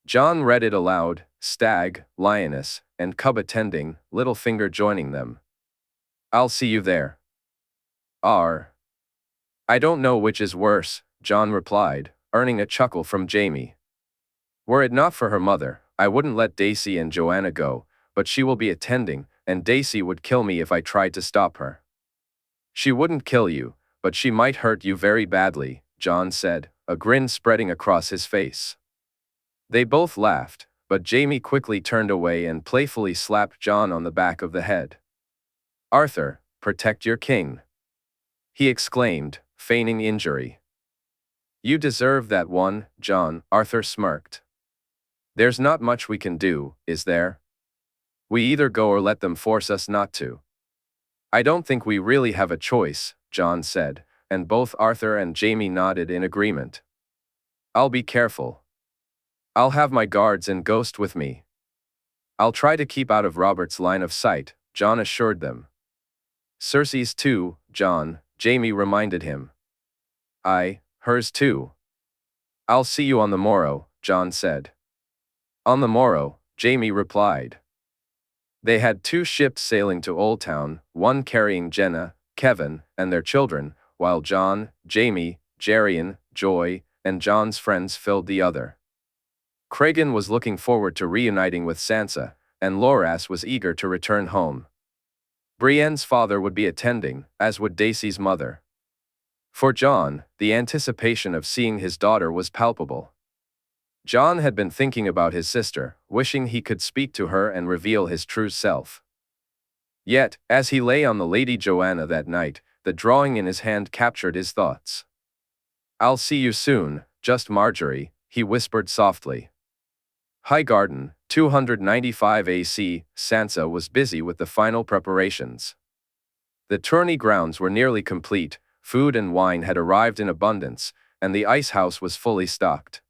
Jon read it aloud, Stag, Lioness, and Cub attending, Littlefinger joining them. I'll see you there. I don't know which is worse, Jon replied, earning a chuckle from Jaime. Were it not for her mother, I wouldn't let Daisy and Joanna go, but she will be attending, and Daisy would kill me if I tried to stop her. She wouldn't kill you, but she might hurt you very badly, Jon said, a grin spreading across his face. They both laughed, but Jaime quickly turned away and playfully slapped Jon on the back of the head. Arthur, protect your king, he exclaimed, feigning injury. You deserve that one, Jon, Arthur smirked. There's not much we can do, is there? We either go or let them force us not to. I don't think we really have a choice, Jon said, and both Arthur and Jaime nodded in agreement. I'll be careful. I'll have my guards and Ghost with me. I'll try to keep out of Robert's line of sight, Jon assured them. Cersei's too, Jon, Jaime reminded him. Hers too. I'll see you on the morrow, Jon said. On the morrow, Jaime replied. They had 2 ships sailing to Oldtown, one carrying Jenna, Kevin, and their children, while Jon, Jaime, Jerian, Joy, and Jon's friends filled the other. Cregan was looking forward to reuniting with Sansa, and Loras was eager to return home. Brienne's father would be attending, as would Daisy's mother. For Jon, the anticipation of seeing his daughter was palpable. Jon had been thinking about his sister, wishing he could speak to her and reveal his true self. Yet, as he lay on the Lady Joanna that night, the drawing in his hand captured his thoughts. I'll see you soon, just Margaery, he whispered softly. Highgarden, 295 AC, Sansa was busy with the final preparations. The tourney grounds were nearly complete, food and wine had arrived in abundance, and the ice house was fully stocked.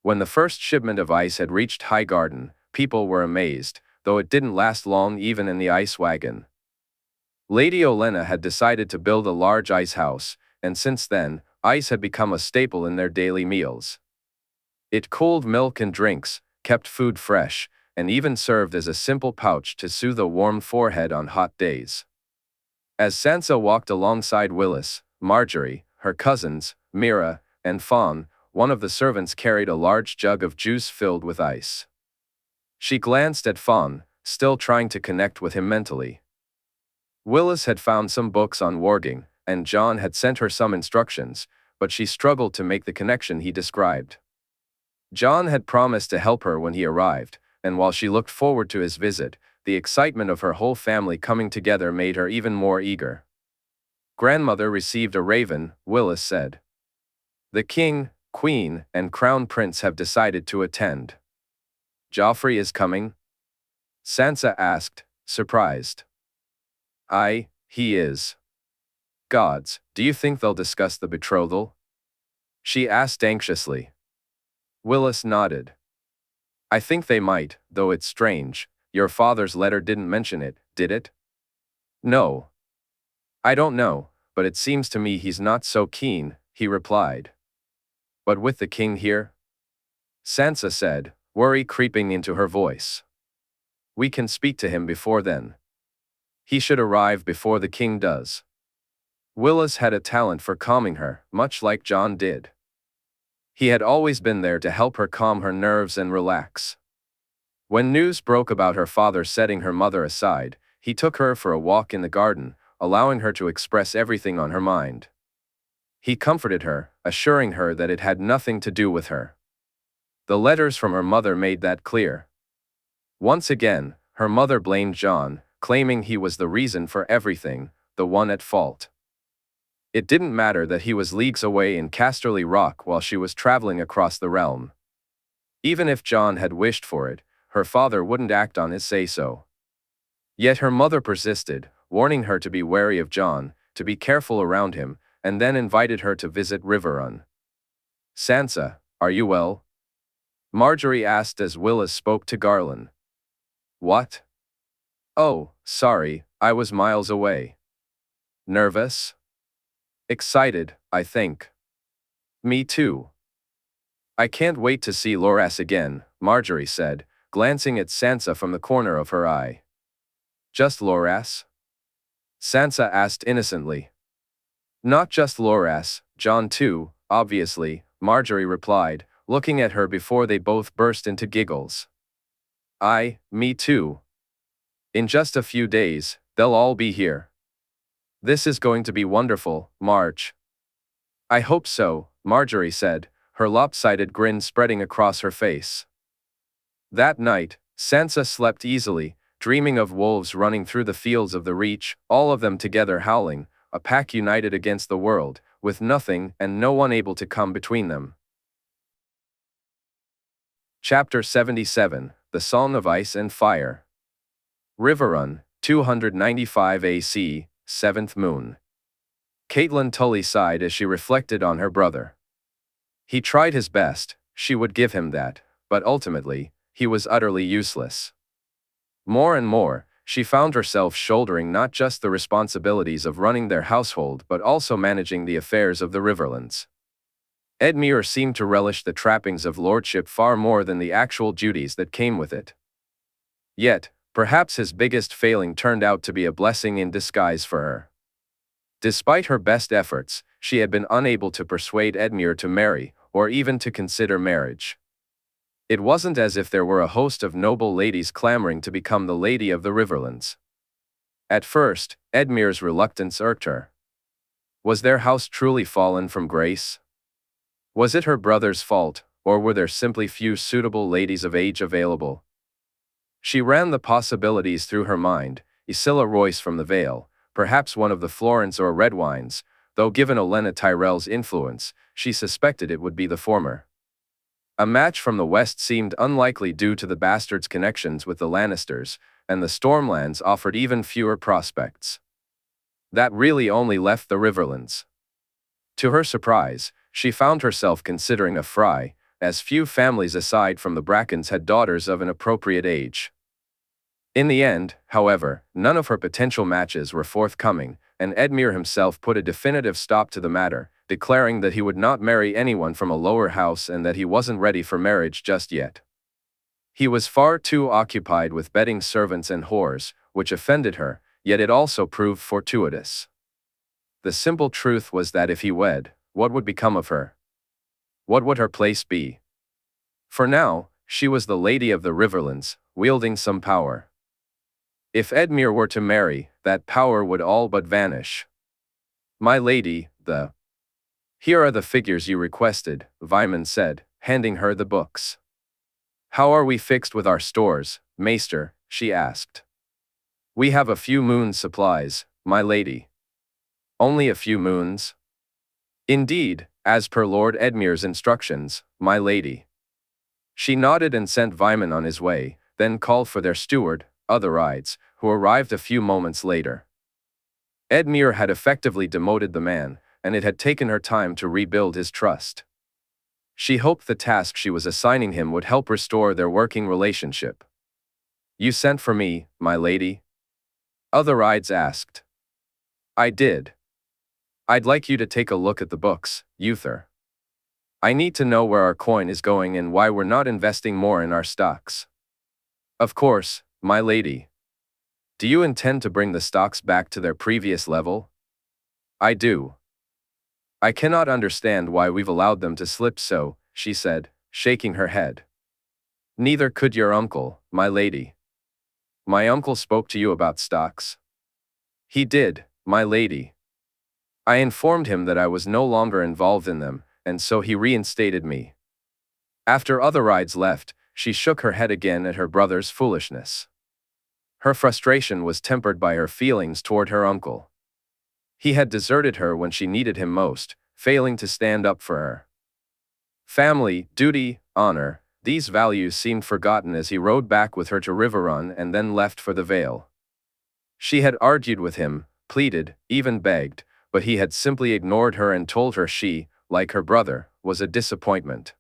When the first shipment of ice had reached Highgarden, people were amazed, though it didn't last long even in the ice wagon. Lady Olenna had decided to build a large ice house, and since then, ice had become a staple in their daily meals. It cooled milk and drinks, kept food fresh, and even served as a simple pouch to soothe a warm forehead on hot days. As Sansa walked alongside Willis, Margaery, her cousins, Mira, and Fawn, one of the servants carried a large jug of juice filled with ice. She glanced at Fawn, still trying to connect with him mentally. Willis had found some books on warging, and Jon had sent her some instructions, but she struggled to make the connection he described. Jon had promised to help her when he arrived, and while she looked forward to his visit, the excitement of her whole family coming together made her even more eager. Grandmother received a raven, Willis said. The king, queen, and crown prince have decided to attend. Joffrey is coming? Sansa asked, surprised. Aye, he is. Gods, do you think they'll discuss the betrothal? She asked anxiously. Willis nodded. I think they might, though it's strange. Your father's letter didn't mention it, did it? No. I don't know, but it seems to me he's not so keen, he replied. But with the king here? Sansa said, worry creeping into her voice. We can speak to him before then. He should arrive before the king does. Willis had a talent for calming her, much like Jon did. He had always been there to help her calm her nerves and relax. When news broke about her father setting her mother aside, he took her for a walk in the garden, allowing her to express everything on her mind. He comforted her, assuring her that it had nothing to do with her. The letters from her mother made that clear. Once again, her mother blamed Jon, claiming he was the reason for everything, the one at fault. It didn't matter that he was leagues away in Casterly Rock while she was traveling across the realm. Even if Jon had wished for it, her father wouldn't act on his say-so. Yet her mother persisted, warning her to be wary of Jon, to be careful around him, and then invited her to visit Riverrun. Sansa, are you well? Margaery asked as Willis spoke to Garland. What? Oh, sorry, I was miles away. Nervous? Excited, I think. Me too. I can't wait to see Loras again, Margaery said, glancing at Sansa from the corner of her eye. Just Loras? Sansa asked innocently. Not just Loras, Jon too, obviously, Margaery replied, looking at her before they both burst into giggles. Me too. In just a few days, they'll all be here. This is going to be wonderful, Marge. I hope so, Margaery said, her lopsided grin spreading across her face. That night, Sansa slept easily, dreaming of wolves running through the fields of the Reach, all of them together howling, a pack united against the world, with nothing and no one able to come between them. Chapter 77, The Song of Ice and Fire. Riverrun, 295 AC, 7th moon. Catelyn Tully sighed as she reflected on her brother. He tried his best, she would give him that, but ultimately, he was utterly useless. More and more, she found herself shouldering not just the responsibilities of running their household but also managing the affairs of the Riverlands. Edmure seemed to relish the trappings of lordship far more than the actual duties that came with it. Yet, perhaps his biggest failing turned out to be a blessing in disguise for her. Despite her best efforts, she had been unable to persuade Edmure to marry, or even to consider marriage. It wasn't as if there were a host of noble ladies clamoring to become the lady of the Riverlands. At first, Edmure's reluctance irked her. Was their house truly fallen from grace? Was it her brother's fault, or were there simply few suitable ladies of age available? She ran the possibilities through her mind, Isilla Royce from the Vale, perhaps one of the Florence or Redwynes, though given Olenna Tyrell's influence, she suspected it would be the former. A match from the west seemed unlikely due to the bastards' connections with the Lannisters, and the Stormlands offered even fewer prospects. That really only left the Riverlands. To her surprise, she found herself considering a fry, as few families aside from the Brackens had daughters of an appropriate age. In the end, however, none of her potential matches were forthcoming, and Edmure himself put a definitive stop to the matter, declaring that he would not marry anyone from a lower house and that he wasn't ready for marriage just yet. He was far too occupied with bedding servants and whores, which offended her, yet it also proved fortuitous. The simple truth was that if he wed, what would become of her? What would her place be? For now, she was the lady of the Riverlands, wielding some power. If Edmure were to marry, that power would all but vanish. My lady, Here are the figures you requested, Vyman said, handing her the books. How are we fixed with our stores, Maester? She asked. We have a few moons' supplies, my lady. Only a few moons? Indeed, as per Lord Edmure's instructions, my lady. She nodded and sent Vyman on his way, then called for their steward, Otherides, who arrived a few moments later. Edmure had effectively demoted the man, and it had taken her time to rebuild his trust. She hoped the task she was assigning him would help restore their working relationship. You sent for me, my lady? Otherides asked. I did. I'd like you to take a look at the books, Uther. I need to know where our coin is going and why we're not investing more in our stocks. Of course, my lady. Do you intend to bring the stocks back to their previous level? I do. I cannot understand why we've allowed them to slip so, she said, shaking her head. Neither could your uncle, my lady. My uncle spoke to you about stocks? He did, my lady. I informed him that I was no longer involved in them, and so he reinstated me. After Otherides left, she shook her head again at her brother's foolishness. Her frustration was tempered by her feelings toward her uncle. He had deserted her when she needed him most, failing to stand up for her. Family, duty, honor, these values seemed forgotten as he rode back with her to Riverrun and then left for the Vale. She had argued with him, pleaded, even begged, but he had simply ignored her and told her she, like her brother, was a disappointment.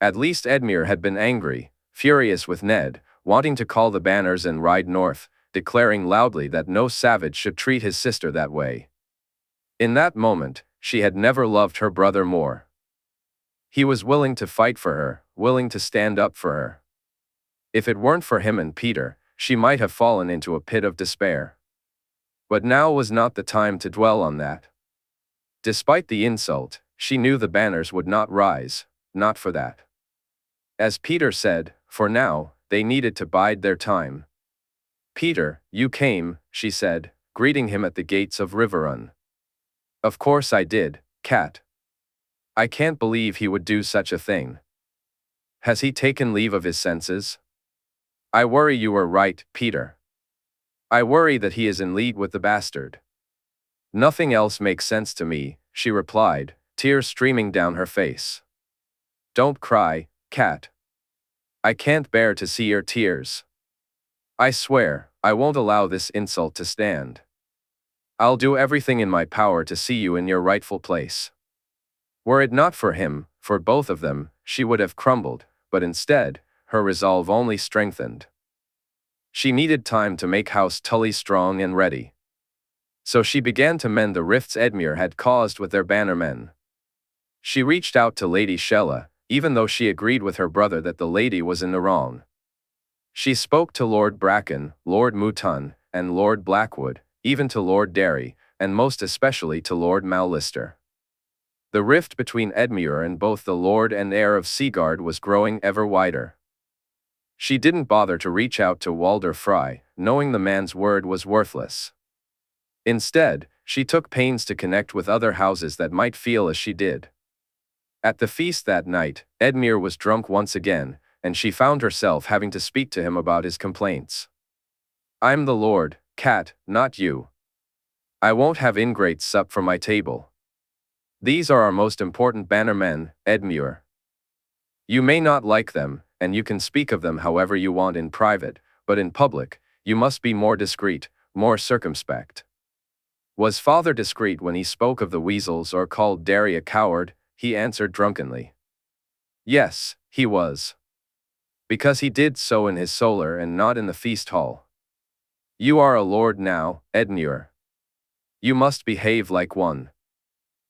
At least Edmure had been angry, furious with Ned, wanting to call the banners and ride north, declaring loudly that no savage should treat his sister that way. In that moment, she had never loved her brother more. He was willing to fight for her, willing to stand up for her. If it weren't for him and Petyr, she might have fallen into a pit of despair. But now was not the time to dwell on that. Despite the insult, she knew the banners would not rise, not for that. As Petyr said, for now, they needed to bide their time. Petyr, you came, she said, greeting him at the gates of Riverrun. Of course I did, Cat. I can't believe he would do such a thing. Has he taken leave of his senses? I worry you were right, Petyr. I worry that he is in league with the bastard. Nothing else makes sense to me, she replied, tears streaming down her face. Don't cry, Cat. I can't bear to see your tears. I swear, I won't allow this insult to stand. I'll do everything in my power to see you in your rightful place. Were it not for him, for both of them, she would have crumbled, but instead, her resolve only strengthened. She needed time to make House Tully strong and ready. So she began to mend the rifts Edmure had caused with their bannermen. She reached out to Lady Shella, even though she agreed with her brother that the lady was in the wrong. She spoke to Lord Bracken, Lord Mouton, and Lord Blackwood, even to Lord Derry, and most especially to Lord Mallister. The rift between Edmure and both the Lord and heir of Seagard was growing ever wider. She didn't bother to reach out to Walder Frye, knowing the man's word was worthless. Instead, she took pains to connect with other houses that might feel as she did. At the feast that night, Edmure was drunk once again, and she found herself having to speak to him about his complaints. I'm the Lord, Cat, not you. I won't have ingrates sup from my table. These are our most important bannermen, Edmure. You may not like them, and you can speak of them however you want in private, but in public, you must be more discreet, more circumspect. Was father discreet when he spoke of the weasels or called Derry a coward? He answered drunkenly. Yes, he was. because he did so in his solar and not in the feast hall. You are a lord now, Edmure. You must behave like one.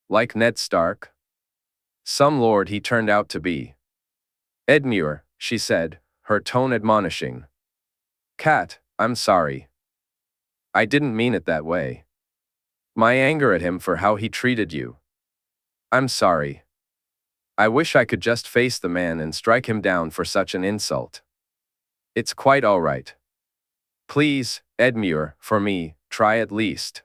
Like Ned Stark? Some lord he turned out to be. Edmure, she said, her tone admonishing. Cat, I'm sorry. I didn't mean it that way. My anger at him for how he treated you. I'm sorry. I wish I could just face the man and strike him down for such an insult. It's quite all right. Please, Edmure, for me, try at least.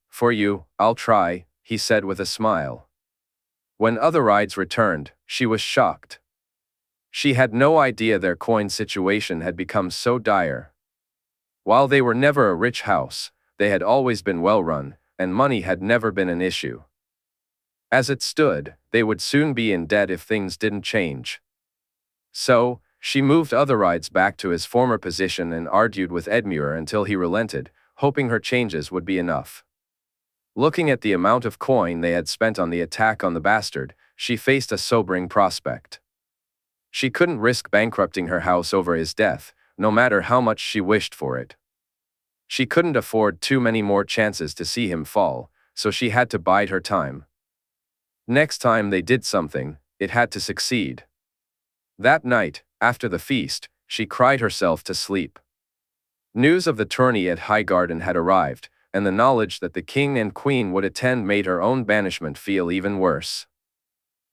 For you, I'll try, he said with a smile. When other rides returned, she was shocked. She had no idea their coin situation had become so dire. While they were never a rich house, they had always been well run, and money had never been an issue. As it stood, they would soon be in debt if things didn't change. So, she moved other rides back to his former position and argued with Edmure until he relented, hoping her changes would be enough. Looking at the amount of coin they had spent on the attack on the bastard, she faced a sobering prospect. She couldn't risk bankrupting her house over his death, no matter how much she wished for it. She couldn't afford too many more chances to see him fall, so she had to bide her time. Next time they did something, it had to succeed. That night, after the feast, she cried herself to sleep. News of the tourney at Highgarden had arrived, and the knowledge that the king and queen would attend made her own banishment feel even worse.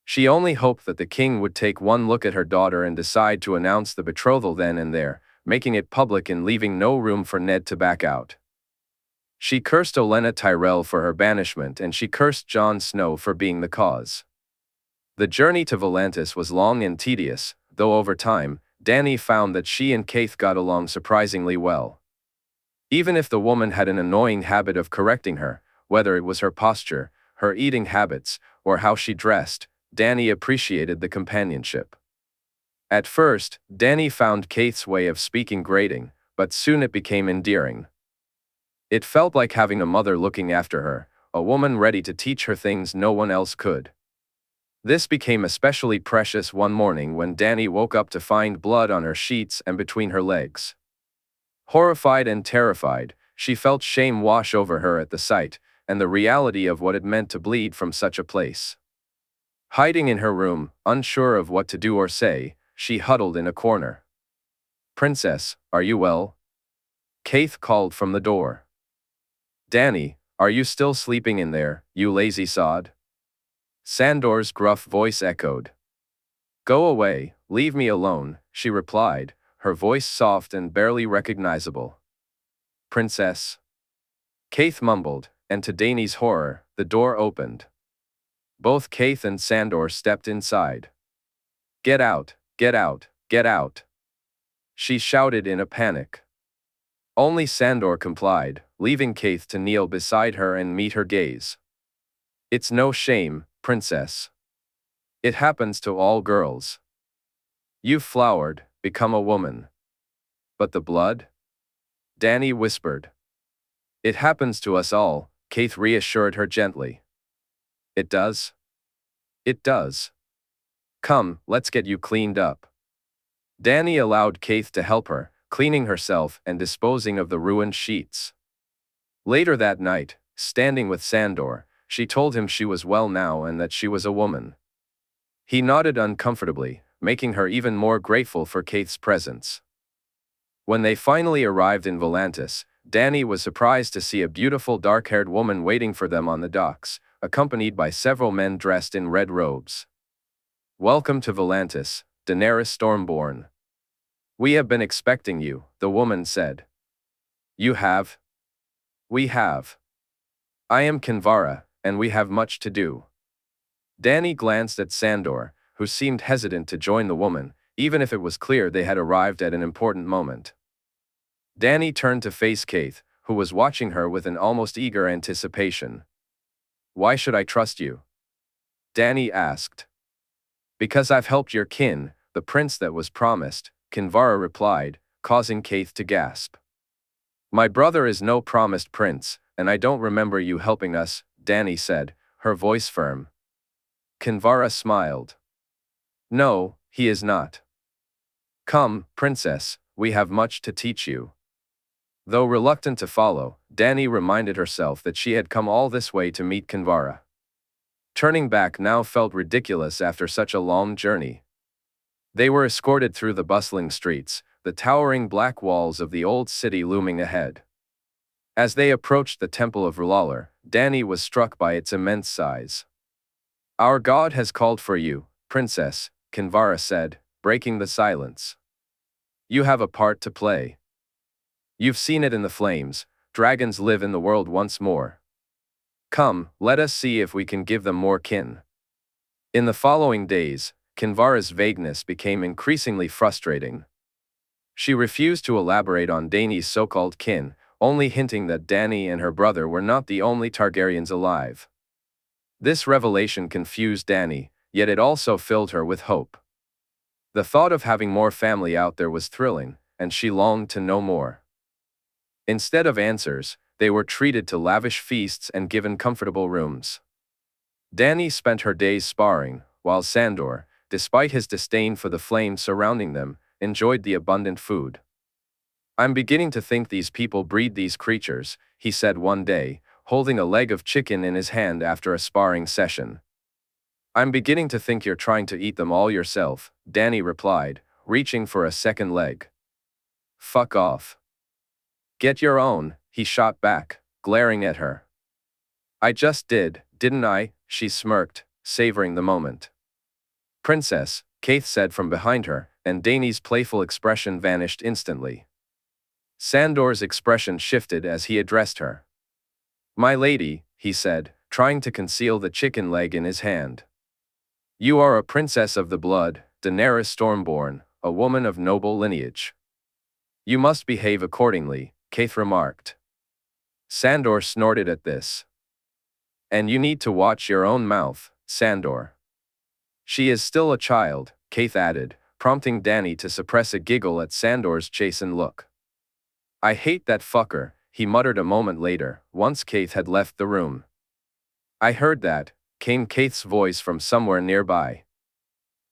She only hoped that the king would take one look at her daughter and decide to announce the betrothal then and there, making it public and leaving no room for Ned to back out. She cursed Olenna Tyrell for her banishment, and she cursed Jon Snow for being the cause. The journey to Volantis was long and tedious, though over time, Dany found that she and Quaithe got along surprisingly well. Even if the woman had an annoying habit of correcting her, whether it was her posture, her eating habits, or how she dressed, Dany appreciated the companionship. At first, Dany found Quaithe's way of speaking grating, but soon it became endearing. It felt like having a mother looking after her, a woman ready to teach her things no one else could. This became especially precious one morning when Dany woke up to find blood on her sheets and between her legs. Horrified and terrified, she felt shame wash over her at the sight, and the reality of what it meant to bleed from such a place. Hiding in her room, unsure of what to do or say, she huddled in a corner. "Princess, are you well?" Quaithe called from the door. "Dany, are you still sleeping in there, you lazy sod?" Sandor's gruff voice echoed. "Go away, leave me alone," she replied, her voice soft and barely recognizable. "Princess?" Quaithe mumbled, and to Dany's horror, the door opened. Both Quaithe and Sandor stepped inside. "Get out, get out, get out!" she shouted in a panic. Only Sandor complied, leaving Quaithe to kneel beside her and meet her gaze. "It's no shame, princess. It happens to all girls. You've flowered, become a woman. But the blood?" Dany whispered. "It happens to us all," Quaithe reassured her gently. "It does? It does. Come, let's get you cleaned up." Dany allowed Quaithe to help her, cleaning herself and disposing of the ruined sheets. Later that night, standing with Sandor, she told him she was well now and that she was a woman. He nodded uncomfortably, making her even more grateful for Quaithe's presence. When they finally arrived in Volantis, Dany was surprised to see a beautiful dark-haired woman waiting for them on the docks, accompanied by several men dressed in red robes. "Welcome to Volantis, Daenerys Stormborn. We have been expecting you," the woman said. "You have?" "We have. I am Kinvara, and we have much to do." Dany glanced at Sandor, who seemed hesitant to join the woman, even if it was clear they had arrived at an important moment. Dany turned to face Quaithe, who was watching her with an almost eager anticipation. "Why should I trust you?" Dany asked. "Because I've helped your kin, the prince that was promised," Kinvara replied, causing Quaithe to gasp. "My brother is no promised prince, and I don't remember you helping us," Dany said, her voice firm. Kinvara smiled. "No, he is not. Come, princess, we have much to teach you. Though reluctant to follow, Dany reminded herself that she had come all this way to meet Kinvara. Turning back now felt ridiculous after such a long journey. They were escorted through the bustling streets, the towering black walls of the old city looming ahead. As they approached the Temple of R'hllor, Dany was struck by its immense size. "Our god has called for you, princess," Kinvara said, breaking the silence. "You have a part to play. You've seen it in the flames, dragons live in the world once more. Come, let us see if we can give them more kin." In the following days, Kinvara's vagueness became increasingly frustrating. She refused to elaborate on Dany's so-called kin, only hinting that Dany and her brother were not the only Targaryens alive. This revelation confused Dany, yet it also filled her with hope. The thought of having more family out there was thrilling, and she longed to know more. Instead of answers, they were treated to lavish feasts and given comfortable rooms. Dany spent her days sparring, while Sandor, despite his disdain for the flames surrounding them, enjoyed the abundant food. "I'm beginning to think these people breed these creatures," he said one day, holding a leg of chicken in his hand after a sparring session. "I'm beginning to think you're trying to eat them all yourself," Dany replied, reaching for a second leg. "Fuck off. Get your own," he shot back, glaring at her. "I just did, didn't I?" she smirked, savoring the moment. "Princess," Quaithe said from behind her, and Dany's playful expression vanished instantly. Sandor's expression shifted as he addressed her. "My lady," he said, trying to conceal the chicken leg in his hand. "You are a princess of the blood, Daenerys Stormborn, a woman of noble lineage. You must behave accordingly," Quaithe remarked. Sandor snorted at this. "And you need to watch your own mouth, Sandor." "She is still a child," Quaithe added, prompting Dany to suppress a giggle at Sandor's chastened look. "I hate that fucker," he muttered a moment later, once Quaithe had left the room. "I heard that," came Quaithe's voice from somewhere nearby.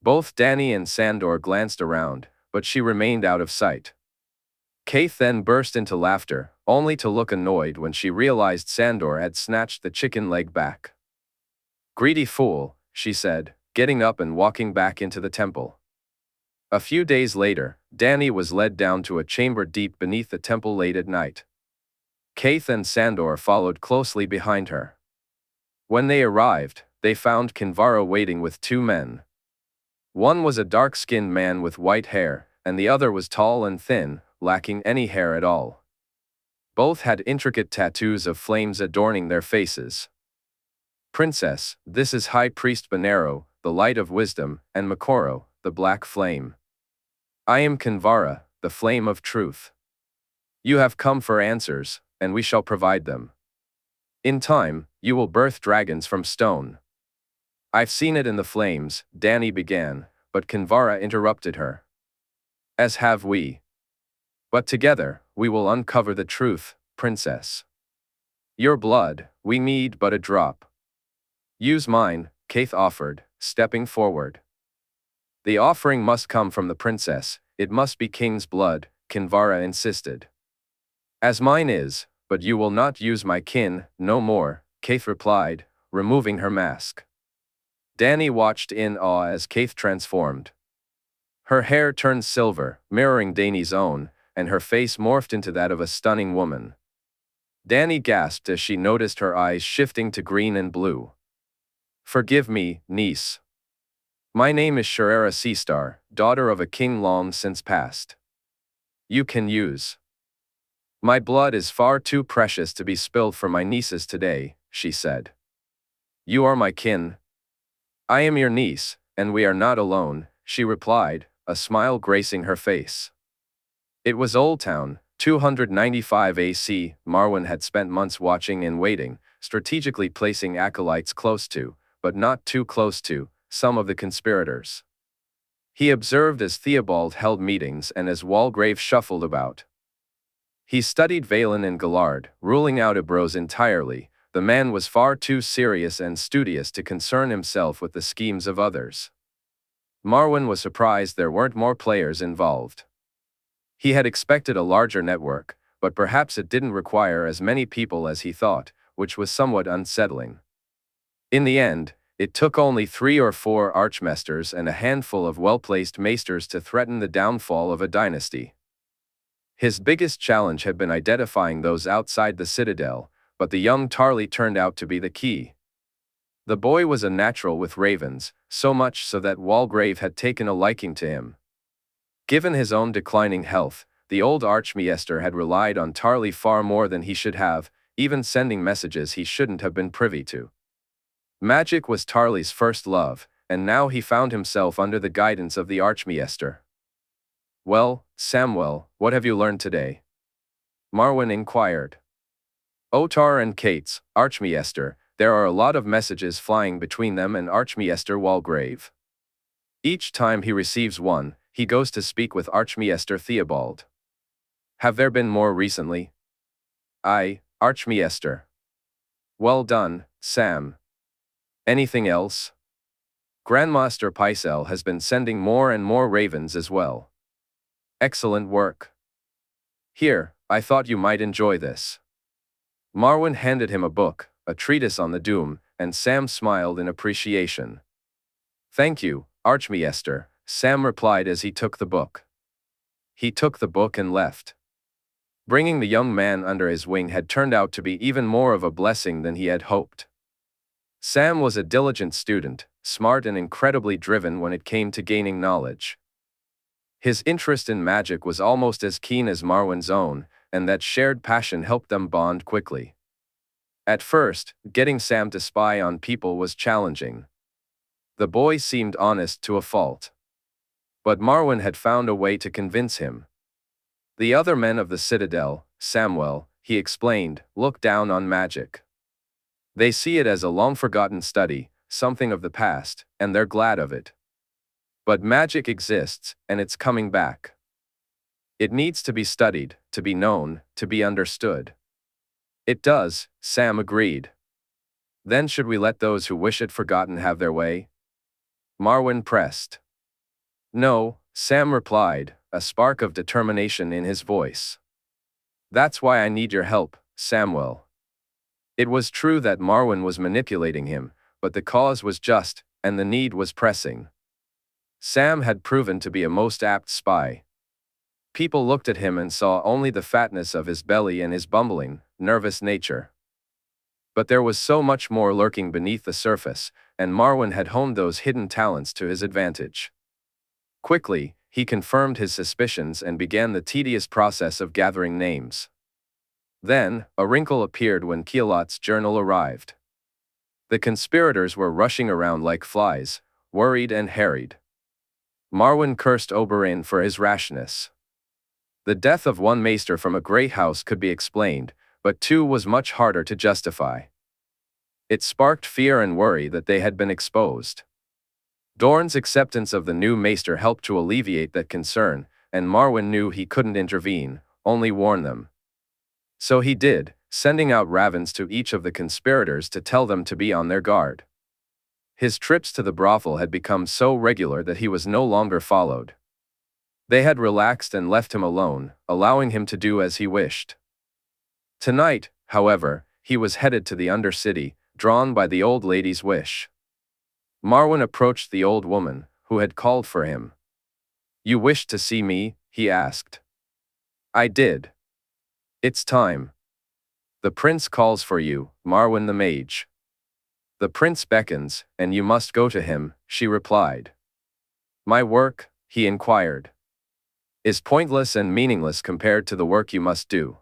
Both Dany and Sandor glanced around, but she remained out of sight. Quaithe then burst into laughter, only to look annoyed when she realized Sandor had snatched the chicken leg back. "Greedy fool," she said, getting up and walking back into the temple. A few days later, Dany was led down to a chamber deep beneath the temple late at night. Quaithe and Sandor followed closely behind her. When they arrived, they found Kinvara waiting with two men. One was a dark-skinned man with white hair, and the other was tall and thin, lacking any hair at all. Both had intricate tattoos of flames adorning their faces. "Princess, this is High Priest Benero, the light of wisdom, and Makoro, the black flame. I am Kinvara, the flame of truth. You have come for answers, and we shall provide them. In time, you will birth dragons from stone." "I've seen it in the flames," Dany began, but Kinvara interrupted her. "As have we. But together, we will uncover the truth, princess. Your blood, we need but a drop." "Use mine," Quaithe offered, stepping forward. "The offering must come from the princess, it must be king's blood," Kinvara insisted. "As mine is, but you will not use my kin, no more," Quaithe replied, removing her mask. Dany watched in awe as Quaithe transformed. Her hair turned silver, mirroring Dany's own, and her face morphed into that of a stunning woman. Dany gasped as she noticed her eyes shifting to green and blue. "Forgive me, niece. My name is Shiera Seastar, daughter of a king long since passed. You can use. My blood is far too precious to be spilled for my nieces today," she said. "You are my kin." "I am your niece, and we are not alone," she replied, a smile gracing her face. It was Oldtown, 295 AC. Marwyn had spent months watching and waiting, strategically placing acolytes close to, but not too close to, some of the conspirators. He observed as Theobald held meetings and as Walgrave shuffled about. He studied Valen and Gallard, ruling out Ibros entirely. The man was far too serious and studious to concern himself with the schemes of others. Marwyn was surprised there weren't more players involved. He had expected a larger network, but perhaps it didn't require as many people as he thought, which was somewhat unsettling. In the end, it took only 3 or 4 archmaesters and a handful of well-placed maesters to threaten the downfall of a dynasty. His biggest challenge had been identifying those outside the citadel, but the young Tarly turned out to be the key. The boy was a natural with ravens, so much so that Walgrave had taken a liking to him. Given his own declining health, the old archmaester had relied on Tarly far more than he should have, even sending messages he shouldn't have been privy to. Magic was Tarly's first love, and now he found himself under the guidance of the archmaester. "Well, Samwell, what have you learned today?" Marwyn inquired. "Otar and Cates, archmaester, there are a lot of messages flying between them and Archmaester Walgrave. Each time he receives one, he goes to speak with Archmaester Theobald. Have there been more recently?" "Aye, Archmaester." "Well done, Sam. Anything else?" "Grandmaster Pycelle has been sending more and more ravens as well." "Excellent work. Here, I thought you might enjoy this." Marwyn handed him a book, a treatise on the Doom, and Sam smiled in appreciation. "Thank you, Archmaester," Sam replied as he took the book. He took the book and left. Bringing the young man under his wing had turned out to be even more of a blessing than he had hoped. Sam was a diligent student, smart and incredibly driven when it came to gaining knowledge. His interest in magic was almost as keen as Marwyn's own, and that shared passion helped them bond quickly. At first, getting Sam to spy on people was challenging. The boy seemed honest to a fault. But Marwyn had found a way to convince him. The other men of the Citadel, Samwell, he explained, look down on magic. They see it as a long-forgotten study, something of the past, and they're glad of it. But magic exists, and it's coming back. It needs to be studied, to be known, to be understood. It does, Sam agreed. Then should we let those who wish it forgotten have their way? Marwyn pressed. No, Sam replied, a spark of determination in his voice. That's why I need your help, Samwell. It was true that Marwyn was manipulating him, but the cause was just, and the need was pressing. Sam had proven to be a most apt spy. People looked at him and saw only the fatness of his belly and his bumbling, nervous nature. But there was so much more lurking beneath the surface, and Marwyn had honed those hidden talents to his advantage. Quickly, he confirmed his suspicions and began the tedious process of gathering names. Then, a wrinkle appeared when Keilot's journal arrived. The conspirators were rushing around like flies, worried and harried. Marwyn cursed Oberyn for his rashness. The death of one maester from a great house could be explained, but 2 was much harder to justify. It sparked fear and worry that they had been exposed. Dorne's acceptance of the new maester helped to alleviate that concern, and Marwyn knew he couldn't intervene, only warn them. So he did, sending out ravens to each of the conspirators to tell them to be on their guard. His trips to the brothel had become so regular that he was no longer followed. They had relaxed and left him alone, allowing him to do as he wished. Tonight, however, he was headed to the Undercity, drawn by the old lady's wish. Marwyn approached the old woman, who had called for him. "You wished to see me?" he asked. "I did. It's time. The prince calls for you, Marwyn the mage." "The prince beckons, and you must go to him," she replied. "My work," he inquired, "is pointless and meaningless compared to the work you must do.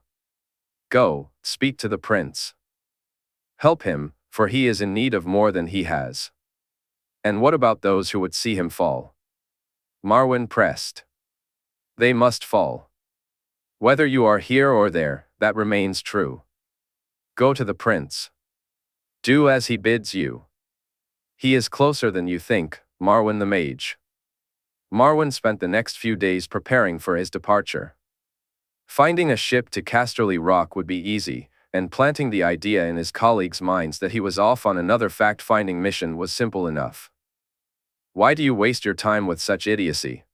Go, speak to the prince. Help him, for he is in need of more than he has." "And what about those who would see him fall?" Marwyn pressed. "They must fall. Whether you are here or there, that remains true. Go to the prince. Do as he bids you. He is closer than you think, Marwyn the mage." Marwyn spent the next few days preparing for his departure. Finding a ship to Casterly Rock would be easy, and planting the idea in his colleagues' minds that he was off on another fact-finding mission was simple enough. Why do you waste your time with such idiocy?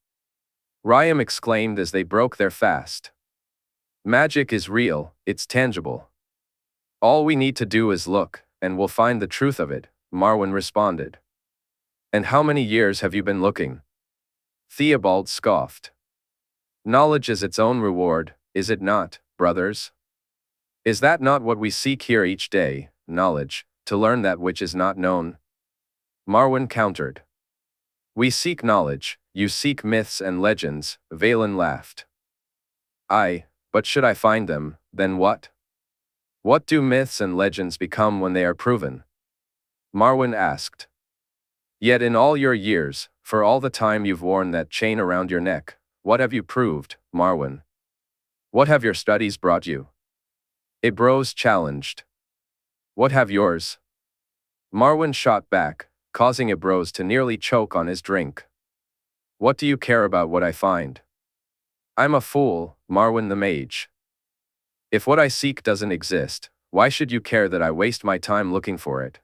Ryam exclaimed as they broke their fast. Magic is real, it's tangible. All we need to do is look, and we'll find the truth of it, Marwyn responded. And how many years have you been looking? Theobald scoffed. Knowledge is its own reward, is it not, brothers? Is that not what we seek here each day, knowledge, to learn that which is not known? Marwyn countered. We seek knowledge, you seek myths and legends, Valen laughed. Aye, but should I find them, then what? What do myths and legends become when they are proven? Marwyn asked. Yet in all your years, for all the time you've worn that chain around your neck, what have you proved, Marwyn? What have your studies brought you? Ebrose challenged. What have yours? Marwyn shot back, causing Ebrose to nearly choke on his drink. What do you care about what I find? I'm a fool, Marwyn the mage. If what I seek doesn't exist, why should you care that I waste my time looking for it?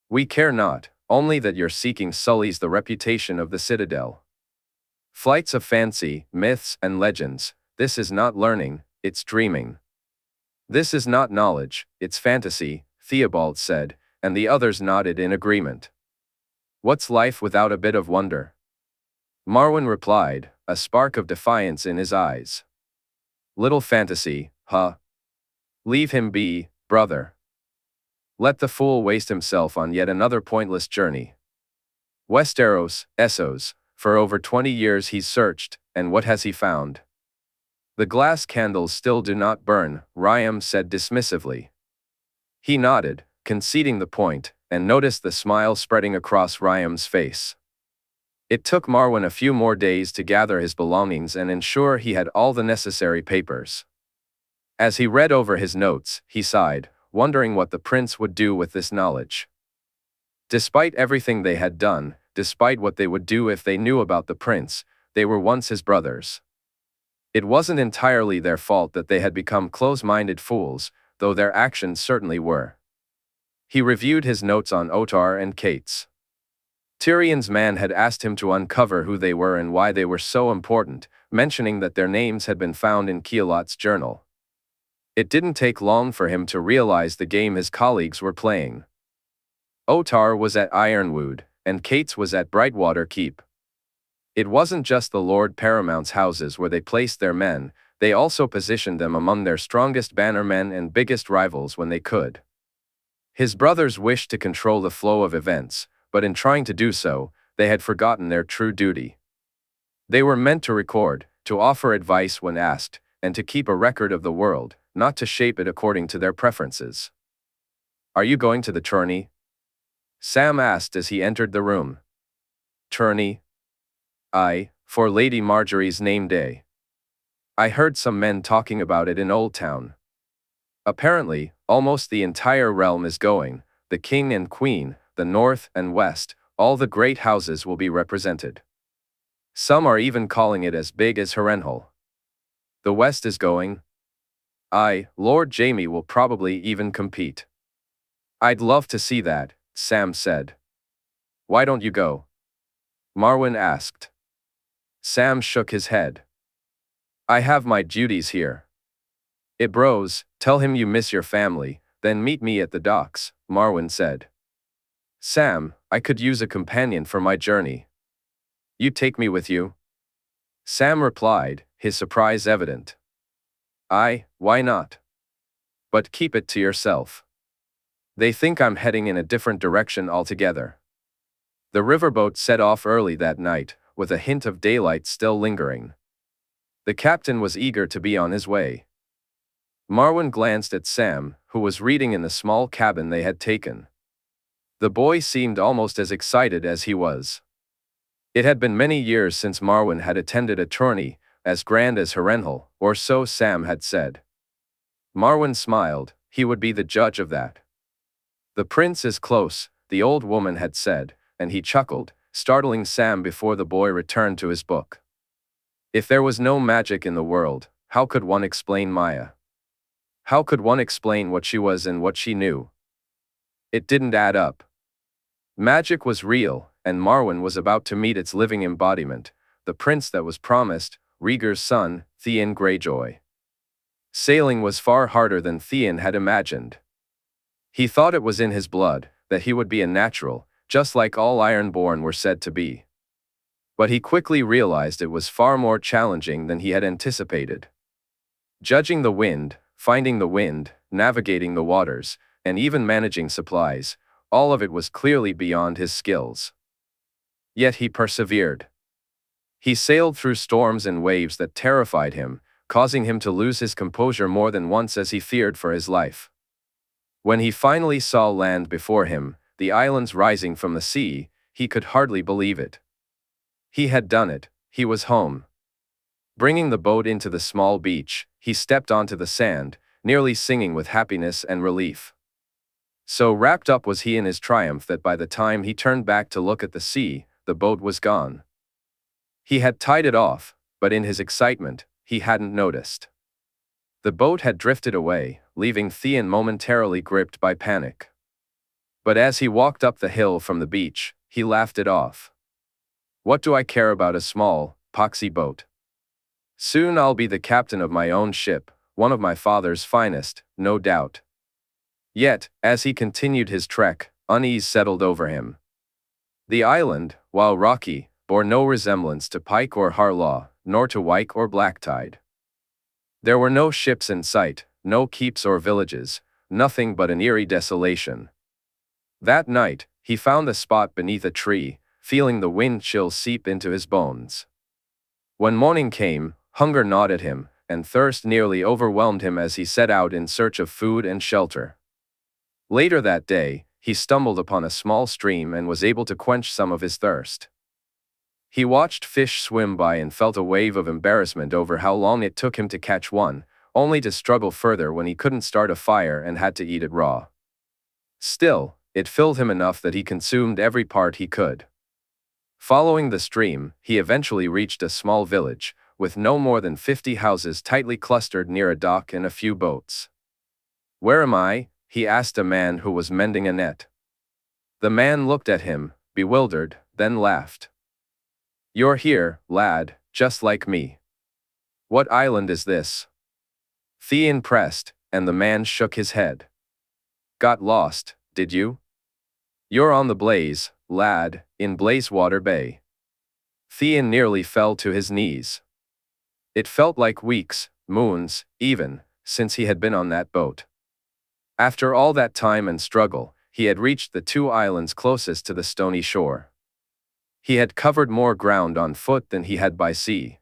We care not, only that your seeking sullies the reputation of the Citadel. Flights of fancy, myths, and legends, this is not learning, it's dreaming. This is not knowledge, it's fantasy, Theobald said, and the others nodded in agreement. What's life without a bit of wonder? Marwyn replied, a spark of defiance in his eyes. Little fantasy, huh? Leave him be, brother. Let the fool waste himself on yet another pointless journey. Westeros, Essos, for over 20 years he's searched, and what has he found? The glass candles still do not burn, Ryam said dismissively. He nodded, conceding the point, and noticed the smile spreading across Ryam's face. It took Marwyn a few more days to gather his belongings and ensure he had all the necessary papers. As he read over his notes, he sighed, wondering what the prince would do with this knowledge. Despite everything they had done, despite what they would do if they knew about the prince, they were once his brothers. It wasn't entirely their fault that they had become close-minded fools, though their actions certainly were. He reviewed his notes on Ottar and Cates. Tyrion's man had asked him to uncover who they were and why they were so important, mentioning that their names had been found in Keilot's journal. It didn't take long for him to realize the game his colleagues were playing. Ottar was at Ironwood, and Cates was at Brightwater Keep. It wasn't just the Lord Paramount's houses where they placed their men, they also positioned them among their strongest bannermen and biggest rivals when they could. His brothers wished to control the flow of events, but in trying to do so, they had forgotten their true duty. They were meant to record, to offer advice when asked, and to keep a record of the world, not to shape it according to their preferences. Are you going to the tourney? Sam asked as he entered the room. Tourney? Aye, for Lady Margaery's name day. I heard some men talking about it in Oldtown. Apparently, almost the entire realm is going, the king and queen, the north and west, all the great houses will be represented. Some are even calling it as big as Harrenhal. The west is going? Aye, Lord Jaime will probably even compete. I'd love to see that, Sam said. Why don't you go? Marwyn asked. Sam shook his head. I have my duties here. Ebrose, tell him you miss your family, then meet me at the docks, Marwyn said. Sam, I could use a companion for my journey. You take me with you? Sam replied, his surprise evident. Aye, why not? But keep it to yourself. They think I'm heading in a different direction altogether. The riverboat set off early that night, with a hint of daylight still lingering. The captain was eager to be on his way. Marwyn glanced at Sam, who was reading in the small cabin they had taken. The boy seemed almost as excited as he was. It had been many years since Marwyn had attended a tourney, as grand as Harrenhal, or so Sam had said. Marwyn smiled, he would be the judge of that. The prince is close, the old woman had said, and he chuckled, startling Sam before the boy returned to his book. If there was no magic in the world, how could one explain Maya? How could one explain what she was and what she knew? It didn't add up. Magic was real, and Marwyn was about to meet its living embodiment, the prince that was promised, Rhaegar's son, Theon Greyjoy. Sailing was far harder than Theon had imagined. He thought it was in his blood, that he would be a natural, just like all Ironborn were said to be. But he quickly realized it was far more challenging than he had anticipated. Judging the wind, finding the wind, navigating the waters, and even managing supplies, all of it was clearly beyond his skills. Yet he persevered. He sailed through storms and waves that terrified him, causing him to lose his composure more than once as he feared for his life. When he finally saw land before him, the islands rising from the sea, he could hardly believe it. He had done it, he was home. Bringing the boat into the small beach, he stepped onto the sand, nearly singing with happiness and relief. So wrapped up was he in his triumph that by the time he turned back to look at the sea, the boat was gone. He had tied it off, but in his excitement, he hadn't noticed. The boat had drifted away, leaving Theon momentarily gripped by panic. But as he walked up the hill from the beach, he laughed it off. What do I care about a small, poxy boat? Soon I'll be the captain of my own ship, one of my father's finest, no doubt. Yet, as he continued his trek, unease settled over him. The island, while rocky, bore no resemblance to Pike or Harlaw, nor to Wyke or Blacktide. There were no ships in sight, no keeps or villages, nothing but an eerie desolation. That night, he found a spot beneath a tree, feeling the wind chill seep into his bones. When morning came, hunger gnawed at him, and thirst nearly overwhelmed him as he set out in search of food and shelter. Later that day, he stumbled upon a small stream and was able to quench some of his thirst. He watched fish swim by and felt a wave of embarrassment over how long it took him to catch one, only to struggle further when he couldn't start a fire and had to eat it raw. Still, it filled him enough that he consumed every part he could. Following the stream, he eventually reached a small village, with no more than 50 houses tightly clustered near a dock and a few boats. "Where am I?" he asked a man who was mending a net. The man looked at him, bewildered, then laughed. "You're here, lad, just like me. What island is this?" Theon pressed, and the man shook his head. "Got lost, did you? You're on the Blaze, lad, in Blazewater Bay." Theon nearly fell to his knees. It felt like weeks, moons, even, since he had been on that boat. After all that time and struggle, he had reached the two islands closest to the stony shore. He had covered more ground on foot than he had by sea.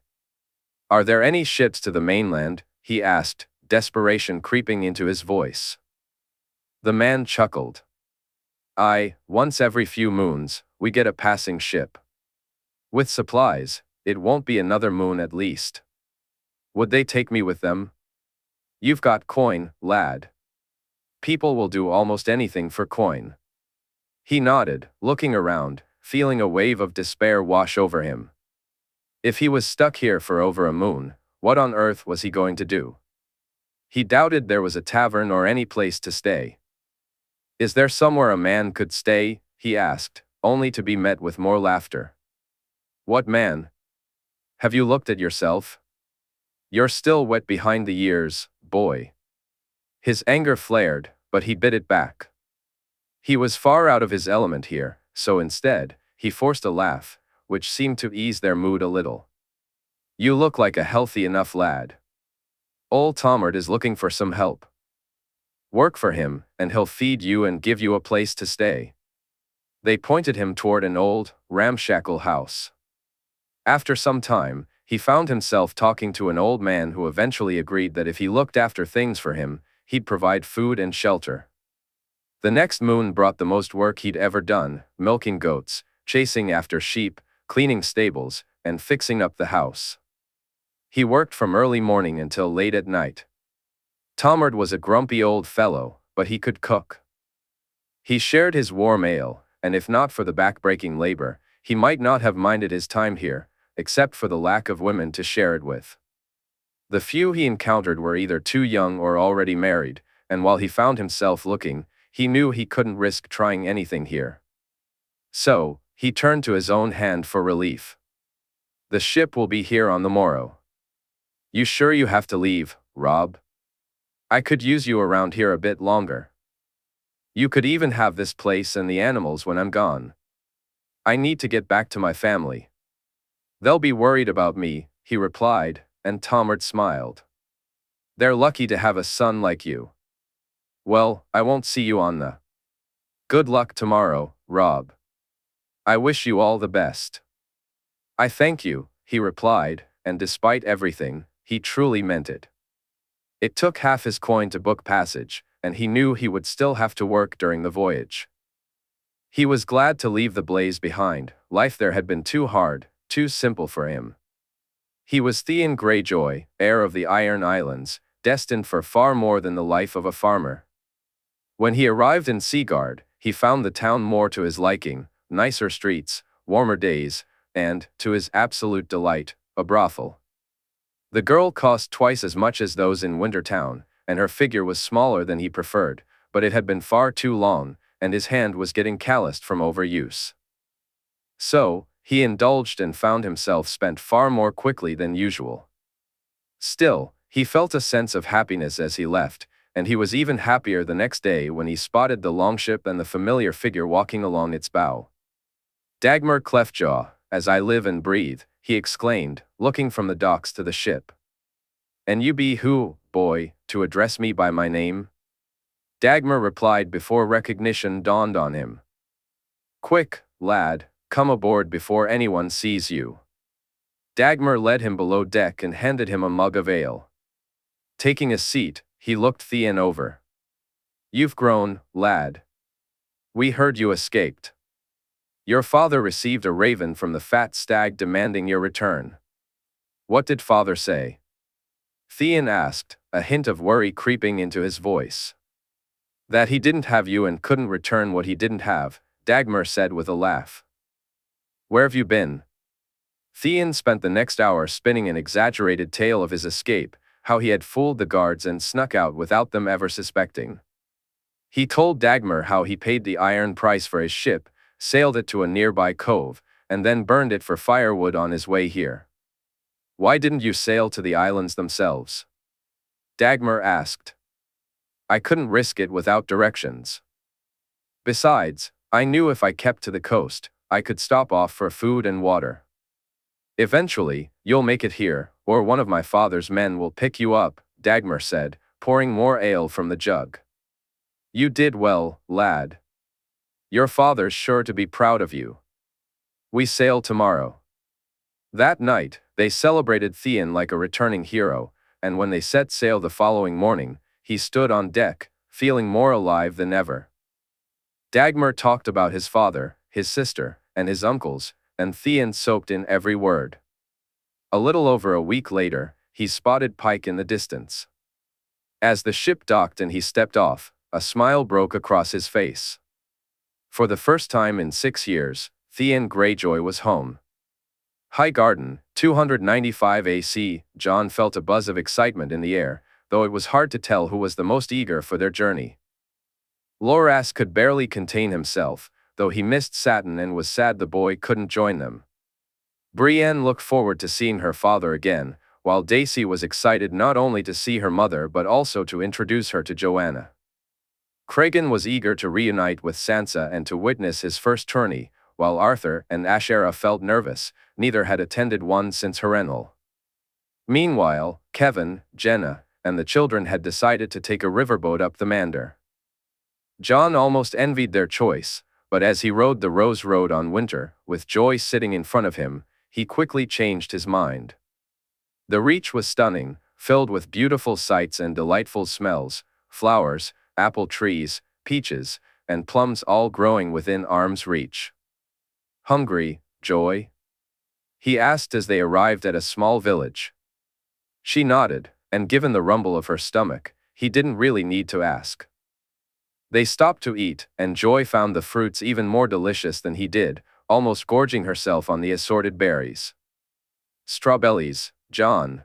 "Are there any ships to the mainland?" he asked, desperation creeping into his voice. The man chuckled. "Aye, once every few moons, we get a passing ship. With supplies, it won't be another moon at least. Would they take me with them? You've got coin, lad. People will do almost anything for coin." He nodded, looking around, feeling a wave of despair wash over him. If he was stuck here for over a moon, what on earth was he going to do? He doubted there was a tavern or any place to stay. "Is there somewhere a man could stay?" he asked, only to be met with more laughter. "What man? Have you looked at yourself? You're still wet behind the ears, boy." His anger flared, but he bit it back. He was far out of his element here, so instead, he forced a laugh, which seemed to ease their mood a little. "You look like a healthy enough lad. Old Tomard is looking for some help. Work for him, and he'll feed you and give you a place to stay." They pointed him toward an old, ramshackle house. After some time, he found himself talking to an old man who eventually agreed that if he looked after things for him, he'd provide food and shelter. The next moon brought the most work he'd ever done, milking goats, chasing after sheep, cleaning stables, and fixing up the house. He worked from early morning until late at night. Tomard was a grumpy old fellow, but he could cook. He shared his warm ale, and if not for the back-breaking labor, he might not have minded his time here, except for the lack of women to share it with. The few he encountered were either too young or already married, and while he found himself looking, he knew he couldn't risk trying anything here. So, he turned to his own hand for relief. The ship will be here on the morrow. You sure you have to leave, Robb? I could use you around here a bit longer. You could even have this place and the animals when I'm gone. I need to get back to my family. They'll be worried about me, he replied, and Tomard smiled. They're lucky to have a son like you. Well, I won't see you on the. Good luck tomorrow, Robb. I wish you all the best. I thank you, he replied, and despite everything, he truly meant it. It took half his coin to book passage, and he knew he would still have to work during the voyage. He was glad to leave the blaze behind. Life there had been too hard, too simple for him. He was Theon Greyjoy, heir of the Iron Islands, destined for far more than the life of a farmer. When he arrived in Seaguard, he found the town more to his liking, nicer streets, warmer days, and, to his absolute delight, a brothel. The girl cost twice as much as those in Wintertown, and her figure was smaller than he preferred, but it had been far too long, and his hand was getting calloused from overuse. So, he indulged and found himself spent far more quickly than usual. Still, he felt a sense of happiness as he left, and he was even happier the next day when he spotted the longship and the familiar figure walking along its bow. Dagmar Cleftjaw, as I live and breathe, he exclaimed, looking from the docks to the ship. And you be who, boy, to address me by my name? Dagmar replied before recognition dawned on him. Quick, lad, come aboard before anyone sees you. Dagmar led him below deck and handed him a mug of ale. Taking a seat, he looked Theon over. You've grown, lad. We heard you escaped. Your father received a raven from the fat stag demanding your return. What did father say? Theon asked, a hint of worry creeping into his voice. That he didn't have you and couldn't return what he didn't have, Dagmar said with a laugh. Where've you been? Theon spent the next hour spinning an exaggerated tale of his escape, how he had fooled the guards and snuck out without them ever suspecting. He told Dagmar how he paid the iron price for his ship, sailed it to a nearby cove, and then burned it for firewood on his way here. Why didn't you sail to the islands themselves? Dagmar asked. I couldn't risk it without directions. Besides, I knew if I kept to the coast, I could stop off for food and water. Eventually, you'll make it here, or one of my father's men will pick you up, Dagmar said, pouring more ale from the jug. You did well, lad. Your father's sure to be proud of you. We sail tomorrow. That night, they celebrated Theon like a returning hero, and when they set sail the following morning, he stood on deck, feeling more alive than ever. Dagmar talked about his father, his sister, and his uncles, and Theon soaked in every word. A little over a week later, he spotted Pike in the distance. As the ship docked and he stepped off, a smile broke across his face. For the first time in 6 years, Theon Greyjoy was home. Highgarden, 295 AC, Jon felt a buzz of excitement in the air, though it was hard to tell who was the most eager for their journey. Loras could barely contain himself, though he missed Satin and was sad the boy couldn't join them. Brienne looked forward to seeing her father again, while Daisy was excited not only to see her mother but also to introduce her to Joanna. Cregan was eager to reunite with Sansa and to witness his first tourney, while Arthur and Ashera felt nervous, neither had attended one since Harrenhal. Meanwhile, Kevin, Jenna, and the children had decided to take a riverboat up the Mander. Jon almost envied their choice, but as he rode the Rose Road on Winter, with Joy sitting in front of him, he quickly changed his mind. The Reach was stunning, filled with beautiful sights and delightful smells, flowers, apple trees, peaches, and plums all growing within arm's reach. Hungry, Joy? He asked as they arrived at a small village. She nodded, and given the rumble of her stomach, he didn't really need to ask. They stopped to eat, and Joy found the fruits even more delicious than he did, almost gorging herself on the assorted berries. Strawberries, Jon!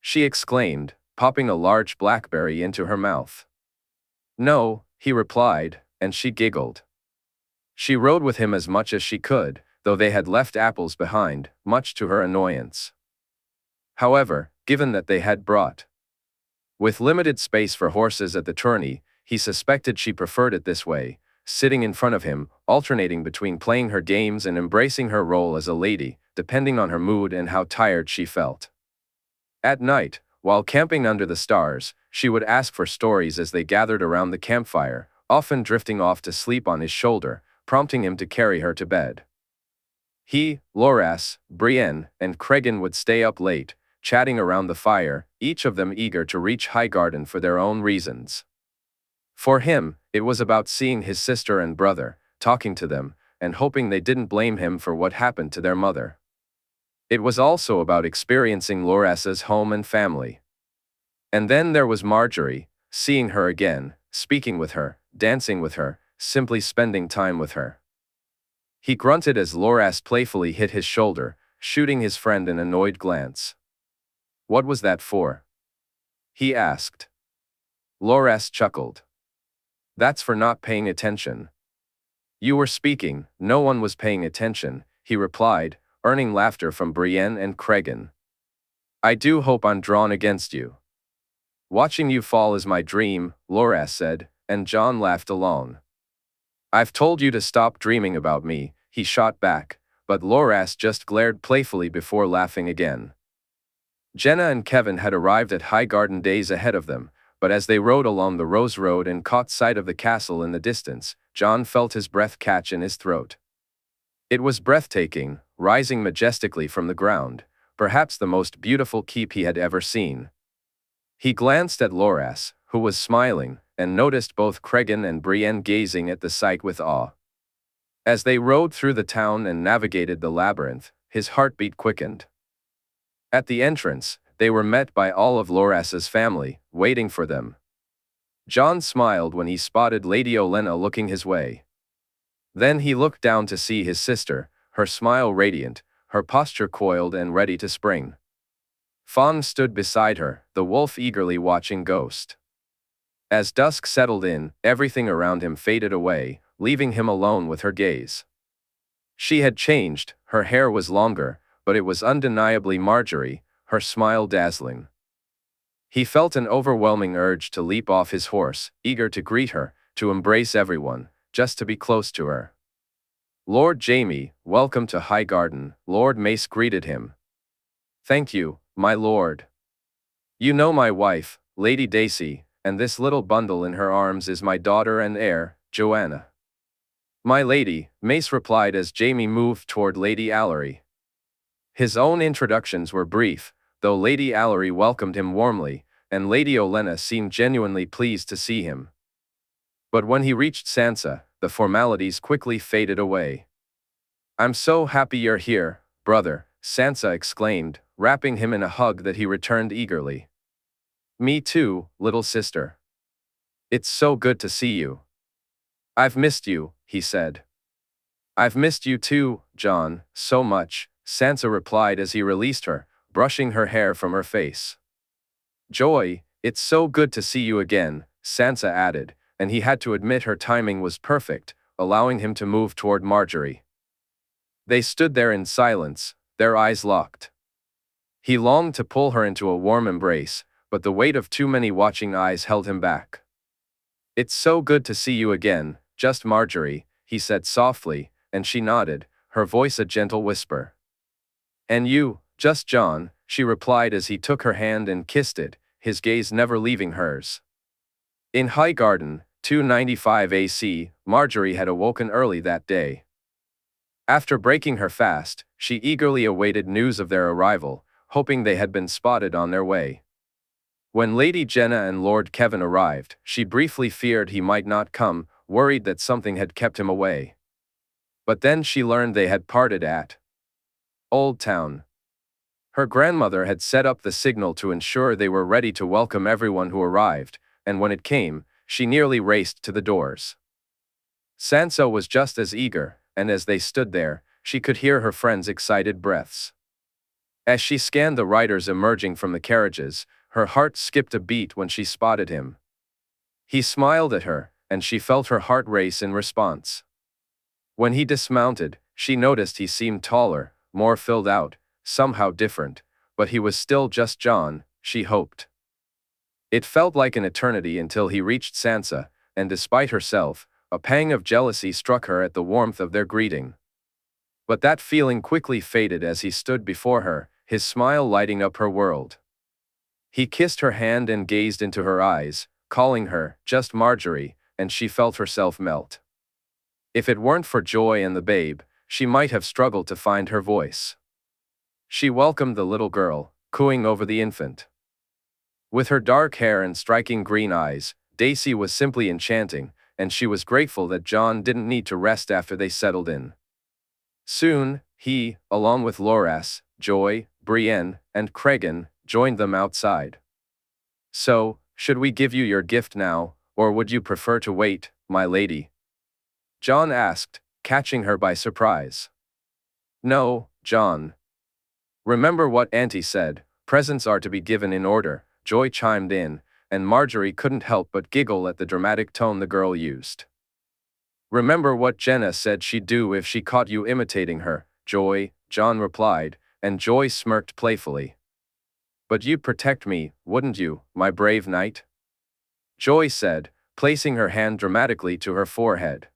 She exclaimed, popping a large blackberry into her mouth. No, he replied, and she giggled. She rode with him as much as she could, though they had left apples behind, much to her annoyance. However, given that they had brought with limited space for horses at the tourney, he suspected she preferred it this way, sitting in front of him, alternating between playing her games and embracing her role as a lady, depending on her mood and how tired she felt. At night, while camping under the stars, she would ask for stories as they gathered around the campfire, often drifting off to sleep on his shoulder, prompting him to carry her to bed. He, Loras, Brienne, and Cregan would stay up late, chatting around the fire, each of them eager to reach Highgarden for their own reasons. For him, it was about seeing his sister and brother, talking to them, and hoping they didn't blame him for what happened to their mother. It was also about experiencing Loras's home and family. And then there was Margaery, seeing her again, speaking with her, dancing with her, simply spending time with her. He grunted as Loras playfully hit his shoulder, shooting his friend an annoyed glance. "What was that for?" he asked. Loras chuckled. "That's for not paying attention." "You were speaking, no one was paying attention," he replied, earning laughter from Brienne and Cregan. "I do hope I'm drawn against you." "Watching you fall is my dream," Loras said, and Jon laughed along. "I've told you to stop dreaming about me," he shot back, but Loras just glared playfully before laughing again. Jenna and Kevin had arrived at Highgarden days ahead of them, but as they rode along the Rose Road and caught sight of the castle in the distance, Jon felt his breath catch in his throat. It was breathtaking, rising majestically from the ground, perhaps the most beautiful keep he had ever seen. He glanced at Loras, who was smiling, and noticed both Cregan and Brienne gazing at the sight with awe. As they rode through the town and navigated the labyrinth, his heartbeat quickened. At the entrance, they were met by all of Loras's family, waiting for them. Jon smiled when he spotted Lady Olenna looking his way. Then he looked down to see his sister, her smile radiant, her posture coiled and ready to spring. Fawn stood beside her, the wolf eagerly watching Ghost. As dusk settled in, everything around him faded away, leaving him alone with her gaze. She had changed, her hair was longer, but it was undeniably Margaery, her smile dazzling. He felt an overwhelming urge to leap off his horse, eager to greet her, to embrace everyone, just to be close to her. "Lord Jaime, welcome to Highgarden," Lord Mace greeted him. "Thank you, my lord. You know my wife, Lady Dacey, and this little bundle in her arms is my daughter and heir, Joanna." "My lady," Mace replied as Jaime moved toward Lady Allery. His own introductions were brief, though Lady Allery welcomed him warmly, and Lady Olenna seemed genuinely pleased to see him. But when he reached Sansa, the formalities quickly faded away. "I'm so happy you're here, brother," Sansa exclaimed, wrapping him in a hug that he returned eagerly. "Me too, little sister. It's so good to see you." "I've missed you," he said. "I've missed you too, Jon, so much," Sansa replied as he released her, brushing her hair from her face. "Joy, it's so good to see you again," Sansa added, and he had to admit her timing was perfect, allowing him to move toward Margaery. They stood there in silence, their eyes locked. He longed to pull her into a warm embrace, but the weight of too many watching eyes held him back. "It's so good to see you again, just Margaery," he said softly, and she nodded, her voice a gentle whisper. "And you, just Jon," she replied as he took her hand and kissed it, his gaze never leaving hers. In Highgarden, 295 AC, Margaery had awoken early that day. After breaking her fast, she eagerly awaited news of their arrival, hoping they had been spotted on their way. When Lady Jenna and Lord Kevin arrived, she briefly feared he might not come, worried that something had kept him away. But then she learned they had parted at Oldtown. Her grandmother had set up the signal to ensure they were ready to welcome everyone who arrived, and when it came, she nearly raced to the doors. Sansa was just as eager, and as they stood there, she could hear her friends' excited breaths. As she scanned the riders emerging from the carriages, her heart skipped a beat when she spotted him. He smiled at her, and she felt her heart race in response. When he dismounted, she noticed he seemed taller, more filled out, somehow different, but he was still just Jon, she hoped. It felt like an eternity until he reached Sansa, and despite herself, a pang of jealousy struck her at the warmth of their greeting. But that feeling quickly faded as he stood before her, his smile lighting up her world. He kissed her hand and gazed into her eyes, calling her just Margaery, and she felt herself melt. If it weren't for Joy and the babe, she might have struggled to find her voice. She welcomed the little girl, cooing over the infant. With her dark hair and striking green eyes, Daisy was simply enchanting, and she was grateful that Jon didn't need to rest after they settled in. Soon, he, along with Loras, Joy, Brienne, and Cregan, joined them outside. "So, should we give you your gift now, or would you prefer to wait, my lady?" Jon asked, catching her by surprise. "No, Jon. Remember what Auntie said, presents are to be given in order," Joy chimed in, and Margaery couldn't help but giggle at the dramatic tone the girl used. "Remember what Jenna said she'd do if she caught you imitating her, Joy," Jon replied, and Joy smirked playfully. "But you'd protect me, wouldn't you, my brave knight?" Joy said, placing her hand dramatically to her forehead.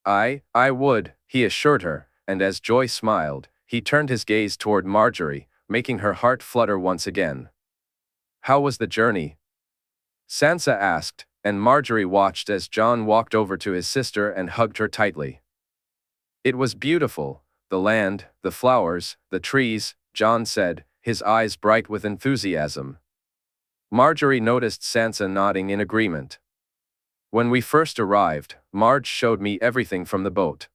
I would," he assured her, and as Joy smiled, he turned his gaze toward Margaery, making her heart flutter once again. "How was the journey?" Sansa asked, and Margaery watched as Jon walked over to his sister and hugged her tightly. "It was beautiful, the land, the flowers, the trees," Jon said, his eyes bright with enthusiasm. Margaery noticed Sansa nodding in agreement. "When we first arrived, Marge showed me everything from the boat.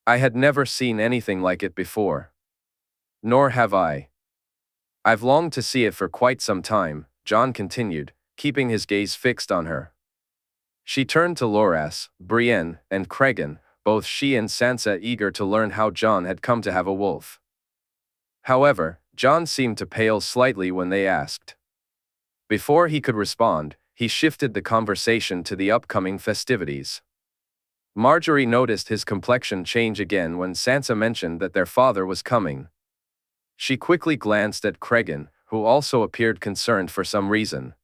I had never seen anything like it before. Nor have I. I've longed to see it for quite some time," Jon continued, keeping his gaze fixed on her. She turned to Loras, Brienne, and Cregan, both she and Sansa eager to learn how Jon had come to have a wolf. However, Jon seemed to pale slightly when they asked. Before he could respond, he shifted the conversation to the upcoming festivities. Margaery noticed his complexion change again when Sansa mentioned that their father was coming. She quickly glanced at Cregan, who also appeared concerned for some reason.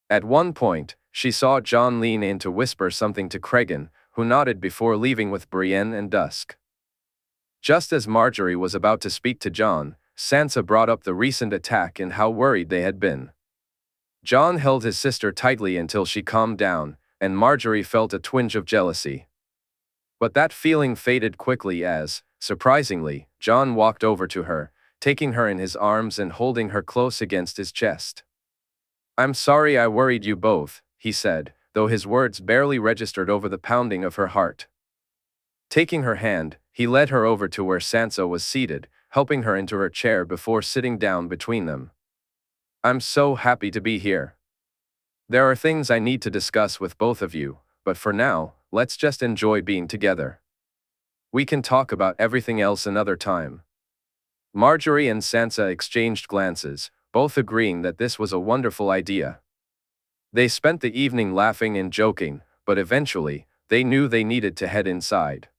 At one point, she saw Jon lean in to whisper something to Cregan, who nodded before leaving with Brienne and Dusk. Just as Margaery was about to speak to Jon, Sansa brought up the recent attack and how worried they had been. Jon held his sister tightly until she calmed down, and Margaery felt a twinge of jealousy. But that feeling faded quickly as, surprisingly, Jon walked over to her, taking her in his arms and holding her close against his chest. "I'm sorry I worried you both," he said, though his words barely registered over the pounding of her heart. Taking her hand, he led her over to where Sansa was seated, helping her into her chair before sitting down between them. "I'm so happy to be here. There are things I need to discuss with both of you, but for now, let's just enjoy being together. We can talk about everything else another time." Margaery and Sansa exchanged glances, both agreeing that this was a wonderful idea. They spent the evening laughing and joking, but eventually, they knew they needed to head inside.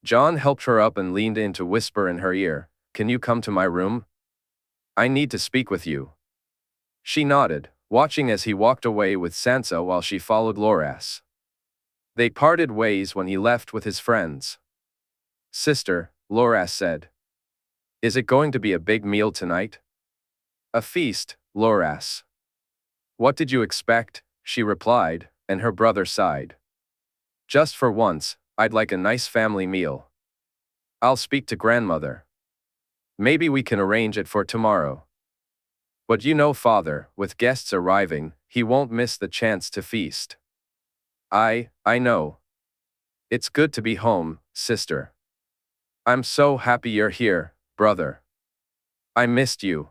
Jon helped her up and leaned in to whisper in her ear, "Can you come to my room? I need to speak with you." She nodded, watching as he walked away with Sansa while she followed Loras. They parted ways when he left with his friends. "Sister," Loras said. "Is it going to be a big meal tonight?" "A feast, Loras." "What did you expect?" she replied, and her brother sighed. "Just for once, I'd like a nice family meal. I'll speak to grandmother. Maybe we can arrange it for tomorrow. But you know father, with guests arriving, he won't miss the chance to feast." I know. It's good to be home, sister." "I'm so happy you're here, brother. I missed you."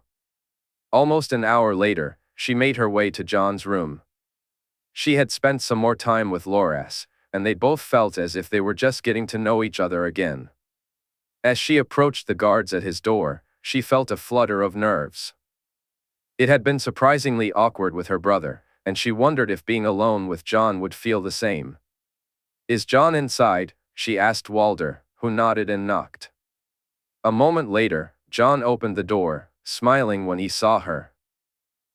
Almost an hour later, she made her way to Jon's room. She had spent some more time with Loras, and they both felt as if they were just getting to know each other again. As she approached the guards at his door, she felt a flutter of nerves. It had been surprisingly awkward with her brother, and she wondered if being alone with Jon would feel the same. "Is Jon inside?" she asked Walder, who nodded and knocked. A moment later, Jon opened the door, smiling when he saw her.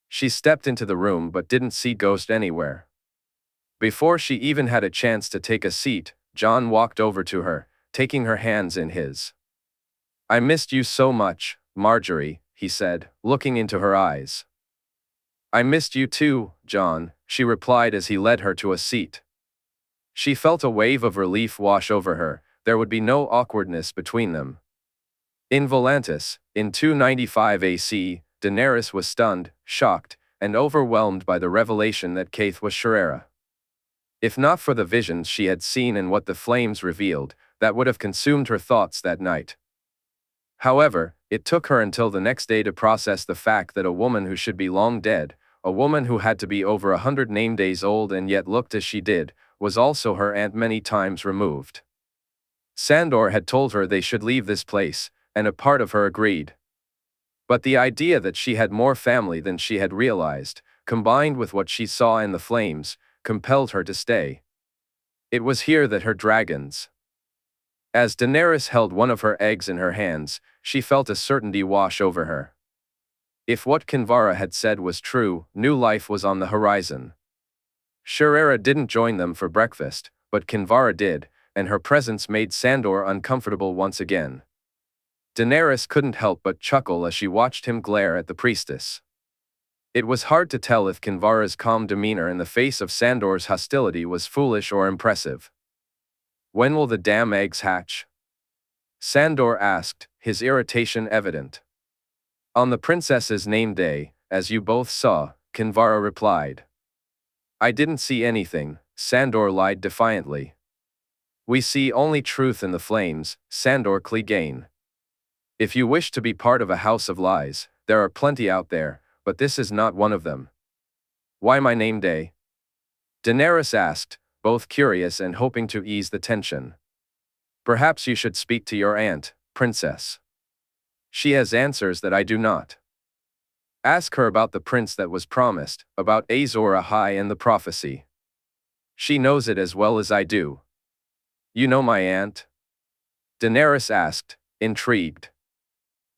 She stepped into the room but didn't see Ghost anywhere. Before she even had a chance to take a seat, Jon walked over to her, taking her hands in his. "I missed you so much, Margaery," he said, looking into her eyes. "I missed you too, Jon," she replied as he led her to a seat. She felt a wave of relief wash over her. There would be no awkwardness between them. In Volantis, in 295 AC, Daenerys was stunned, shocked, and overwhelmed by the revelation that Quaithe was Shiera. If not for the visions she had seen and what the flames revealed, that would have consumed her thoughts that night. However, it took her until the next day to process the fact that a woman who should be long dead, a woman who had to be over 100 name days old and yet looked as she did, was also her aunt many times removed. Sandor had told her they should leave this place, and a part of her agreed. But the idea that she had more family than she had realized, combined with what she saw in the flames, compelled her to stay. It was here that her dragons. As Daenerys held one of her eggs in her hands, she felt a certainty wash over her. If what Kinvara had said was true, new life was on the horizon. Shiera didn't join them for breakfast, but Kinvara did, and her presence made Sandor uncomfortable once again. Daenerys couldn't help but chuckle as she watched him glare at the priestess. It was hard to tell if Kinvara's calm demeanor in the face of Sandor's hostility was foolish or impressive. "When will the damn eggs hatch?" Sandor asked, his irritation evident. "On the princess's name day, as you both saw," Kinvara replied. "I didn't see anything," Sandor lied defiantly. "We see only truth in the flames," Sandor Clegane. "If you wish to be part of a house of lies, there are plenty out there, but this is not one of them." "Why my name day?" Daenerys asked, both curious and hoping to ease the tension. "Perhaps you should speak to your aunt, princess. She has answers that I do not. Ask her about the prince that was promised, about Azor Ahai and the prophecy. She knows it as well as I do." "You know my aunt?" Daenerys asked, intrigued.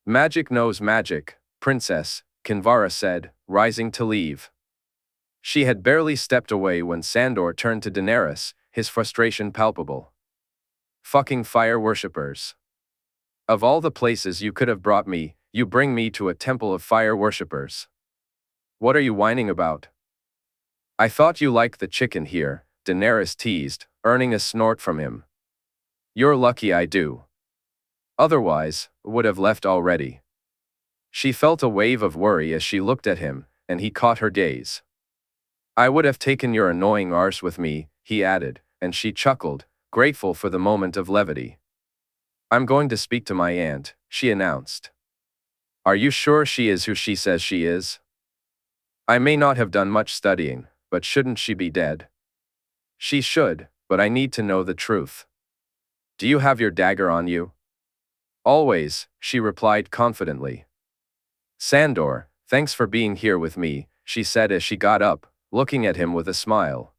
"Magic knows magic, princess," Kinvara said, rising to leave. She had barely stepped away when Sandor turned to Daenerys, his frustration palpable. "Fucking fire worshippers. Of all the places you could have brought me, you bring me to a temple of fire worshippers. What are you whining about?" "I thought you liked the chicken here," Daenerys teased, earning a snort from him. "You're lucky I do. Otherwise, would have left already." She felt a wave of worry as she looked at him, and he caught her gaze. "I would have taken your annoying arse with me," he added, and she chuckled, grateful for the moment of levity. "I'm going to speak to my aunt," she announced. "Are you sure she is who she says she is?" "I may not have done much studying, but shouldn't she be dead?" "She should, but I need to know the truth." "Do you have your dagger on you?" "Always," she replied confidently. "Sandor, thanks for being here with me," she said as she got up, looking at him with a smile.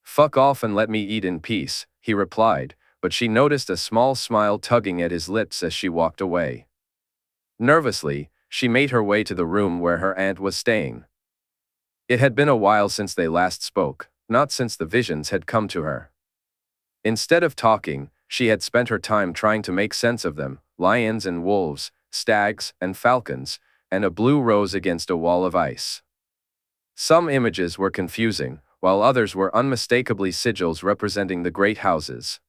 "Fuck off and let me eat in peace," he replied, but she noticed a small smile tugging at his lips as she walked away. Nervously, she made her way to the room where her aunt was staying. It had been a while since they last spoke, not since the visions had come to her. Instead of talking, she had spent her time trying to make sense of them: lions and wolves, stags and falcons, and a blue rose against a wall of ice. Some images were confusing, while others were unmistakably sigils representing the great houses.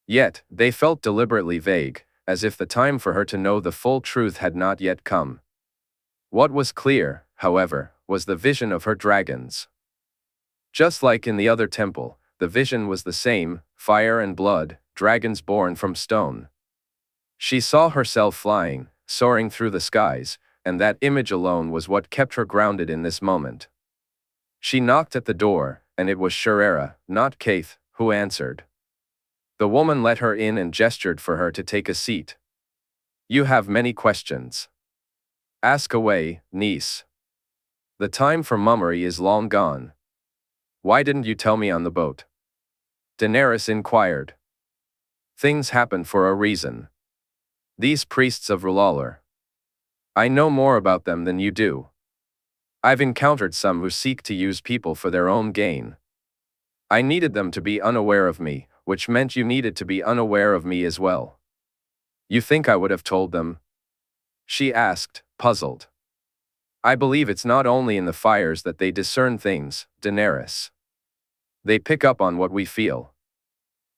Yet, they felt deliberately vague, as if the time for her to know the full truth had not yet come. What was clear, however, was the vision of her dragons. Just like in the other temple, the vision was the same: fire and blood, dragons born from stone. She saw herself flying, soaring through the skies, and that image alone was what kept her grounded in this moment. She knocked at the door, and it was Shiera, not Quaithe, who answered. The woman let her in and gestured for her to take a seat. "You have many questions. Ask away, niece. The time for mummery is long gone. Why didn't you tell me on the boat?" Daenerys inquired. Things happen for a reason. These priests of R'hllor. I know more about them than you do. I've encountered some who seek to use people for their own gain. I needed them to be unaware of me, which meant you needed to be unaware of me as well. You think I would have told them? She asked, puzzled. I believe it's not only in the fires that they discern things, Daenerys. They pick up on what we feel.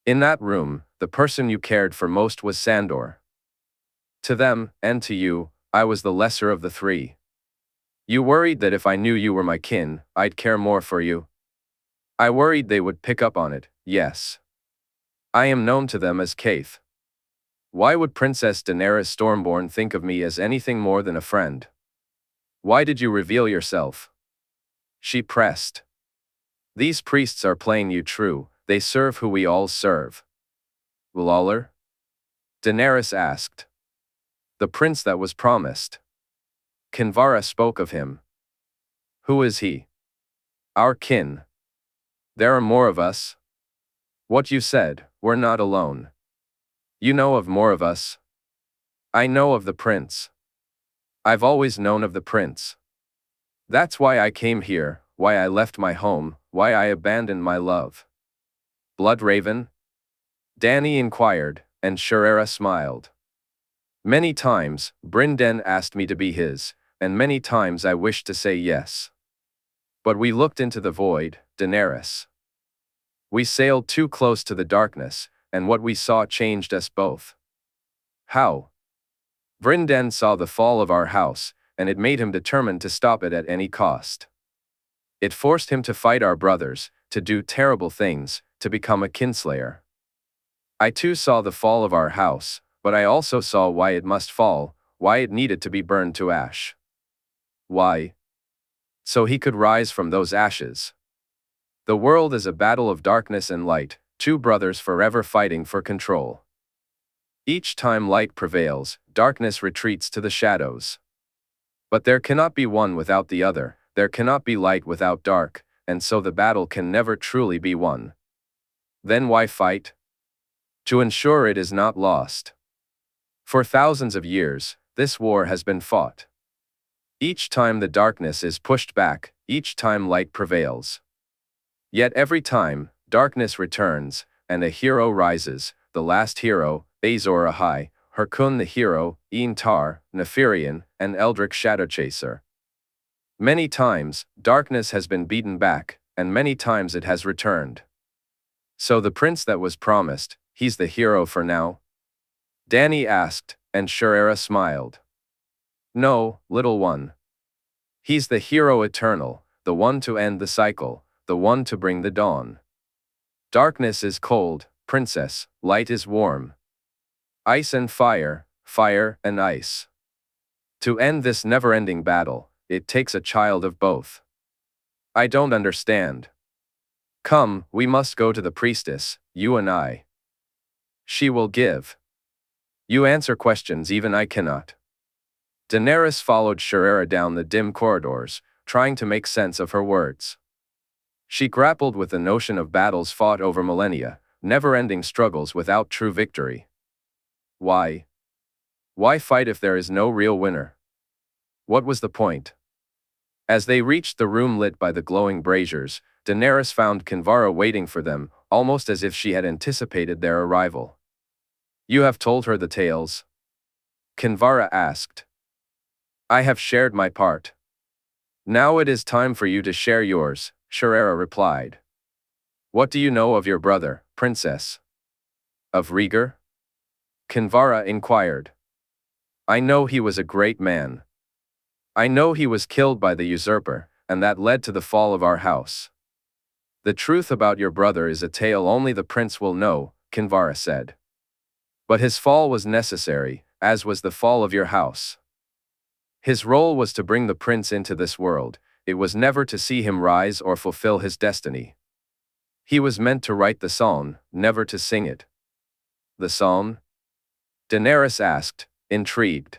In that room, the person you cared for most was Sandor. To them, and to you, I was the lesser of the three. You worried that if I knew you were my kin, I'd care more for you. I worried they would pick up on it, yes. I am known to them as Quaithe. Why would Princess Daenerys Stormborn think of me as anything more than a friend? Why did you reveal yourself? She pressed. These priests are playing you true, they serve who we all serve. R'hllor? Daenerys asked. The prince that was promised. Kinvara spoke of him. Who is he? Our kin. There are more of us. What you said, we're not alone. You know of more of us. I know of the prince. I've always known of the prince. That's why I came here, why I left my home, why I abandoned my love. Bloodraven? Dany inquired, and Shiera smiled. Many times, Brynden asked me to be his, and many times I wished to say yes. But we looked into the void, Daenerys. We sailed too close to the darkness, and what we saw changed us both. How? Brynden saw the fall of our house, and it made him determined to stop it at any cost. It forced him to fight our brothers, to do terrible things, to become a kinslayer. I too saw the fall of our house, but I also saw why it must fall, why it needed to be burned to ash. Why? So he could rise from those ashes. The world is a battle of darkness and light, two brothers forever fighting for control. Each time light prevails, darkness retreats to the shadows. But there cannot be one without the other, there cannot be light without dark, and so the battle can never truly be won. Then why fight? To ensure it is not lost. For thousands of years, this war has been fought. Each time the darkness is pushed back, each time light prevails. Yet every time, darkness returns, and a hero rises, the last hero, Azor Ahai, Harkun the hero, Tar, Neferian, and Eldrick Shadowchaser. Many times, darkness has been beaten back, and many times it has returned. So the prince that was promised, he's the hero for now? Dany asked, and Shiera smiled. No, little one. He's the hero eternal, the one to end the cycle, the one to bring the dawn. Darkness is cold, princess, light is warm. Ice and fire, fire and ice. To end this never-ending battle, it takes a child of both. I don't understand. Come, we must go to the priestess, you and I. She will give. You answer questions even I cannot. Daenerys followed Shiera down the dim corridors, trying to make sense of her words. She grappled with the notion of battles fought over millennia, never-ending struggles without true victory. Why? Why fight if there is no real winner? What was the point? As they reached the room lit by the glowing braziers, Daenerys found Kinvara waiting for them, almost as if she had anticipated their arrival. You have told her the tales? Kinvara asked. I have shared my part. Now it is time for you to share yours, Shiera replied. What do you know of your brother, princess? Of Rhaegar? Kinvara inquired. I know he was a great man. I know he was killed by the usurper, and that led to the fall of our house. The truth about your brother is a tale only the prince will know, Kinvara said. But his fall was necessary, as was the fall of your house. His role was to bring the prince into this world, it was never to see him rise or fulfill his destiny. He was meant to write the song, never to sing it. The song? Daenerys asked, intrigued.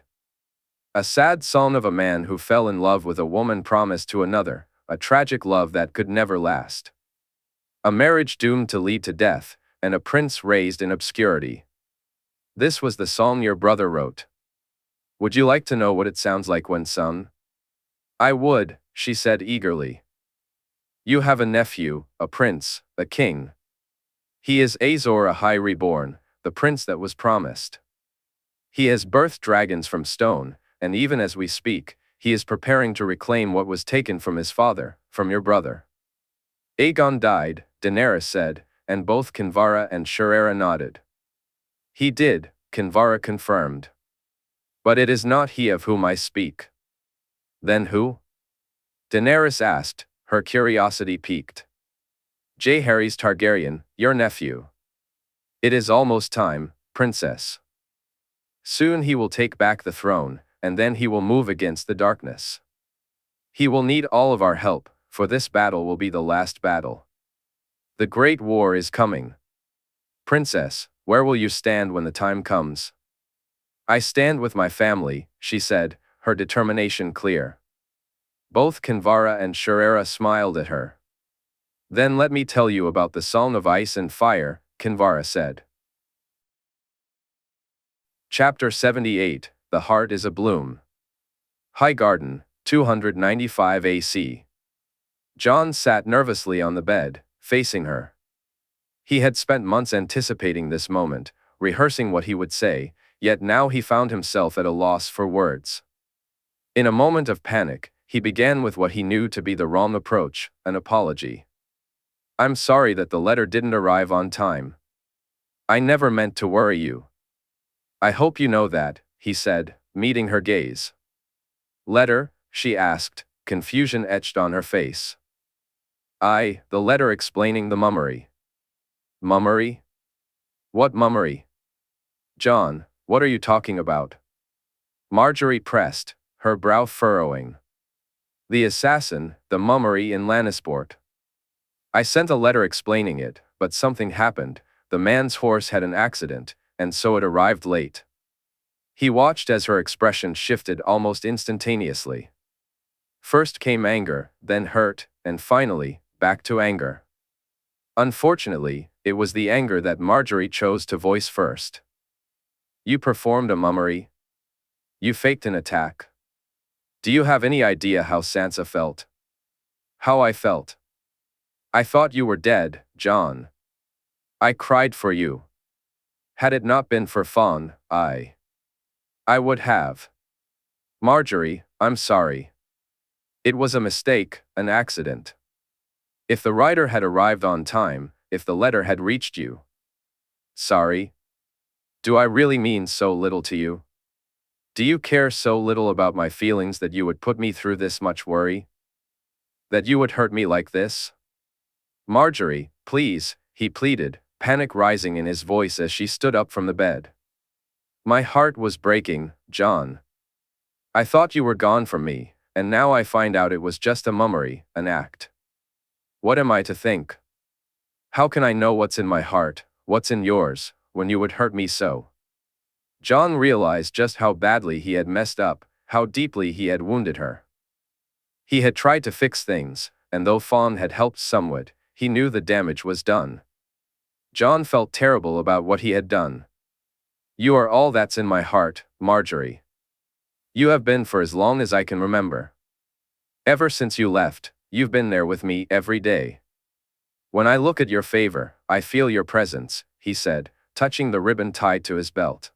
A sad song of a man who fell in love with a woman promised to another, a tragic love that could never last. A marriage doomed to lead to death, and a prince raised in obscurity. This was the song your brother wrote. Would you like to know what it sounds like when sung? I would, she said eagerly. You have a nephew, a prince, a king. He is Azor a High Reborn, the prince that was promised. He has birthed dragons from stone, and even as we speak, he is preparing to reclaim what was taken from his father, from your brother. Aegon died, Daenerys said, and both Kinvara and Shiera nodded. He did, Kinvara confirmed. But it is not he of whom I speak. Then who? Daenerys asked, her curiosity piqued. Jaehaerys Targaryen, your nephew. It is almost time, princess. Soon he will take back the throne, and then he will move against the darkness. He will need all of our help, for this battle will be the last battle. The Great War is coming. Princess, where will you stand when the time comes? I stand with my family, she said, her determination clear. Both Kinvara and Shiera smiled at her. Then let me tell you about the Song of Ice and Fire, Kinvara said. Chapter 78, The Heart is Abloom. Highgarden, 295 AC. Jon sat nervously on the bed, facing her. He had spent months anticipating this moment, rehearsing what he would say, yet now he found himself at a loss for words. In a moment of panic, he began with what he knew to be the wrong approach, an apology. I'm sorry that the letter didn't arrive on time. I never meant to worry you. I hope you know that, he said, meeting her gaze. Letter? She asked, confusion etched on her face. The letter explaining the mummery. Mummery? What mummery? Jon, what are you talking about? Margaery pressed, her brow furrowing. The assassin, the mummery in Lannisport. I sent a letter explaining it, but something happened. The man's horse had an accident, and so it arrived late. He watched as her expression shifted almost instantaneously. First came anger, then hurt, and finally, back to anger. Unfortunately, it was the anger that Margaery chose to voice first. You performed a mummery? You faked an attack? Do you have any idea how Sansa felt? How I felt? I thought you were dead, Jon. I cried for you. Had it not been for Fawn, I would have. Margaery, I'm sorry. It was a mistake, an accident. If the writer had arrived on time, if the letter had reached you. Sorry? Do I really mean so little to you? Do you care so little about my feelings that you would put me through this much worry? That you would hurt me like this? Margaery, please, he pleaded, panic rising in his voice as she stood up from the bed. My heart was breaking, Jon. I thought you were gone from me, and now I find out it was just a mummery, an act. What am I to think? How can I know what's in my heart, what's in yours, when you would hurt me so? Jon realized just how badly he had messed up, how deeply he had wounded her. He had tried to fix things, and though Fawn had helped somewhat, he knew the damage was done. Jon felt terrible about what he had done. You are all that's in my heart, Margaery. You have been for as long as I can remember. Ever since you left, you've been there with me every day. When I look at your favor, I feel your presence, he said, touching the ribbon tied to his belt.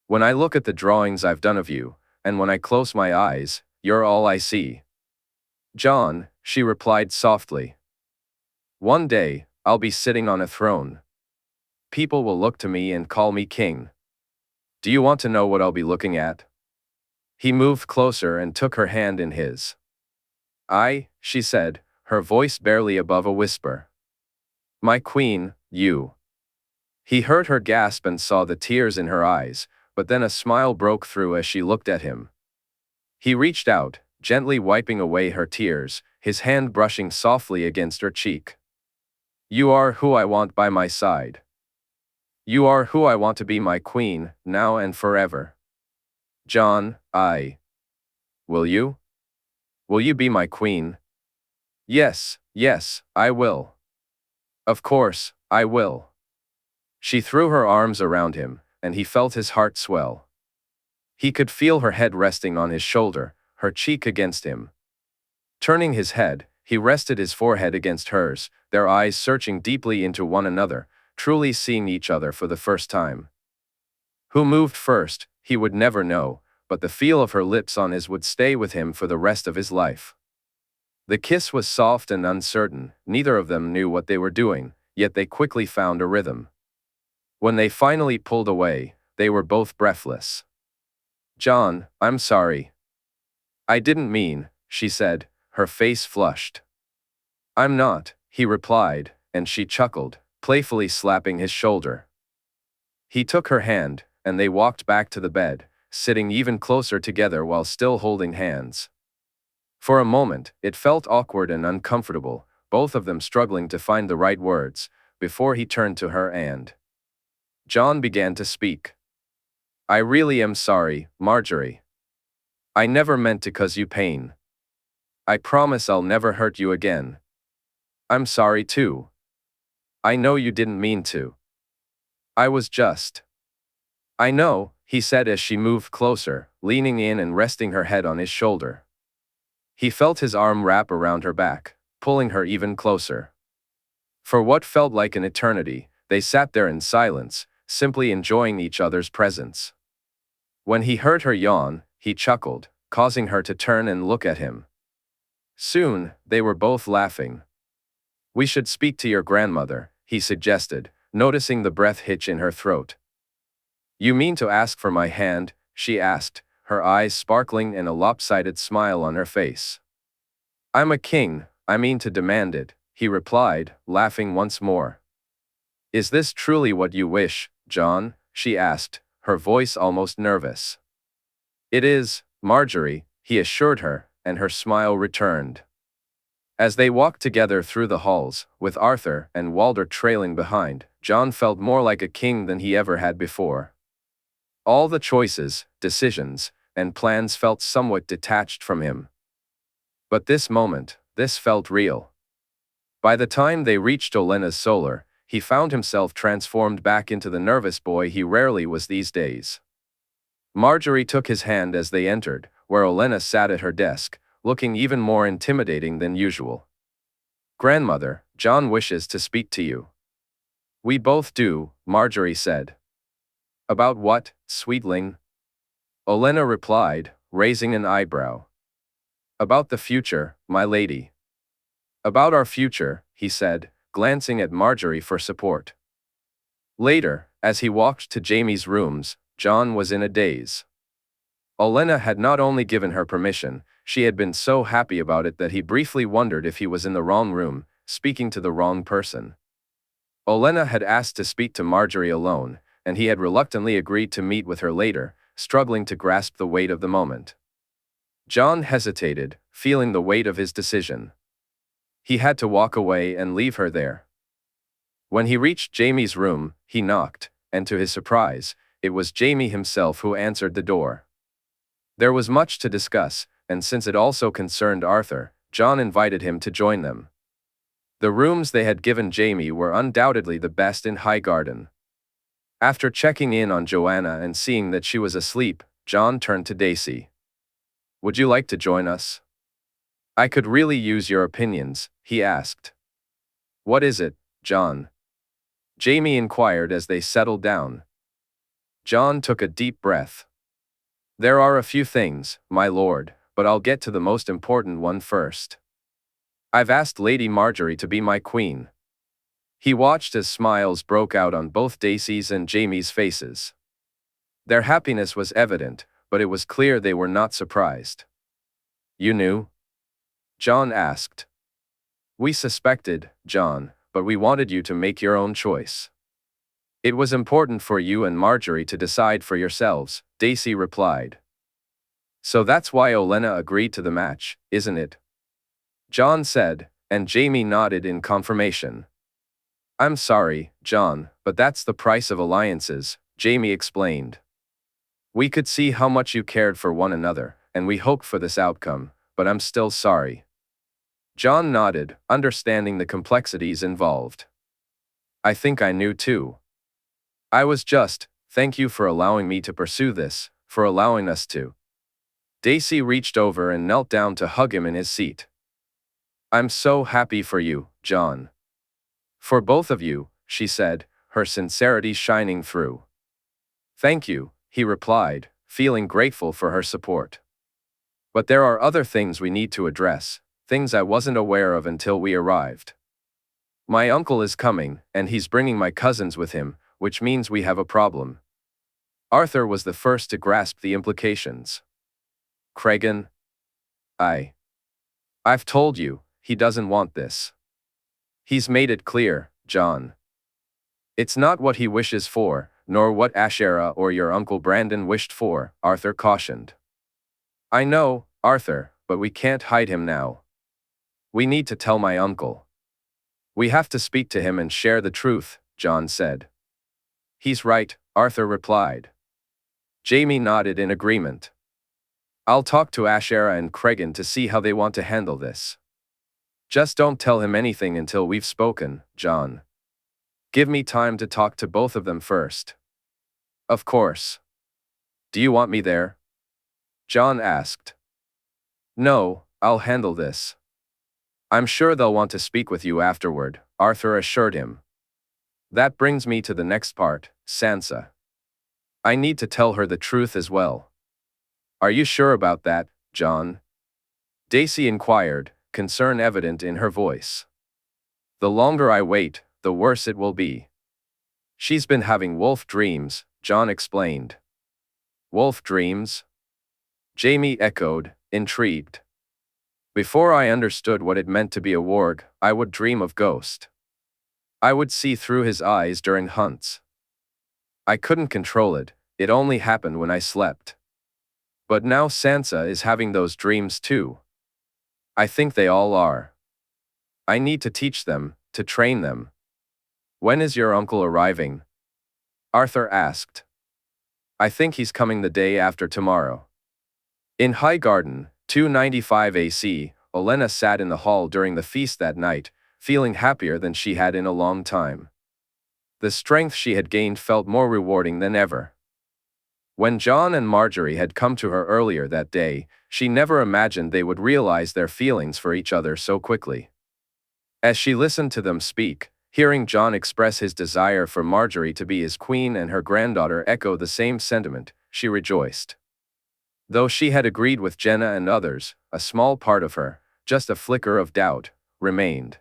When I look at the drawings I've done of you, and when I close my eyes, you're all I see. Jon, she replied softly. One day, I'll be sitting on a throne. People will look to me and call me king. Do you want to know what I'll be looking at? He moved closer and took her hand in his. She said, her voice barely above a whisper. My queen, you. He heard her gasp and saw the tears in her eyes, but then a smile broke through as she looked at him. He reached out, gently wiping away her tears, his hand brushing softly against her cheek. You are who I want by my side. You are who I want to be my queen, now and forever. Jon, Will you? Will you be my queen? Yes, I will. Of course, I will. She threw her arms around him, and he felt his heart swell. He could feel her head resting on his shoulder, her cheek against him. Turning his head, he rested his forehead against hers, their eyes searching deeply into one another, truly seeing each other for the first time. Who moved first, he would never know, but the feel of her lips on his would stay with him for the rest of his life. The kiss was soft and uncertain, neither of them knew what they were doing, yet they quickly found a rhythm. When they finally pulled away, they were both breathless. "Jon, I'm sorry." "I didn't mean," she said, her face flushed. "I'm not," he replied, and she chuckled, playfully slapping his shoulder. He took her hand, and they walked back to the bed, sitting even closer together while still holding hands. For a moment, it felt awkward and uncomfortable, both of them struggling to find the right words, before he turned to her and Jon began to speak. "I really am sorry, Margaery. I never meant to cause you pain. I promise I'll never hurt you again. I'm sorry too. I know you didn't mean to. I was just..." "I know," he said as she moved closer, leaning in and resting her head on his shoulder. He felt his arm wrap around her back, pulling her even closer. For what felt like an eternity, they sat there in silence, simply enjoying each other's presence. When he heard her yawn, he chuckled, causing her to turn and look at him. Soon, they were both laughing. "We should speak to your grandmother," he suggested, noticing the breath hitch in her throat. "You mean to ask for my hand?" she asked, her eyes sparkling and a lopsided smile on her face. "I'm a king, I mean to demand it," he replied, laughing once more. "Is this truly what you wish, Jon?" she asked, her voice almost nervous. "It is, Margaery," he assured her, and her smile returned. As they walked together through the halls, with Arthur and Walder trailing behind, Jon felt more like a king than he ever had before. All the choices, decisions, and plans felt somewhat detached from him. But this moment, this felt real. By the time they reached Olenna's Solar, he found himself transformed back into the nervous boy he rarely was these days. Margaery took his hand as they entered, where Olenna sat at her desk, looking even more intimidating than usual. "Grandmother, Jon wishes to speak to you." "We both do," Margaery said. "About what, sweetling?" Olenna replied, raising an eyebrow. "About the future, my lady." "About our future," he said, glancing at Margaery for support. Later, as he walked to Jaime's rooms, Jon was in a daze. Olenna had not only given her permission, she had been so happy about it that he briefly wondered if he was in the wrong room, speaking to the wrong person. Olenna had asked to speak to Margaery alone, and he had reluctantly agreed to meet with her later, struggling to grasp the weight of the moment. Jon hesitated, feeling the weight of his decision. He had to walk away and leave her there. When he reached Jaime's room, he knocked, and to his surprise, it was Jaime himself who answered the door. There was much to discuss, and since it also concerned Arthur, Jon invited him to join them. The rooms they had given Jaime were undoubtedly the best in Highgarden. After checking in on Joanna and seeing that she was asleep, Jon turned to Daisy. "Would you like to join us?" "I could really use your opinions," he asked. "What is it, Jon?" Jaime inquired as they settled down. Jon took a deep breath. "There are a few things, my lord, but I'll get to the most important one first. I've asked Lady Margaery to be my queen." He watched as smiles broke out on both Daisy's and Jaime's faces. Their happiness was evident, but it was clear they were not surprised. "You knew?" Jon asked. "We suspected, Jon, but we wanted you to make your own choice. It was important for you and Margaery to decide for yourselves," Daisy replied. "So that's why Olenna agreed to the match, isn't it?" Jon said, and Jaime nodded in confirmation. "I'm sorry, Jon, but that's the price of alliances," Jaime explained. "We could see how much you cared for one another, and we hoped for this outcome, but I'm still sorry." Jon nodded, understanding the complexities involved. "I think I knew too. I was just Thank you for allowing me to pursue this, for allowing us to. Daisy reached over and knelt down to hug him in his seat. I'm so happy for you, Jon. For both of you, she said, her sincerity shining through. Thank you, he replied, feeling grateful for her support. But there are other things we need to address, things I wasn't aware of until we arrived. My uncle is coming, and he's bringing my cousins with him, which means we have a problem. Arthur was the first to grasp the implications. Cregan? I've told you, he doesn't want this. He's made it clear, Jon. It's not what he wishes for, nor what Ashera or your Uncle Brandon wished for, Arthur cautioned. I know, Arthur, but we can't hide him now. We need to tell my uncle. We have to speak to him and share the truth, Jon said. He's right, Arthur replied. Jaime nodded in agreement. I'll talk to Ashera and Cregan to see how they want to handle this. Just don't tell him anything until we've spoken, Jon. Give me time to talk to both of them first. Of course. Do you want me there? Jon asked. No, I'll handle this. I'm sure they'll want to speak with you afterward, Arthur assured him. That brings me to the next part, Sansa. I need to tell her the truth as well. Are you sure about that, Jon? Daisy inquired, concern evident in her voice. The longer I wait, the worse it will be. She's been having wolf dreams, Jon explained. Wolf dreams? Jaime echoed, intrigued. Before I understood what it meant to be a warg, I would dream of Ghost. I would see through his eyes during hunts. I couldn't control it, it only happened when I slept. But now Sansa is having those dreams too. I think they all are. I need to teach them, to train them. When is your uncle arriving? Arthur asked. I think he's coming the day after tomorrow. In Highgarden, 295 AC, Olenna sat in the hall during the feast that night, feeling happier than she had in a long time. The strength she had gained felt more rewarding than ever. When Jon and Margaery had come to her earlier that day, she never imagined they would realize their feelings for each other so quickly. As she listened to them speak, hearing Jon express his desire for Margaery to be his queen and her granddaughter echo the same sentiment, she rejoiced. Though she had agreed with Jenna and others, a small part of her, just a flicker of doubt, remained.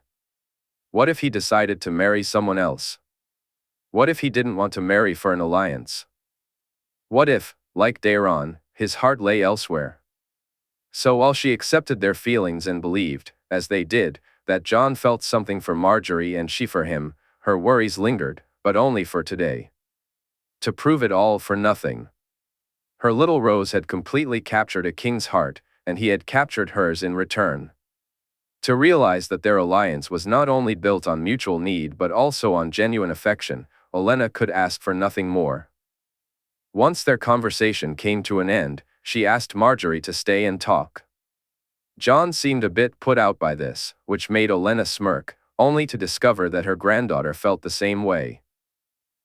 What if he decided to marry someone else? What if he didn't want to marry for an alliance? What if, like Daeron, his heart lay elsewhere? So while she accepted their feelings and believed, as they did, that Jon felt something for Margaery and she for him, her worries lingered, but only for today. To prove it all for nothing. Her little Rose had completely captured a king's heart, and he had captured hers in return. To realize that their alliance was not only built on mutual need but also on genuine affection, Olenna could ask for nothing more. Once their conversation came to an end, she asked Margaery to stay and talk. Jon seemed a bit put out by this, which made Olenna smirk, only to discover that her granddaughter felt the same way.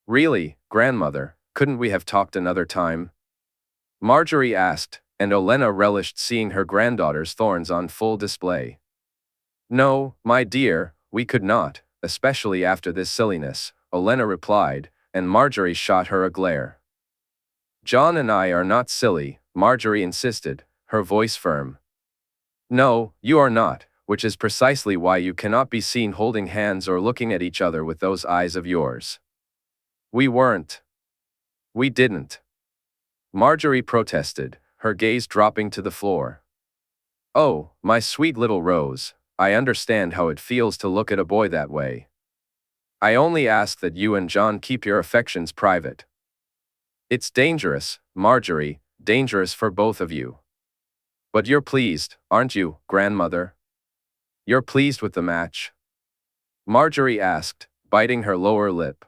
Really, grandmother, couldn't we have talked another time? Margaery asked, and Olenna relished seeing her granddaughter's thorns on full display. No, my dear, we could not, especially after this silliness, Olenna replied, and Margaery shot her a glare. Jon and I are not silly, Margaery insisted, her voice firm. No, you are not, which is precisely why you cannot be seen holding hands or looking at each other with those eyes of yours. We weren't. We didn't. Margaery protested, her gaze dropping to the floor. Oh, my sweet little Rose, I understand how it feels to look at a boy that way. I only ask that you and Jon keep your affections private. It's dangerous, Margaery, dangerous for both of you. But you're pleased, aren't you, grandmother? You're pleased with the match? Margaery asked, biting her lower lip.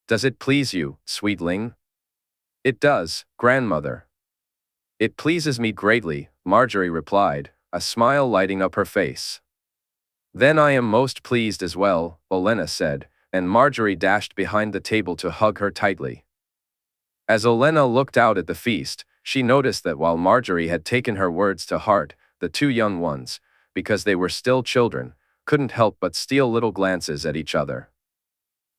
Does it please you, sweetling? It does, grandmother. It pleases me greatly, Margaery replied, a smile lighting up her face. Then I am most pleased as well, Olenna said, and Margaery dashed behind the table to hug her tightly. As Olenna looked out at the feast, she noticed that while Margaery had taken her words to heart, the two young ones, because they were still children, couldn't help but steal little glances at each other.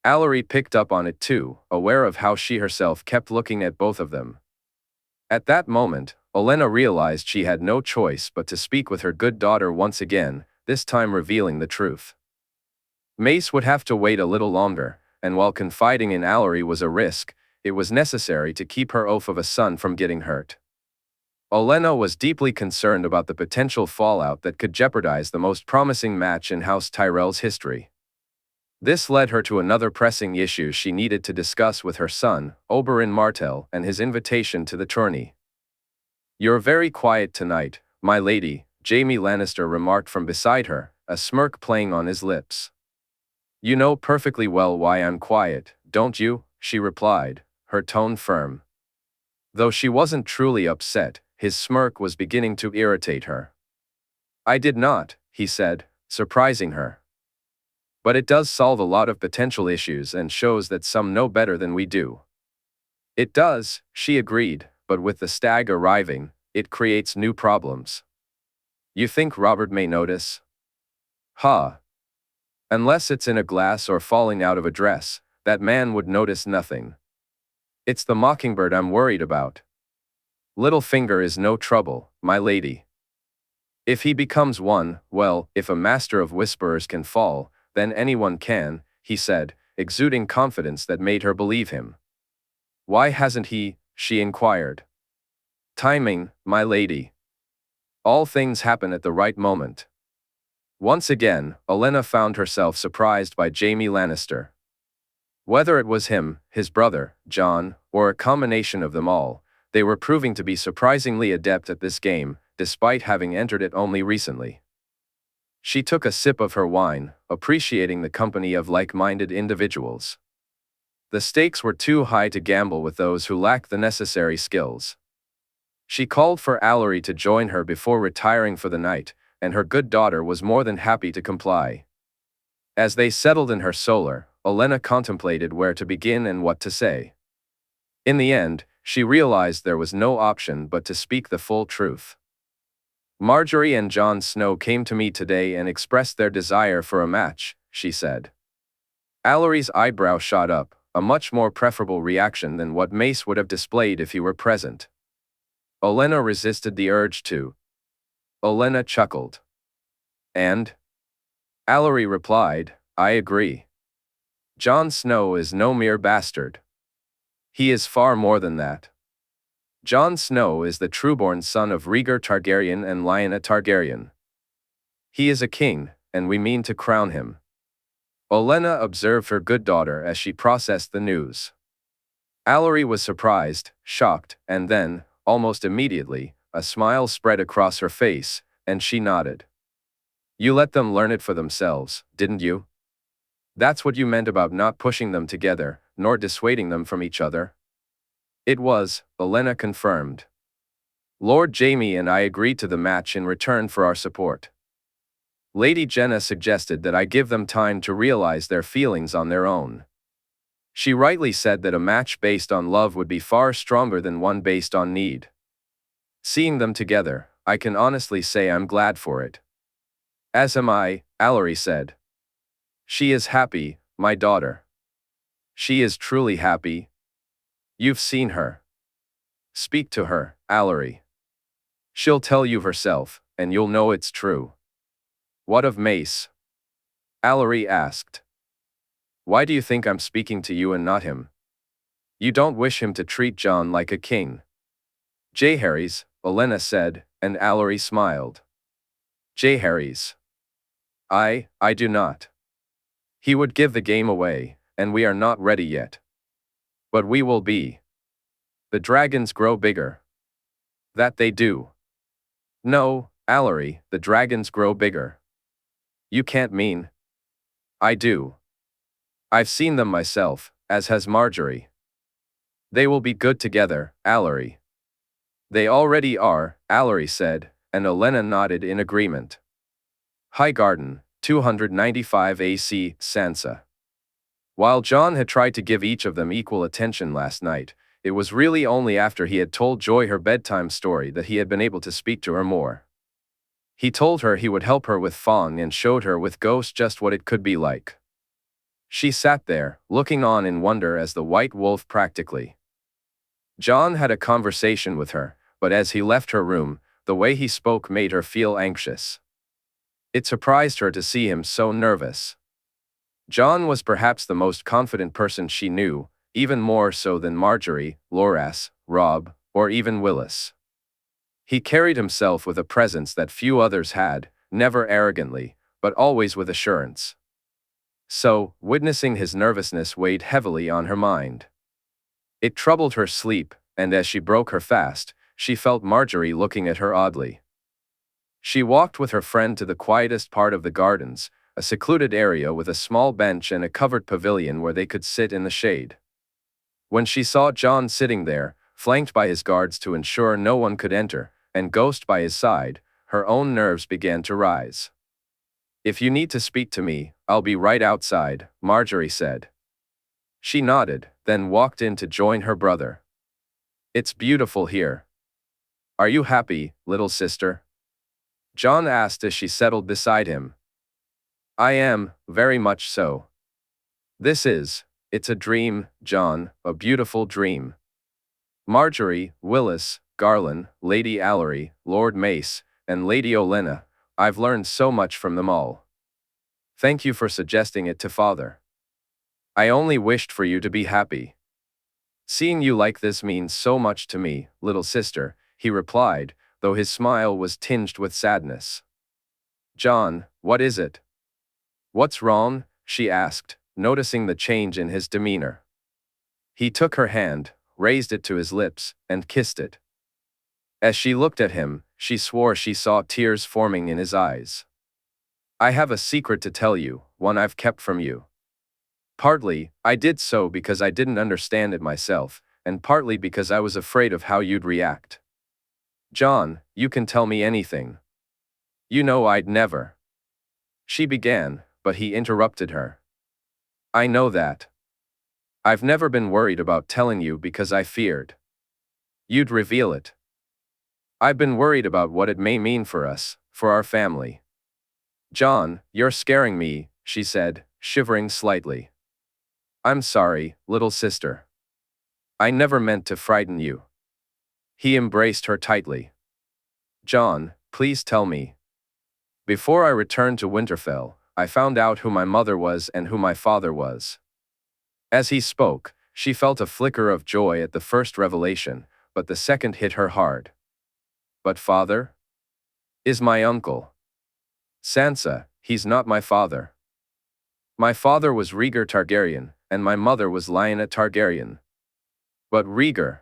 Allery picked up on it too, aware of how she herself kept looking at both of them. At that moment, Olenna realized she had no choice but to speak with her good daughter once again, this time revealing the truth. Mace would have to wait a little longer, and while confiding in Allery was a risk, it was necessary to keep her oath of a son from getting hurt. Olenna was deeply concerned about the potential fallout that could jeopardize the most promising match in House Tyrell's history. This led her to another pressing issue she needed to discuss with her son, Oberyn Martell, and his invitation to the tourney. "You're very quiet tonight, my lady," Jaime Lannister remarked from beside her, a smirk playing on his lips. "You know perfectly well why I'm quiet, don't you?" she replied, her tone firm. Though she wasn't truly upset, his smirk was beginning to irritate her. "I did not," he said, surprising her. "But it does solve a lot of potential issues and shows that some know better than we do." "It does," she agreed, "but with the stag arriving, it creates new problems." "You think Robert may notice?" "Huh. Unless it's in a glass or falling out of a dress, that man would notice nothing. It's the mockingbird I'm worried about. Littlefinger is no trouble, my lady. If he becomes one, well, if a master of whisperers can fall, then anyone can," he said, exuding confidence that made her believe him. "Why hasn't he?" she inquired. "Timing, my lady. All things happen at the right moment." Once again, Olenna found herself surprised by Jaime Lannister. Whether it was him, his brother, Jon, or a combination of them all, they were proving to be surprisingly adept at this game, despite having entered it only recently. She took a sip of her wine, appreciating the company of like-minded individuals. The stakes were too high to gamble with those who lacked the necessary skills. She called for Allery to join her before retiring for the night, and her good daughter was more than happy to comply. As they settled in her solar, Olenna contemplated where to begin and what to say. In the end, she realized there was no option but to speak the full truth. "Margaery and Jon Snow came to me today and expressed their desire for a match," she said. Allery's eyebrow shot up, a much more preferable reaction than what Mace would have displayed if he were present. Olenna resisted the urge to. Olenna chuckled. "And?" Allery replied, "I agree. Jon Snow is no mere bastard. He is far more than that. Jon Snow is the trueborn son of Rhaegar Targaryen and Lyanna Targaryen. He is a king, and we mean to crown him." Olenna observed her good daughter as she processed the news. Allery was surprised, shocked, and then, almost immediately, a smile spread across her face, and she nodded. "You let them learn it for themselves, didn't you? That's what you meant about not pushing them together, nor dissuading them from each other?" "It was," Olenna confirmed. "Lord Jaime and I agreed to the match in return for our support. Lady Jenna suggested that I give them time to realize their feelings on their own. She rightly said that a match based on love would be far stronger than one based on need. Seeing them together, I can honestly say I'm glad for it." "As am I," Allery said. "She is happy, my daughter. She is truly happy. You've seen her. Speak to her, Allery. She'll tell you herself, and you'll know it's true." "What of Mace?" Allery asked. "Why do you think I'm speaking to you and not him? You don't wish him to treat Jon like a king." "Jaehaerys," Olenna said, and Allery smiled. "Jaehaerys. I do not. He would give the game away, and we are not ready yet. But we will be. The dragons grow bigger." "That they do." "No, Allery, the dragons grow bigger." "You can't mean." "I do. I've seen them myself, as has Margaery. They will be good together, Allery." "They already are," Allery said, and Olenna nodded in agreement. Highgarden, 295 AC, Sansa. While Jon had tried to give each of them equal attention last night, It was really only after he had told Joy her bedtime story that he had been able to speak to her more. He told her he would help her with Fawn and showed her with Ghost just what it could be like. She sat there, looking on in wonder as the White Wolf practically. Jon had a conversation with her, but as he left her room, the way he spoke made her feel anxious. It surprised her to see him so nervous. Jon was perhaps the most confident person she knew, even more so than Margaery, Loras, Robb, or even Willis. He carried himself with a presence that few others had, never arrogantly, but always with assurance. So, witnessing his nervousness weighed heavily on her mind. It troubled her sleep, and as she broke her fast, she felt Margaery looking at her oddly. She walked with her friend to the quietest part of the gardens, a secluded area with a small bench and a covered pavilion where they could sit in the shade. When she saw Jon sitting there, flanked by his guards to ensure no one could enter, and Ghost by his side, her own nerves began to rise. "If you need to speak to me, I'll be right outside," Margaery said. She nodded, then walked in to join her brother. "It's beautiful here. Are you happy, little sister?" Jon asked as she settled beside him. "I am, very much so. It's a dream, Jon, a beautiful dream." Margaery, Willis, Garland, Lady Allery, Lord Mace, and Lady Olenna, I've learned so much from them all. Thank you for suggesting it to Father. I only wished for you to be happy. Seeing you like this means so much to me, little sister, he replied, though his smile was tinged with sadness. Jon, what is it? What's wrong? She asked, noticing the change in his demeanor. He took her hand, raised it to his lips, and kissed it. As she looked at him, she swore she saw tears forming in his eyes. I have a secret to tell you, one I've kept from you. Partly, I did so because I didn't understand it myself, and partly because I was afraid of how you'd react. Jon, you can tell me anything. You know I'd never. She began, but he interrupted her. I know that. I've never been worried about telling you because I feared you'd reveal it. I've been worried about what it may mean for us, for our family. Jon, you're scaring me, she said, shivering slightly. I'm sorry, little sister. I never meant to frighten you. He embraced her tightly. Jon, please tell me. Before I returned to Winterfell, I found out who my mother was and who my father was. As he spoke, she felt a flicker of joy at the first revelation, but the second hit her hard. But father? Is my uncle. Sansa, he's not my father. My father was Rhaegar Targaryen, and my mother was Lyanna Targaryen. But Rhaegar.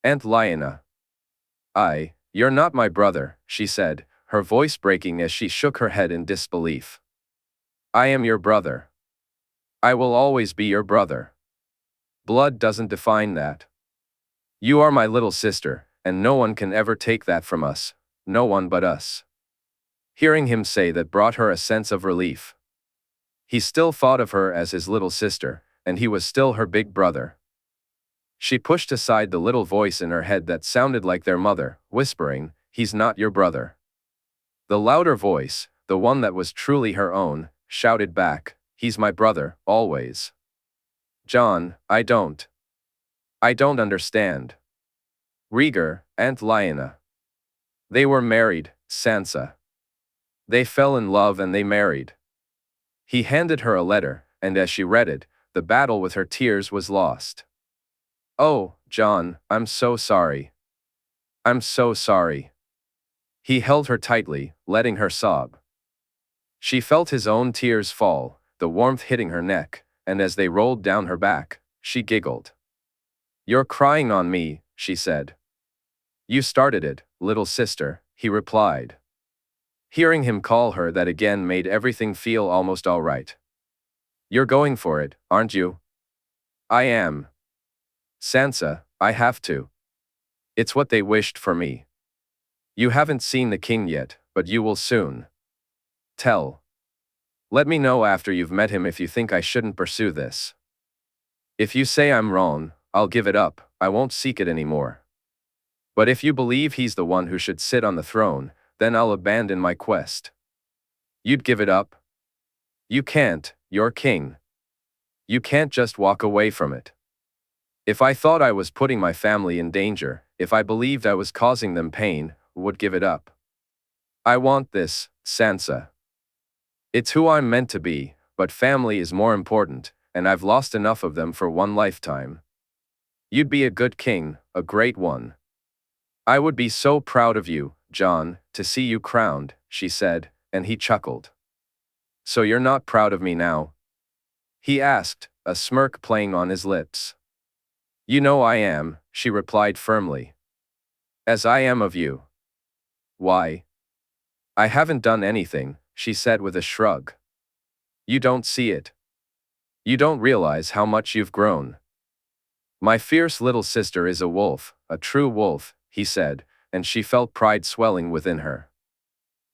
Aunt Lyanna. You're not my brother, she said, her voice breaking as she shook her head in disbelief. I am your brother. I will always be your brother. Blood doesn't define that. You are my little sister, and no one can ever take that from us, no one but us. Hearing him say that brought her a sense of relief. He still thought of her as his little sister, and he was still her big brother. She pushed aside the little voice in her head that sounded like their mother, whispering, He's not your brother. The louder voice, the one that was truly her own, shouted back, He's my brother, always. Jon, I don't understand. Rhaegar, Aunt Lyanna. They were married, Sansa. They fell in love and they married. He handed her a letter, and as she read it, the battle with her tears was lost. Oh, Jon, I'm so sorry. I'm so sorry. He held her tightly, letting her sob. She felt his own tears fall, the warmth hitting her neck, and as they rolled down her back, she giggled. You're crying on me, she said. You started it, little sister, he replied. Hearing him call her that again made everything feel almost all right. You're going for it, aren't you? I am. Sansa, I have to. It's what they wished for me. You haven't seen the king yet, but you will soon. Let me know after you've met him if you think I shouldn't pursue this. If you say I'm wrong, I'll give it up, I won't seek it anymore. But if you believe he's the one who should sit on the throne, then I'll abandon my quest. You'd give it up? You can't, you're king. You can't just walk away from it. If I thought I was putting my family in danger, if I believed I was causing them pain, would give it up. I want this, Sansa. It's who I'm meant to be, but family is more important, and I've lost enough of them for one lifetime. You'd be a good king, a great one. I would be so proud of you, Jon, to see you crowned, she said, and he chuckled. So you're not proud of me now? He asked, a smirk playing on his lips. You know I am, she replied firmly. As I am of you. Why? I haven't done anything, she said with a shrug. You don't see it. You don't realize how much you've grown. My fierce little sister is a wolf, a true wolf, he said, and she felt pride swelling within her.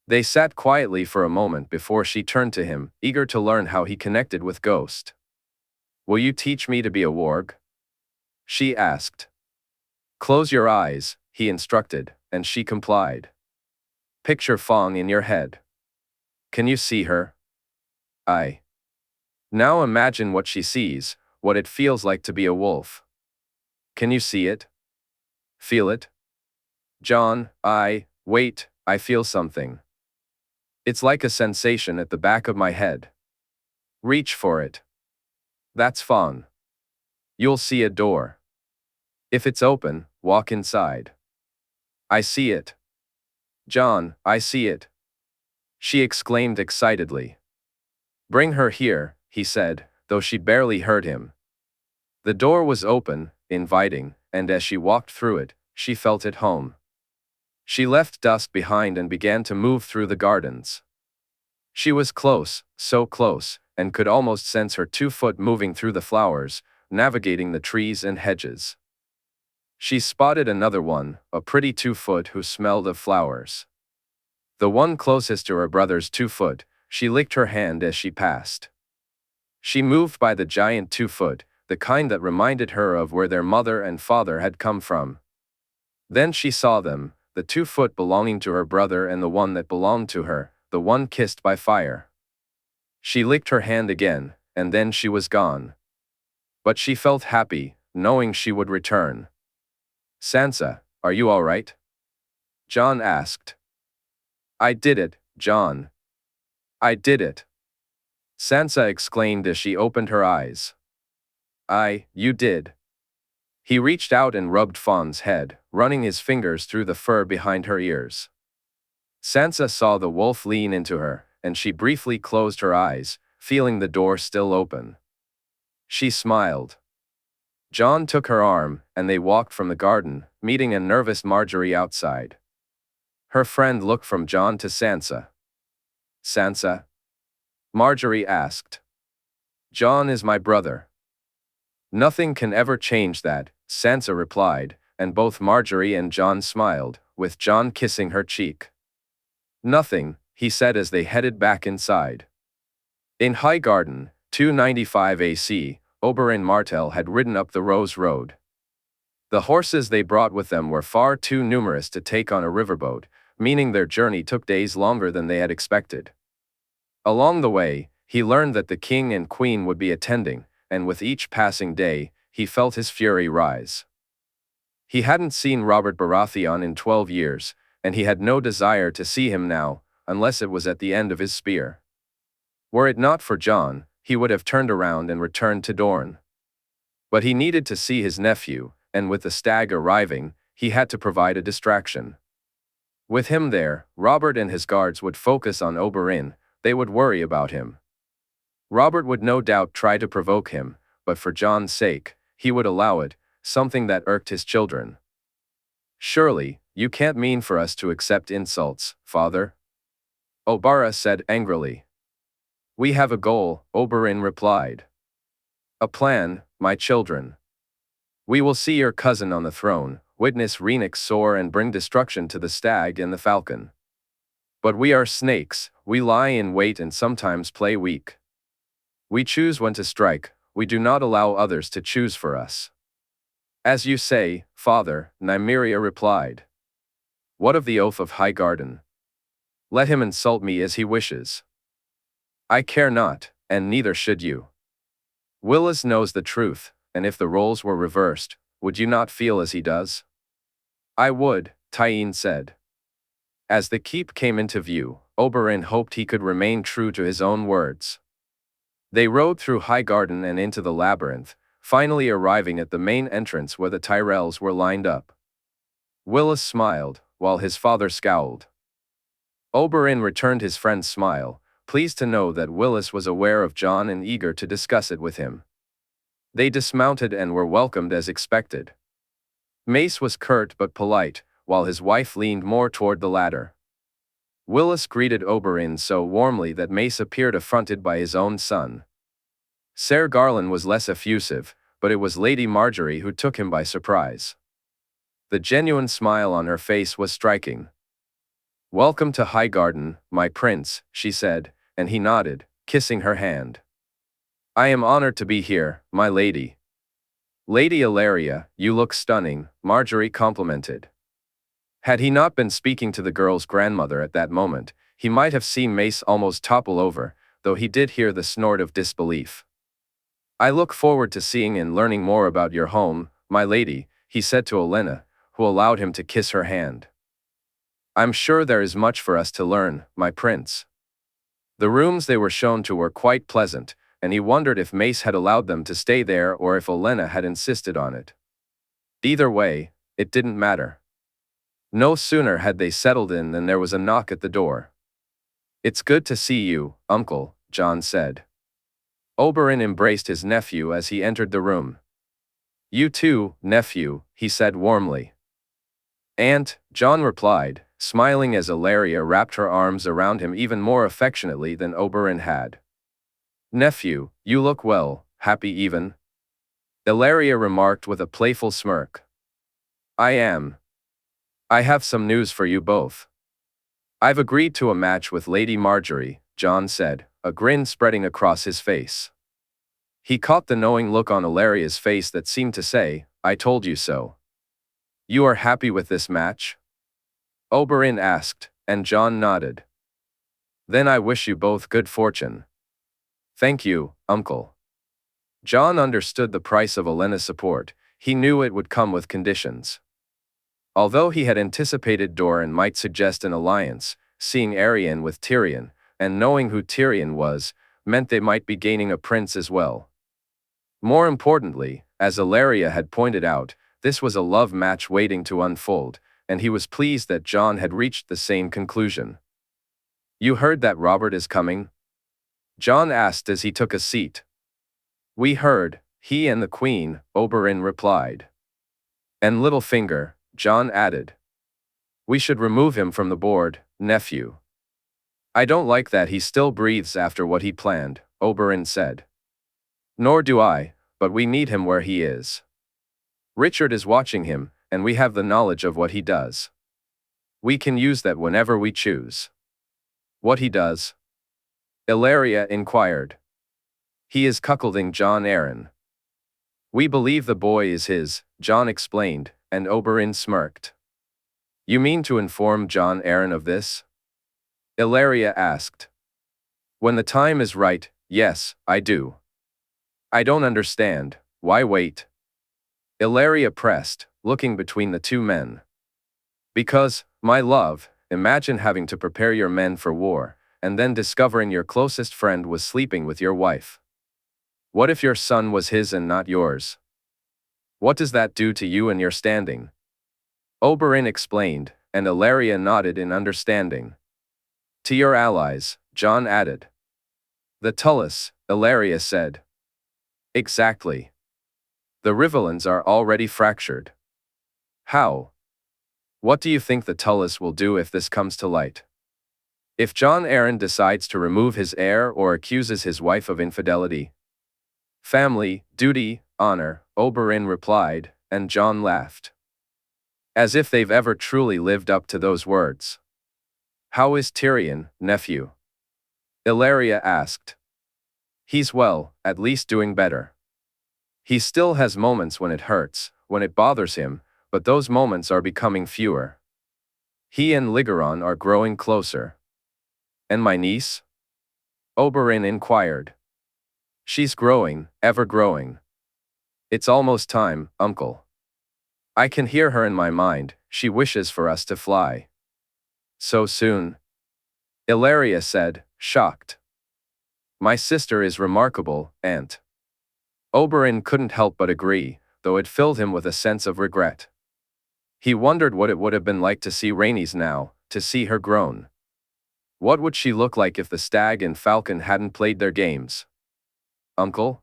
They sat quietly for a moment before she turned to him, eager to learn how he connected with Ghost. Will you teach me to be a warg? She asked. Close your eyes, he instructed, and she complied. Picture Fong in your head. Can you see her? I. Now imagine what she sees, what it feels like to be a wolf. Can you see it? Feel it? Jon, wait, I feel something. It's like a sensation at the back of my head. Reach for it. That's Fong. You'll see a door. If it's open, walk inside. I see it. Jon, I see it. She exclaimed excitedly. Bring her here, he said, though she barely heard him. The door was open, inviting, and as she walked through it, she felt at home. She left dusk behind and began to move through the gardens. She was close, so close, and could almost sense her 2 foot moving through the flowers, navigating the trees and hedges. She spotted another one, a pretty 2 foot who smelled of flowers. The one closest to her brother's 2 foot, she licked her hand as she passed. She moved by the giant 2 foot, the kind that reminded her of where their mother and father had come from. Then she saw them, the 2 foot belonging to her brother and the one that belonged to her, the one kissed by fire. She licked her hand again, and then she was gone. But she felt happy, knowing she would return. Sansa, are you all right? Jon asked. I did it, Jon. I did it. Sansa exclaimed as she opened her eyes. You did. He reached out and rubbed Fawn's head, running his fingers through the fur behind her ears. Sansa saw the wolf lean into her, and she briefly closed her eyes, feeling the door still open. She smiled. Jon took her arm, and they walked from the garden, meeting a nervous Margaery outside. Her friend looked from Jon to Sansa. Sansa? Margaery asked. Jon is my brother. Nothing can ever change that, Sansa replied, and both Margaery and Jon smiled, with Jon kissing her cheek. Nothing, he said as they headed back inside. In Highgarden, 295 AC, Oberyn Martell had ridden up the Rose Road. The horses they brought with them were far too numerous to take on a riverboat, meaning their journey took days longer than they had expected. Along the way, he learned that the king and queen would be attending, and with each passing day, he felt his fury rise. He hadn't seen Robert Baratheon in 12 years, and he had no desire to see him now, unless it was at the end of his spear. Were it not for Jon, he would have turned around and returned to Dorne. But he needed to see his nephew, and with the stag arriving, he had to provide a distraction. With him there, Robert and his guards would focus on Oberyn. They would worry about him. Robert would no doubt try to provoke him, but for Jon's sake, he would allow it, something that irked his children. Surely, you can't mean for us to accept insults, father? Obara said angrily. We have a goal, Oberyn replied. A plan, my children. We will see your cousin on the throne, witness Rhaenys soar and bring destruction to the stag and the falcon. But we are snakes, we lie in wait and sometimes play weak. We choose when to strike, we do not allow others to choose for us. As you say, father, Nymeria replied. What of the oath of Highgarden? Let him insult me as he wishes. I care not, and neither should you. Willis knows the truth, and if the roles were reversed, would you not feel as he does? I would, Tyene said. As the keep came into view, Oberyn hoped he could remain true to his own words. They rode through Highgarden and into the labyrinth, finally arriving at the main entrance where the Tyrells were lined up. Willis smiled, while his father scowled. Oberyn returned his friend's smile, pleased to know that Willis was aware of Jon and eager to discuss it with him. They dismounted and were welcomed as expected. Mace was curt but polite, while his wife leaned more toward the latter. Willis greeted Oberyn so warmly that Mace appeared affronted by his own son. Ser Garland was less effusive, but it was Lady Margaery who took him by surprise. The genuine smile on her face was striking. Welcome to Highgarden, my prince, she said, and he nodded, kissing her hand. I am honored to be here, my lady. Lady Ilaria, you look stunning, Margaery complimented. Had he not been speaking to the girl's grandmother at that moment, he might have seen Mace almost topple over, though he did hear the snort of disbelief. I look forward to seeing and learning more about your home, my lady, he said to Olenna, who allowed him to kiss her hand. I'm sure there is much for us to learn, my prince. The rooms they were shown to were quite pleasant, and he wondered if Mace had allowed them to stay there or if Olenna had insisted on it. Either way, it didn't matter. No sooner had they settled in than there was a knock at the door. It's good to see you, uncle, Jon said. Oberyn embraced his nephew as he entered the room. You too, nephew, he said warmly. Aunt, Jon replied, smiling as Ilaria wrapped her arms around him even more affectionately than Oberyn had. Nephew, you look well, happy even? Ilaria remarked with a playful smirk. I am. I have some news for you both. I've agreed to a match with Lady Margaery, Jon said, a grin spreading across his face. He caught the knowing look on Ilaria's face that seemed to say, I told you so. You are happy with this match? Oberyn asked, and Jon nodded. Then I wish you both good fortune. Thank you, uncle. Jon understood the price of Olenna's support. He knew it would come with conditions. Although he had anticipated Doran might suggest an alliance, seeing Arianne with Tyrion, and knowing who Tyrion was, meant they might be gaining a prince as well. More importantly, as Ilaria had pointed out, this was a love match waiting to unfold, and he was pleased that Jon had reached the same conclusion. You heard that Robert is coming? Jon asked as he took a seat. We heard, he and the Queen, Oberyn replied. And Littlefinger, Jon added. We should remove him from the board, nephew. I don't like that he still breathes after what he planned, Oberyn said. Nor do I, but we need him where he is. Richard is watching him, and we have the knowledge of what he does. We can use that whenever we choose. What he does? Ilaria inquired. He is cuckolding Jon Arryn. We believe the boy is his, Jon explained, and Oberyn smirked. You mean to inform Jon Arryn of this? Ilaria asked. When the time is right, yes, I do. I don't understand, why wait? Ilaria pressed, looking between the two men. Because, my love, imagine having to prepare your men for war, and then discovering your closest friend was sleeping with your wife. What if your son was his and not yours? What does that do to you and your standing? Oberyn explained, and Ilaria nodded in understanding. To your allies, Jon added. The Tullys, Ilaria said. Exactly. The Rivellins are already fractured. How? What do you think the Tullys will do if this comes to light? If Jon Arryn decides to remove his heir or accuses his wife of infidelity? Family, duty, honor, Oberyn replied, and Jon laughed. As if they've ever truly lived up to those words. How is Tyrion, nephew? Ilaria asked. He's well, at least doing better. He still has moments when it hurts, when it bothers him, but those moments are becoming fewer. He and Ligeron are growing closer. And my niece? Oberyn inquired. She's growing, ever growing. It's almost time, uncle. I can hear her in my mind, she wishes for us to fly. So soon? Illyria said, shocked. My sister is remarkable, aunt. Oberyn couldn't help but agree, though it filled him with a sense of regret. He wondered what it would have been like to see Rhaenys now, to see her grown. What would she look like if the stag and falcon hadn't played their games? Uncle?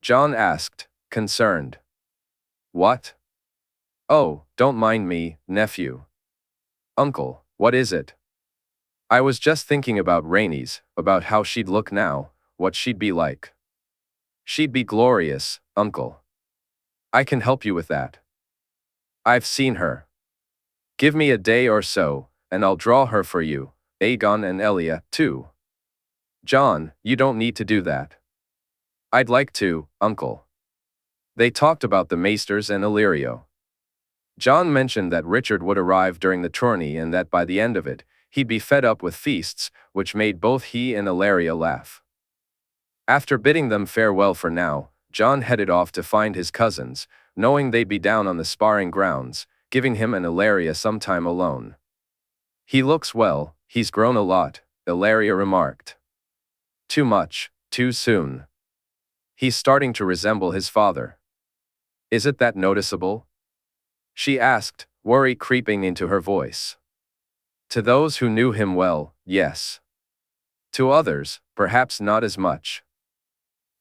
Jon asked, concerned. What? Oh, don't mind me, nephew. Uncle, what is it? I was just thinking about Rhaenys, about how she'd look now, what she'd be like. She'd be glorious, uncle. I can help you with that. I've seen her. Give me a day or so, and I'll draw her for you, Aegon and Elia, too. Jon, you don't need to do that. I'd like to, uncle. They talked about the Maesters and Illyrio. Jon mentioned that Richard would arrive during the tourney and that by the end of it, he'd be fed up with feasts, which made both he and Illyria laugh. After bidding them farewell for now, Jon headed off to find his cousins, knowing they'd be down on the sparring grounds, giving him and Illyria some time alone. He looks well, he's grown a lot, Illyria remarked. Too much, too soon. He's starting to resemble his father. Is it that noticeable? She asked, worry creeping into her voice. To those who knew him well, yes. To others, perhaps not as much.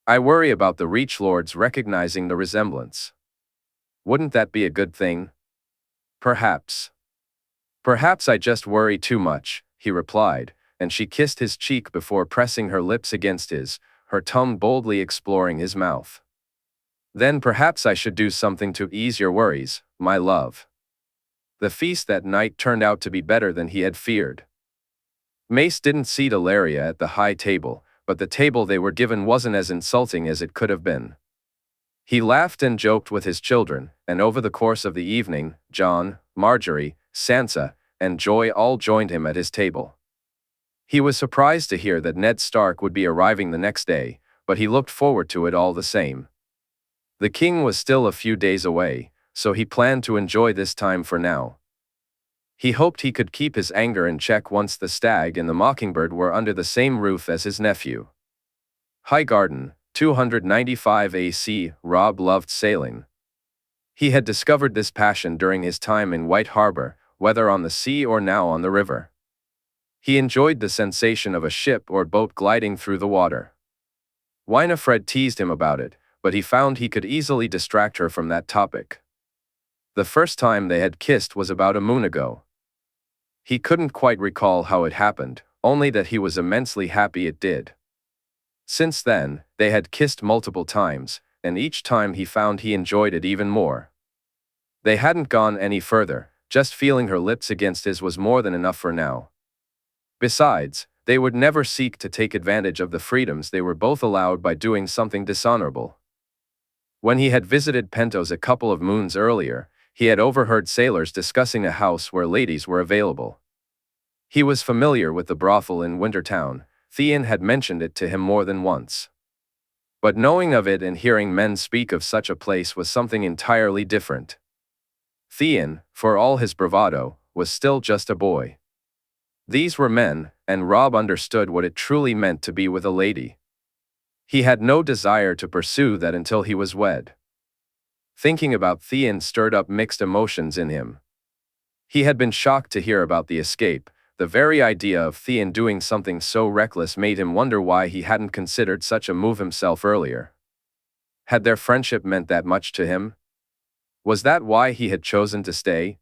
I worry about the Reach Lords recognizing the resemblance. Wouldn't that be a good thing? Perhaps. Perhaps I just worry too much, he replied, and she kissed his cheek before pressing her lips against his, her tongue boldly exploring his mouth. Then perhaps I should do something to ease your worries, my love. The feast that night turned out to be better than he had feared. Mace didn't seat Illyria at the high table, but the table they were given wasn't as insulting as it could have been. He laughed and joked with his children, and over the course of the evening, Jon, Margaery, Sansa, and Joy all joined him at his table. He was surprised to hear that Ned Stark would be arriving the next day, but he looked forward to it all the same. The king was still a few days away, so he planned to enjoy this time for now. He hoped he could keep his anger in check once the stag and the mockingbird were under the same roof as his nephew. Highgarden, 295 AC. Robb loved sailing. He had discovered this passion during his time in White Harbor, whether on the sea or now on the river. He enjoyed the sensation of a ship or boat gliding through the water. Winifred teased him about it, but he found he could easily distract her from that topic. The first time they had kissed was about a moon ago. He couldn't quite recall how it happened, only that he was immensely happy it did. Since then, they had kissed multiple times, and each time he found he enjoyed it even more. They hadn't gone any further, just feeling her lips against his was more than enough for now. Besides, they would never seek to take advantage of the freedoms they were both allowed by doing something dishonorable. When he had visited Pentos a couple of moons earlier, he had overheard sailors discussing a house where ladies were available. He was familiar with the brothel in Wintertown. Theon had mentioned it to him more than once. But knowing of it and hearing men speak of such a place was something entirely different. Theon, for all his bravado, was still just a boy. These were men, and Robb understood what it truly meant to be with a lady. He had no desire to pursue that until he was wed. Thinking about Theon stirred up mixed emotions in him. He had been shocked to hear about the escape. The very idea of Theon doing something so reckless made him wonder why he hadn't considered such a move himself earlier. Had their friendship meant that much to him? Was that why he had chosen to stay?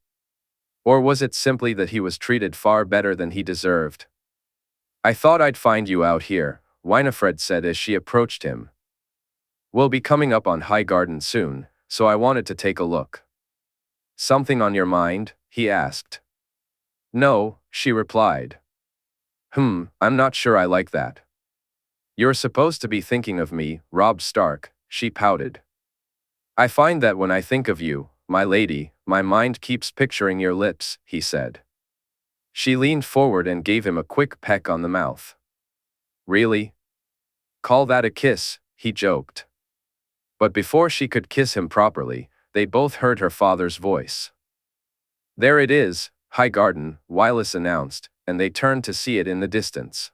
Or was it simply that he was treated far better than he deserved? I thought I'd find you out here, Winifred said as she approached him. We'll be coming up on Highgarden soon, so I wanted to take a look. Something on your mind? He asked. No, she replied. I'm not sure I like that. You're supposed to be thinking of me, Robb Stark, she pouted. I find that when I think of you, my lady, my mind keeps picturing your lips, he said. She leaned forward and gave him a quick peck on the mouth. Really? Call that a kiss, he joked. But before she could kiss him properly, they both heard her father's voice. There it is, Highgarden, Wylis announced, and they turned to see it in the distance.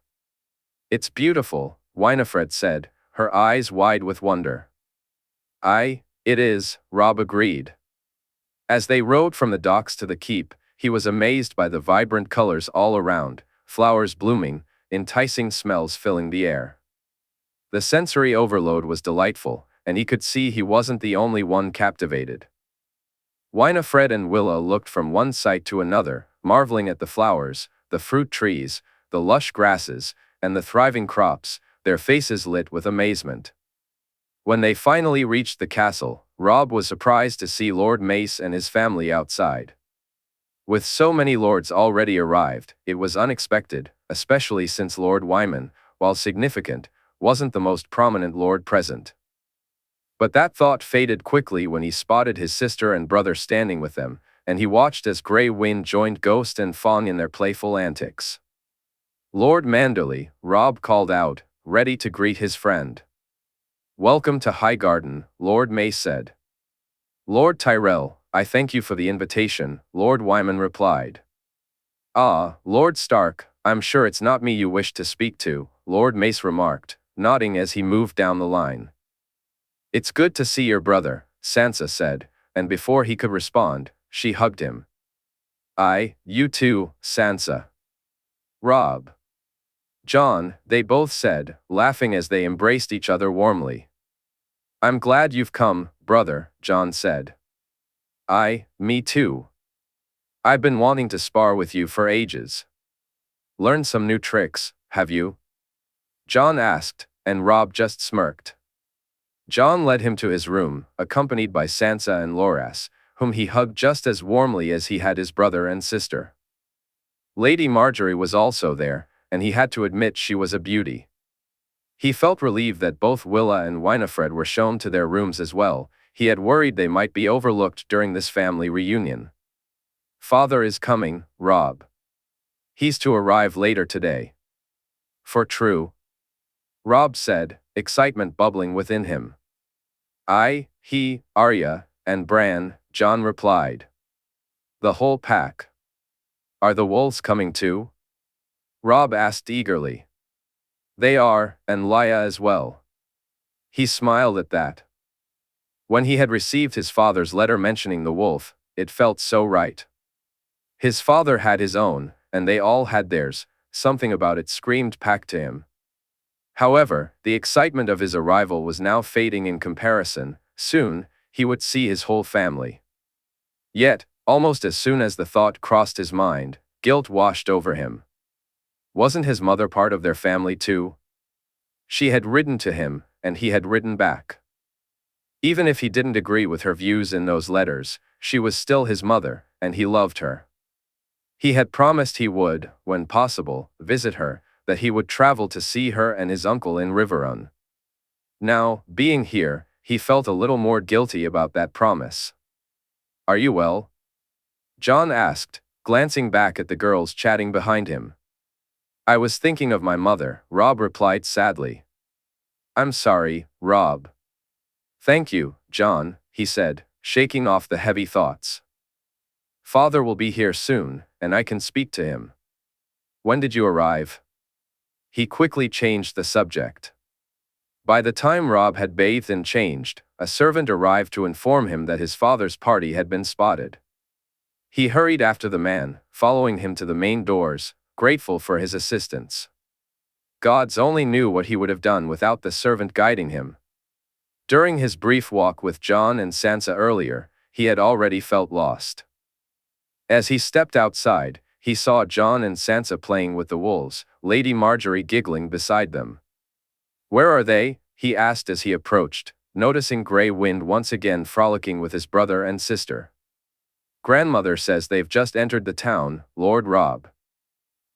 It's beautiful, Winifred said, her eyes wide with wonder. Aye, it is, Robb agreed. As they rode from the docks to the keep, he was amazed by the vibrant colors all around, flowers blooming, enticing smells filling the air. The sensory overload was delightful, and he could see he wasn't the only one captivated. Winifred and Willa looked from one sight to another, marveling at the flowers, the fruit trees, the lush grasses, and the thriving crops, their faces lit with amazement. When they finally reached the castle, Robb was surprised to see Lord Mace and his family outside. With so many lords already arrived, it was unexpected, especially since Lord Wyman, while significant, wasn't the most prominent lord present. But that thought faded quickly when he spotted his sister and brother standing with them, and he watched as Grey Wind joined Ghost and Fawn in their playful antics. Lord Manderley, Robb called out, ready to greet his friend. Welcome to Highgarden, Lord Mace said. Lord Tyrell, I thank you for the invitation, Lord Wyman replied. Ah, Lord Stark, I'm sure it's not me you wish to speak to, Lord Mace remarked, nodding as he moved down the line. It's good to see your brother, Sansa said, and before he could respond, she hugged him. Aye, you too, Sansa. Robb. Jon, they both said, laughing as they embraced each other warmly. I'm glad you've come, brother, Jon said. Aye, me too. I've been wanting to spar with you for ages. Learned some new tricks, have you? Jon asked, and Robb just smirked. Jon led him to his room, accompanied by Sansa and Loras, whom he hugged just as warmly as he had his brother and sister. Lady Margaery was also there, and he had to admit she was a beauty. He felt relieved that both Willa and Winifred were shown to their rooms as well. He had worried they might be overlooked during this family reunion. Father is coming, Robb. He's to arrive later today. For true? Robb said, excitement bubbling within him. I, he, Arya, and Bran, Jon replied. The whole pack. Are the wolves coming too? Robb asked eagerly. They are, and Lya as well. He smiled at that. When he had received his father's letter mentioning the wolf, it felt so right. His father had his own, and they all had theirs, something about it screamed pack to him. However, the excitement of his arrival was now fading in comparison. Soon, he would see his whole family. Yet, almost as soon as the thought crossed his mind, guilt washed over him. Wasn't his mother part of their family too? She had written to him, and he had written back. Even if he didn't agree with her views in those letters, she was still his mother, and he loved her. He had promised he would, when possible, visit her, that he would travel to see her and his uncle in Riverrun. Now, being here, he felt a little more guilty about that promise. Are you well? Jon asked, glancing back at the girls chatting behind him. I was thinking of my mother, Robb replied sadly. I'm sorry, Robb. Thank you, Jon, he said, shaking off the heavy thoughts. Father will be here soon, and I can speak to him. When did you arrive? He quickly changed the subject. By the time Robb had bathed and changed, a servant arrived to inform him that his father's party had been spotted. He hurried after the man, following him to the main doors, grateful for his assistance. Gods only knew what he would have done without the servant guiding him. During his brief walk with Jon and Sansa earlier, he had already felt lost. As he stepped outside, he saw Jon and Sansa playing with the wolves, Lady Margaery giggling beside them. Where are they? He asked as he approached, noticing Grey Wind once again frolicking with his brother and sister. Grandmother says they've just entered the town, Lord Robb.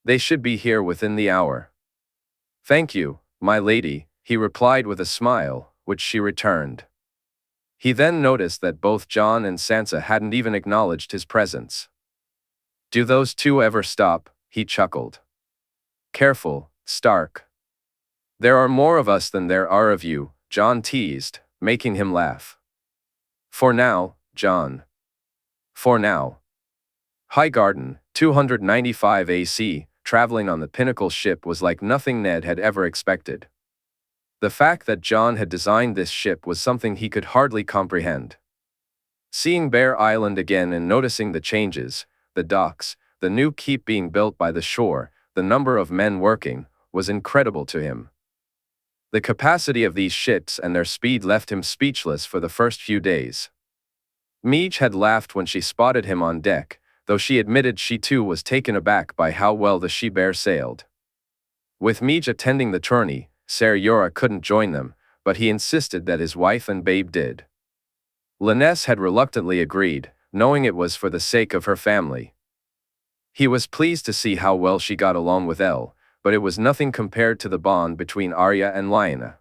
They should be here within the hour. Thank you, my lady, he replied with a smile, which she returned. He then noticed that both Jon and Sansa hadn't even acknowledged his presence. "Do those two ever stop?" he chuckled. "Careful, Stark. There are more of us than there are of you," Jon teased, making him laugh. "For now, Jon. For now." Highgarden, 295 AC, traveling on the Pinnacle ship was like nothing Ned had ever expected. The fact that Jon had designed this ship was something he could hardly comprehend. Seeing Bear Island again and noticing the changes, the docks, the new keep being built by the shore, the number of men working, was incredible to him. The capacity of these ships and their speed left him speechless for the first few days. Meej had laughed when she spotted him on deck, though she admitted she too was taken aback by how well the She-Bear sailed. With Meej attending the tourney, Ser Jorah couldn't join them, but he insisted that his wife and babe did. Lannisters had reluctantly agreed, knowing it was for the sake of her family. He was pleased to see how well she got along with Elle, but it was nothing compared to the bond between Arya and Lyanna.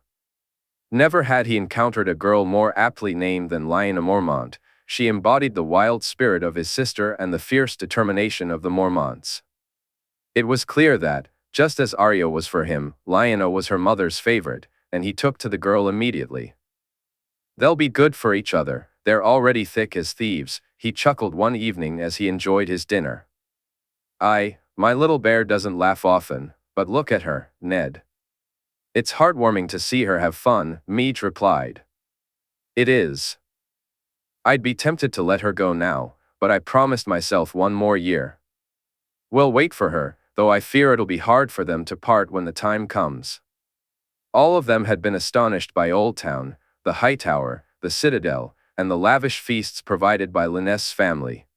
Never had he encountered a girl more aptly named than Lyanna Mormont. She embodied the wild spirit of his sister and the fierce determination of the Mormonts. It was clear that, just as Arya was for him, Lyanna was her mother's favorite, and he took to the girl immediately. "They'll be good for each other, they're already thick as thieves," he chuckled one evening as he enjoyed his dinner. My little bear doesn't laugh often, but look at her, Ned. "It's heartwarming to see her have fun," Meej replied. "It is. I'd be tempted to let her go now, but I promised myself one more year. We'll wait for her, though I fear it'll be hard for them to part when the time comes." All of them had been astonished by Oldtown, the Hightower, the Citadel, and the lavish feasts provided by Lannisters' family.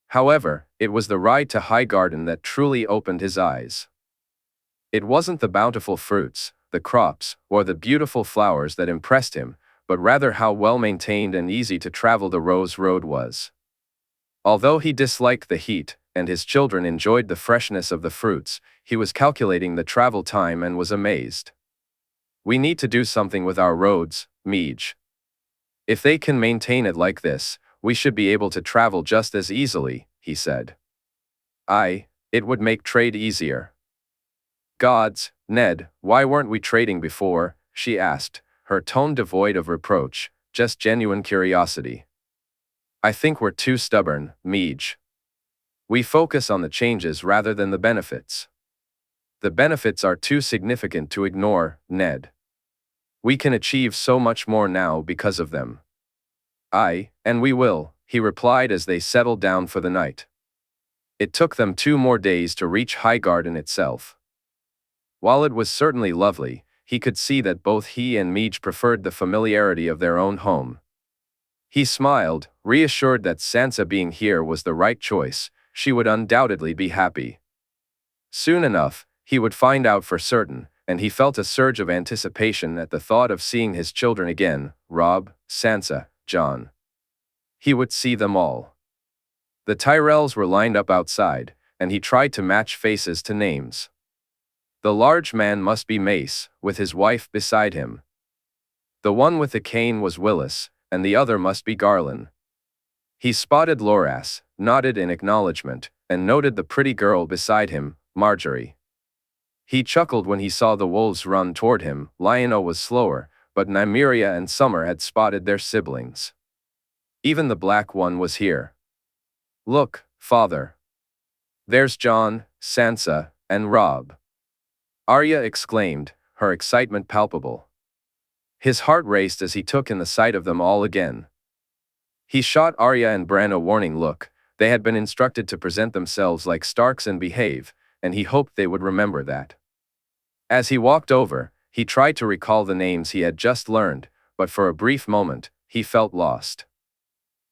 However, it was the ride to Highgarden that truly opened his eyes. It wasn't the bountiful fruits, the crops, or the beautiful flowers that impressed him, but rather how well-maintained and easy to travel the Rose Road was. Although he disliked the heat, and his children enjoyed the freshness of the fruits, he was calculating the travel time and was amazed. "We need to do something with our roads, Meej. If they can maintain it like this, we should be able to travel just as easily," he said. It would make trade easier." "Gods, Ned, why weren't we trading before?" she asked, her tone devoid of reproach, just genuine curiosity. "I think we're too stubborn, Meej. We focus on the changes rather than the benefits. The benefits are too significant to ignore, Ned. We can achieve so much more now because of them." And we will," he replied as they settled down for the night. It took them 2 more days to reach Highgarden itself. While it was certainly lovely, he could see that both he and Meej preferred the familiarity of their own home. He smiled, reassured that Sansa being here was the right choice. She would undoubtedly be happy. Soon enough, he would find out for certain, and he felt a surge of anticipation at the thought of seeing his children again, Robb, Sansa, Jon. He would see them all. The Tyrells were lined up outside, and he tried to match faces to names. The large man must be Mace, with his wife beside him. The one with the cane was Willis, and the other must be Garland. He spotted Loras, nodded in acknowledgement, and noted the pretty girl beside him, Margaery. He chuckled when he saw the wolves run toward him. Lyanna was slower, but Nymeria and Summer had spotted their siblings. Even the Black One was here. "Look, father. There's Jon, Sansa, and Robb," Arya exclaimed, her excitement palpable. His heart raced as he took in the sight of them all again. He shot Arya and Bran a warning look. They had been instructed to present themselves like Starks and behave, and he hoped they would remember that. As he walked over, he tried to recall the names he had just learned, but for a brief moment, he felt lost.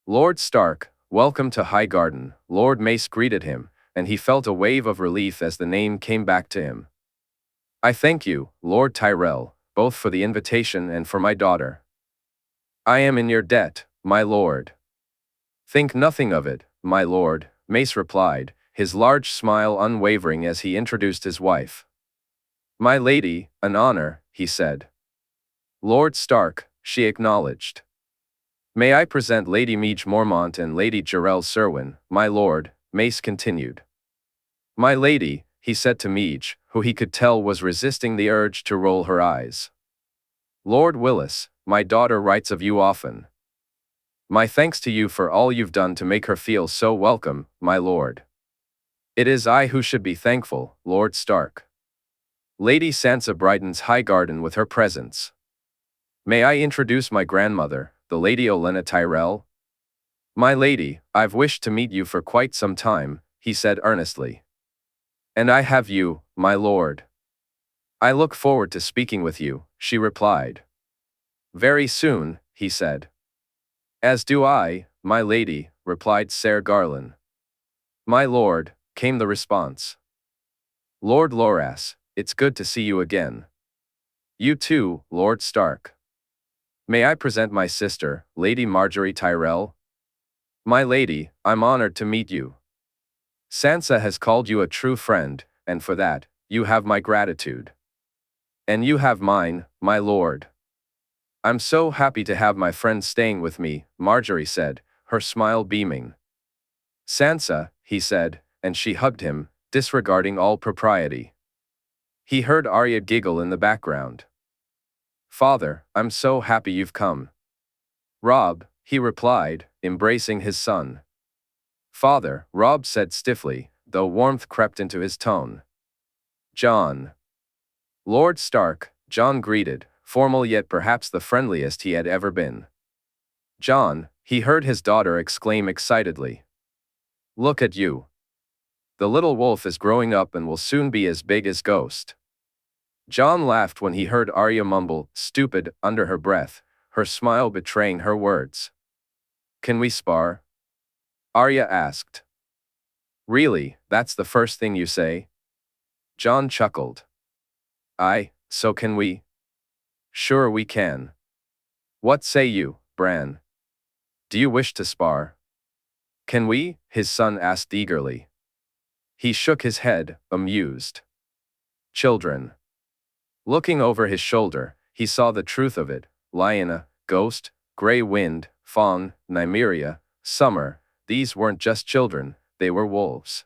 "Lord Stark, welcome to Highgarden," Lord Mace greeted him, and he felt a wave of relief as the name came back to him. "I thank you, Lord Tyrell, both for the invitation and for my daughter." "I am in your debt, my lord." "Think nothing of it, my lord," Mace replied, his large smile unwavering as he introduced his wife. "My lady, an honor," he said. "Lord Stark," she acknowledged. May I present Lady Meage Mormont and Lady Jarell Serwyn, my lord, Mace continued. My lady, he said to Meage, who he could tell was resisting the urge to roll her eyes. Lord Willis, my daughter writes of you often. My thanks to you for all you've done to make her feel so welcome, my lord. It is I who should be thankful, Lord Stark. Lady Sansa brightens Highgarden with her presence. May I introduce my grandmother, the Lady Olenna Tyrell? My lady, I've wished to meet you for quite some time, he said earnestly. And I have you, my lord. I look forward to speaking with you, she replied. Very soon, he said. As do I, my lady, replied Ser Garland. My lord, came the response. Lord Loras, it's good to see you again. You too, Lord Stark. May I present my sister, Lady Margaery Tyrell? My lady, I'm honored to meet you. Sansa has called you a true friend, and for that, you have my gratitude. And you have mine, my lord. I'm so happy to have my friend staying with me, Margaery said, her smile beaming. Sansa, he said, and she hugged him, disregarding all propriety. He heard Arya giggle in the background. Father, I'm so happy you've come. Robb, he replied, embracing his son. Father, Robb said stiffly, though warmth crept into his tone. Jon. Lord Stark, Jon greeted, formal yet perhaps the friendliest he had ever been. Jon, he heard his daughter exclaim excitedly. Look at you. The little wolf is growing up and will soon be as big as Ghost. Jon laughed when he heard Arya mumble, stupid, under her breath, her smile betraying her words. Can we spar? Arya asked. Really, that's the first thing you say? Jon chuckled. Aye, so can we? Sure we can. What say you, Bran? Do you wish to spar? Can we? His son asked eagerly. He shook his head, amused. Children. Looking over his shoulder, he saw the truth of it. Lyanna, Ghost, Grey Wind, Fawn, Nymeria, Summer, these weren't just children, they were wolves.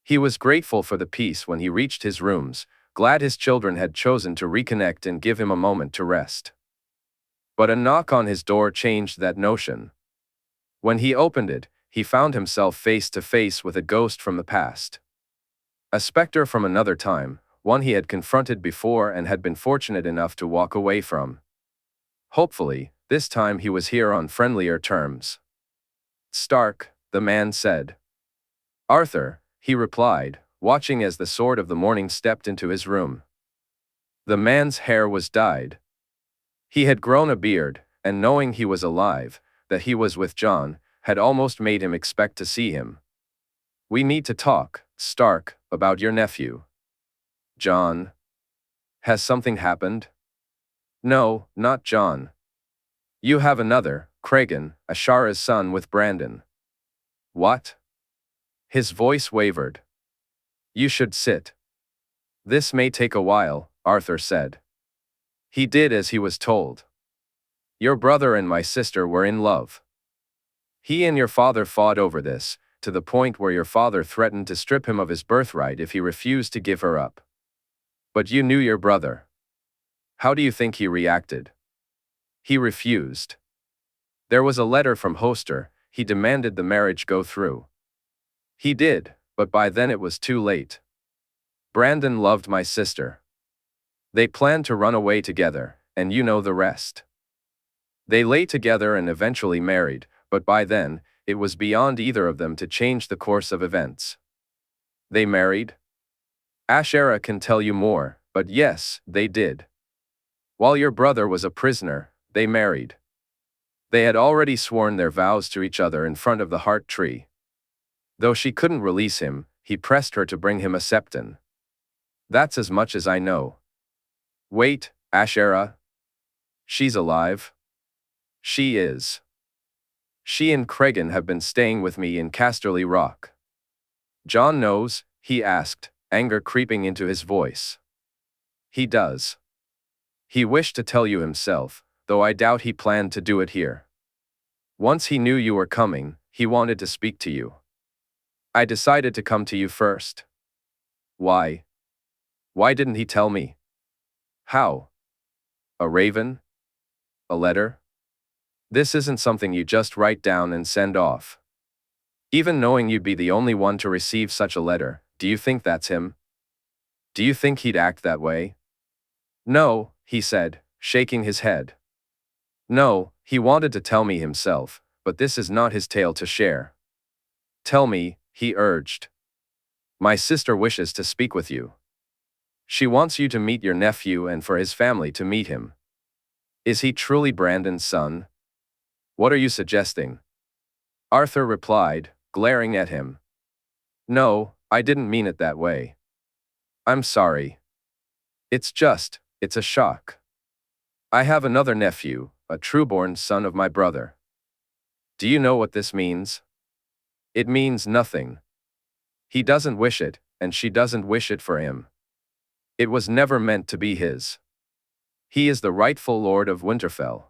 He was grateful for the peace when he reached his rooms, glad his children had chosen to reconnect and give him a moment to rest. But a knock on his door changed that notion. When he opened it, he found himself face to face with a ghost from the past. A specter from another time, one he had confronted before and had been fortunate enough to walk away from. Hopefully, this time he was here on friendlier terms. Stark, the man said. Arthur, he replied, watching as the Sword of the Morning stepped into his room. The man's hair was dyed. He had grown a beard, and knowing he was alive, that he was with Jon, had almost made him expect to see him. We need to talk, Stark, about your nephew. Jon. Has something happened? No, not Jon. You have another, Cregan, Ashara's son with Brandon. What? His voice wavered. You should sit. This may take a while, Arthur said. He did as he was told. Your brother and my sister were in love. He and your father fought over this, to the point where your father threatened to strip him of his birthright if he refused to give her up. But you knew your brother. How do you think he reacted? He refused. There was a letter from Hoster, he demanded the marriage go through. He did, but by then it was too late. Brandon loved my sister. They planned to run away together, and you know the rest. They lay together and eventually married, but by then, it was beyond either of them to change the course of events. They married? Ashera can tell you more, but yes, they did. While your brother was a prisoner, they married. They had already sworn their vows to each other in front of the heart tree. Though she couldn't release him, he pressed her to bring him a septon. That's as much as I know. Wait, Ashera? She's alive? She is. She and Cregan have been staying with me in Casterly Rock. Jon knows, he asked, anger creeping into his voice. He does. He wished to tell you himself, though I doubt he planned to do it here. Once he knew you were coming, he wanted to speak to you. I decided to come to you first. Why? Why didn't he tell me? How? A raven? A letter? This isn't something you just write down and send off. Even knowing you'd be the only one to receive such a letter, do you think that's him? Do you think he'd act that way? No, he said, shaking his head. No, he wanted to tell me himself, but this is not his tale to share. Tell me, he urged. My sister wishes to speak with you. She wants you to meet your nephew and for his family to meet him. Is he truly Brandon's son? What are you suggesting? Arthur replied, glaring at him. No, I didn't mean it that way. I'm sorry. It's a shock. I have another nephew, a trueborn son of my brother. Do you know what this means? It means nothing. He doesn't wish it, and she doesn't wish it for him. It was never meant to be his. He is the rightful lord of Winterfell.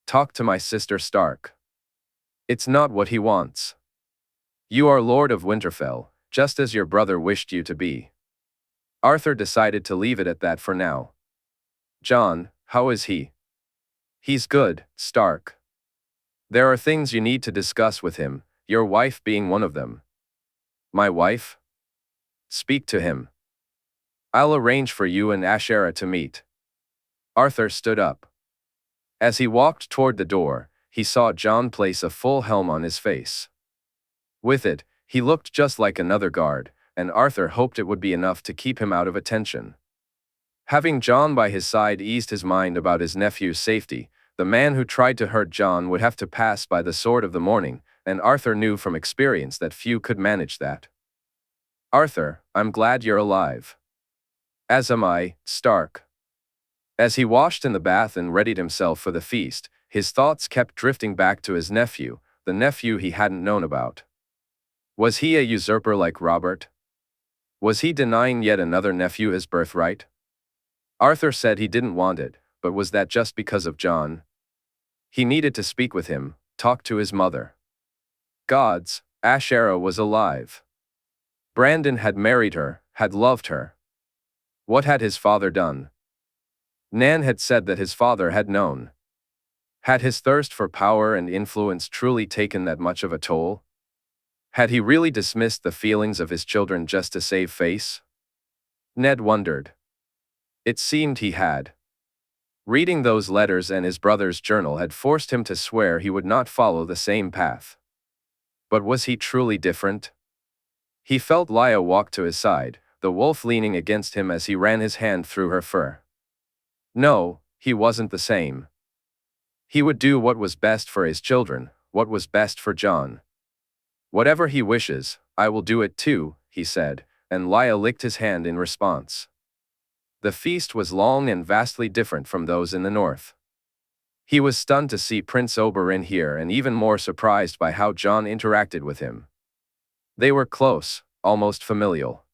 Talk to my sister Stark. It's not what he wants. You are lord of Winterfell, just as your brother wished you to be. Arthur decided to leave it at that for now. Jon, how is he? He's good, Stark. There are things you need to discuss with him, your wife being one of them. My wife? Speak to him. I'll arrange for you and Ashera to meet. Arthur stood up. As he walked toward the door, he saw Jon place a full helm on his face. With it, he looked just like another guard, and Arthur hoped it would be enough to keep him out of attention. Having Jon by his side eased his mind about his nephew's safety. The man who tried to hurt Jon would have to pass by the sword of the morning, and Arthur knew from experience that few could manage that. Arthur, I'm glad you're alive. As am I, Stark. As he washed in the bath and readied himself for the feast, his thoughts kept drifting back to his nephew, the nephew he hadn't known about. Was he a usurper like Robert? Was he denying yet another nephew his birthright? Arthur said he didn't want it, but was that just because of Jon? He needed to speak with him, talk to his mother. Gods, Ashera was alive. Brandon had married her, had loved her. What had his father done? Nan had said that his father had known. Had his thirst for power and influence truly taken that much of a toll? Had he really dismissed the feelings of his children just to save face? Ned wondered. It seemed he had. Reading those letters and his brother's journal had forced him to swear he would not follow the same path. But was he truly different? He felt Lya walk to his side, the wolf leaning against him as he ran his hand through her fur. No, he wasn't the same. He would do what was best for his children, what was best for Jon. Whatever he wishes, I will do it too, he said, and Lya licked his hand in response. The feast was long and vastly different from those in the north. He was stunned to see Prince Oberyn here and even more surprised by how Jon interacted with him. They were close, almost familial.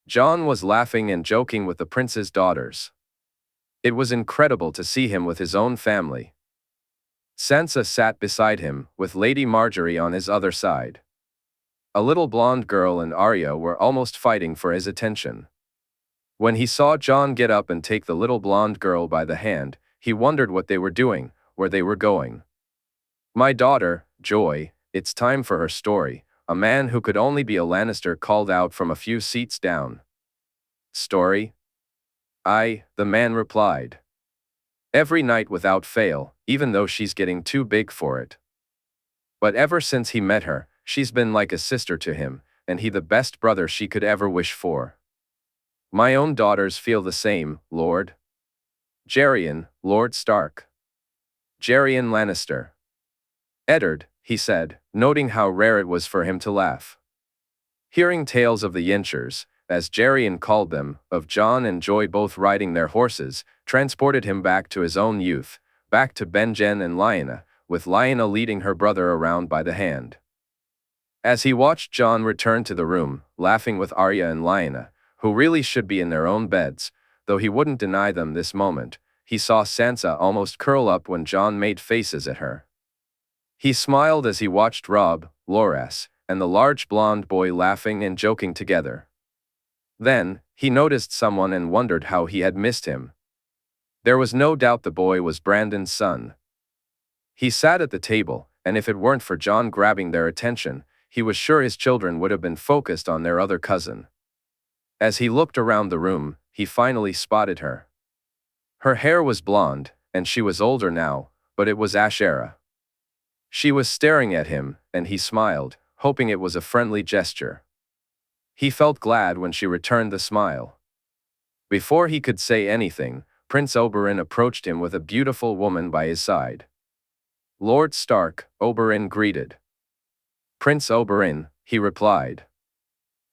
Jon was laughing and joking with the prince's daughters. It was incredible to see him with his own family. Sansa sat beside him, with Lady Margaery on his other side. A little blonde girl and Arya were almost fighting for his attention. When he saw Jon get up and take the little blonde girl by the hand, he wondered what they were doing, where they were going. My daughter, Joy, it's time for her story, a man who could only be a Lannister called out from a few seats down. Story? Aye, the man replied. Every night without fail, even though she's getting too big for it. But ever since he met her, she's been like a sister to him, and he the best brother she could ever wish for. My own daughters feel the same, Lord. Geryon, Lord Stark. Geryon Lannister. Eddard, he said, noting how rare it was for him to laugh. Hearing tales of the Yinchers, as Geryon called them, of Jon and Joy both riding their horses, transported him back to his own youth, back to Benjen and Lyanna, with Lyanna leading her brother around by the hand. As he watched Jon return to the room, laughing with Arya and Lyanna, who really should be in their own beds, though he wouldn't deny them this moment, he saw Sansa almost curl up when Jon made faces at her. He smiled as he watched Robb, Loras, and the large blonde boy laughing and joking together. Then, he noticed someone and wondered how he had missed him. There was no doubt the boy was Brandon's son. He sat at the table, and if it weren't for Jon grabbing their attention, he was sure his children would have been focused on their other cousin. As he looked around the room, he finally spotted her. Her hair was blonde, and she was older now, but it was Ashera. She was staring at him, and he smiled, hoping it was a friendly gesture. He felt glad when she returned the smile. Before he could say anything, Prince Oberyn approached him with a beautiful woman by his side. "Lord Stark," Oberyn greeted. "Prince Oberyn," he replied.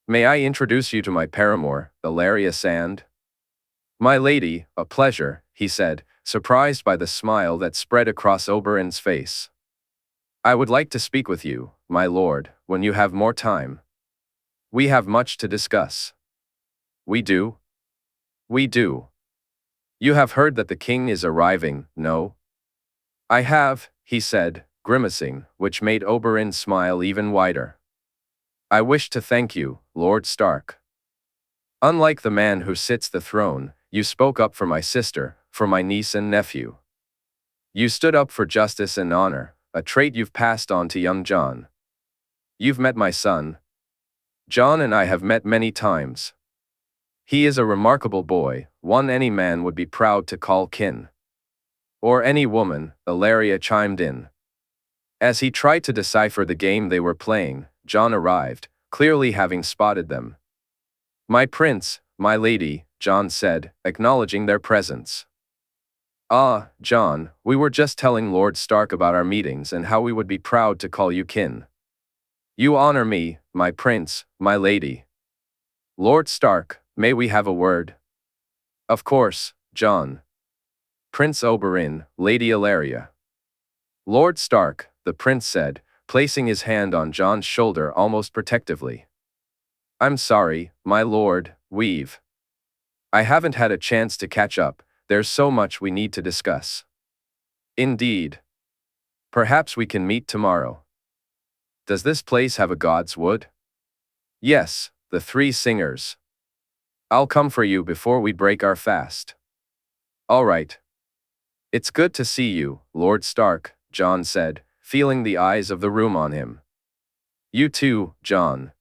"May I introduce you to my paramour, Ellaria Sand?" "My lady, a pleasure," he said, surprised by the smile that spread across Oberyn's face. "I would like to speak with you, my lord, when you have more time. We have much to discuss." "We do?" "We do. You have heard that the king is arriving, no?" "I have," he said, grimacing, which made Oberyn smile even wider. "I wish to thank you, Lord Stark. Unlike the man who sits the throne, you spoke up for my sister, for my niece and nephew. You stood up for justice and honor, a trait you've passed on to young Jon. You've met my son. Jon and I have met many times. He is a remarkable boy, one any man would be proud to call kin." "Or any woman," Ellaria chimed in. As he tried to decipher the game they were playing, Jon arrived, clearly having spotted them. "My prince, my lady," Jon said, acknowledging their presence. "Ah, Jon, we were just telling Lord Stark about our meetings and how we would be proud to call you kin. You honor me, my prince, my lady. Lord Stark, may we have a word?" "Of course, Jon." "Prince Oberyn, Lady Ellaria." "Lord Stark," the prince said, placing his hand on Jon's shoulder almost protectively. "I'm sorry, my lord, I haven't had a chance to catch up, there's so much we need to discuss." "Indeed. Perhaps we can meet tomorrow. Does this place have a god's wood?" "Yes, the three singers. I'll come for you before we break our fast." "All right." "It's good to see you, Lord Stark," Jon said, feeling the eyes of the room on him. "You too, Jon."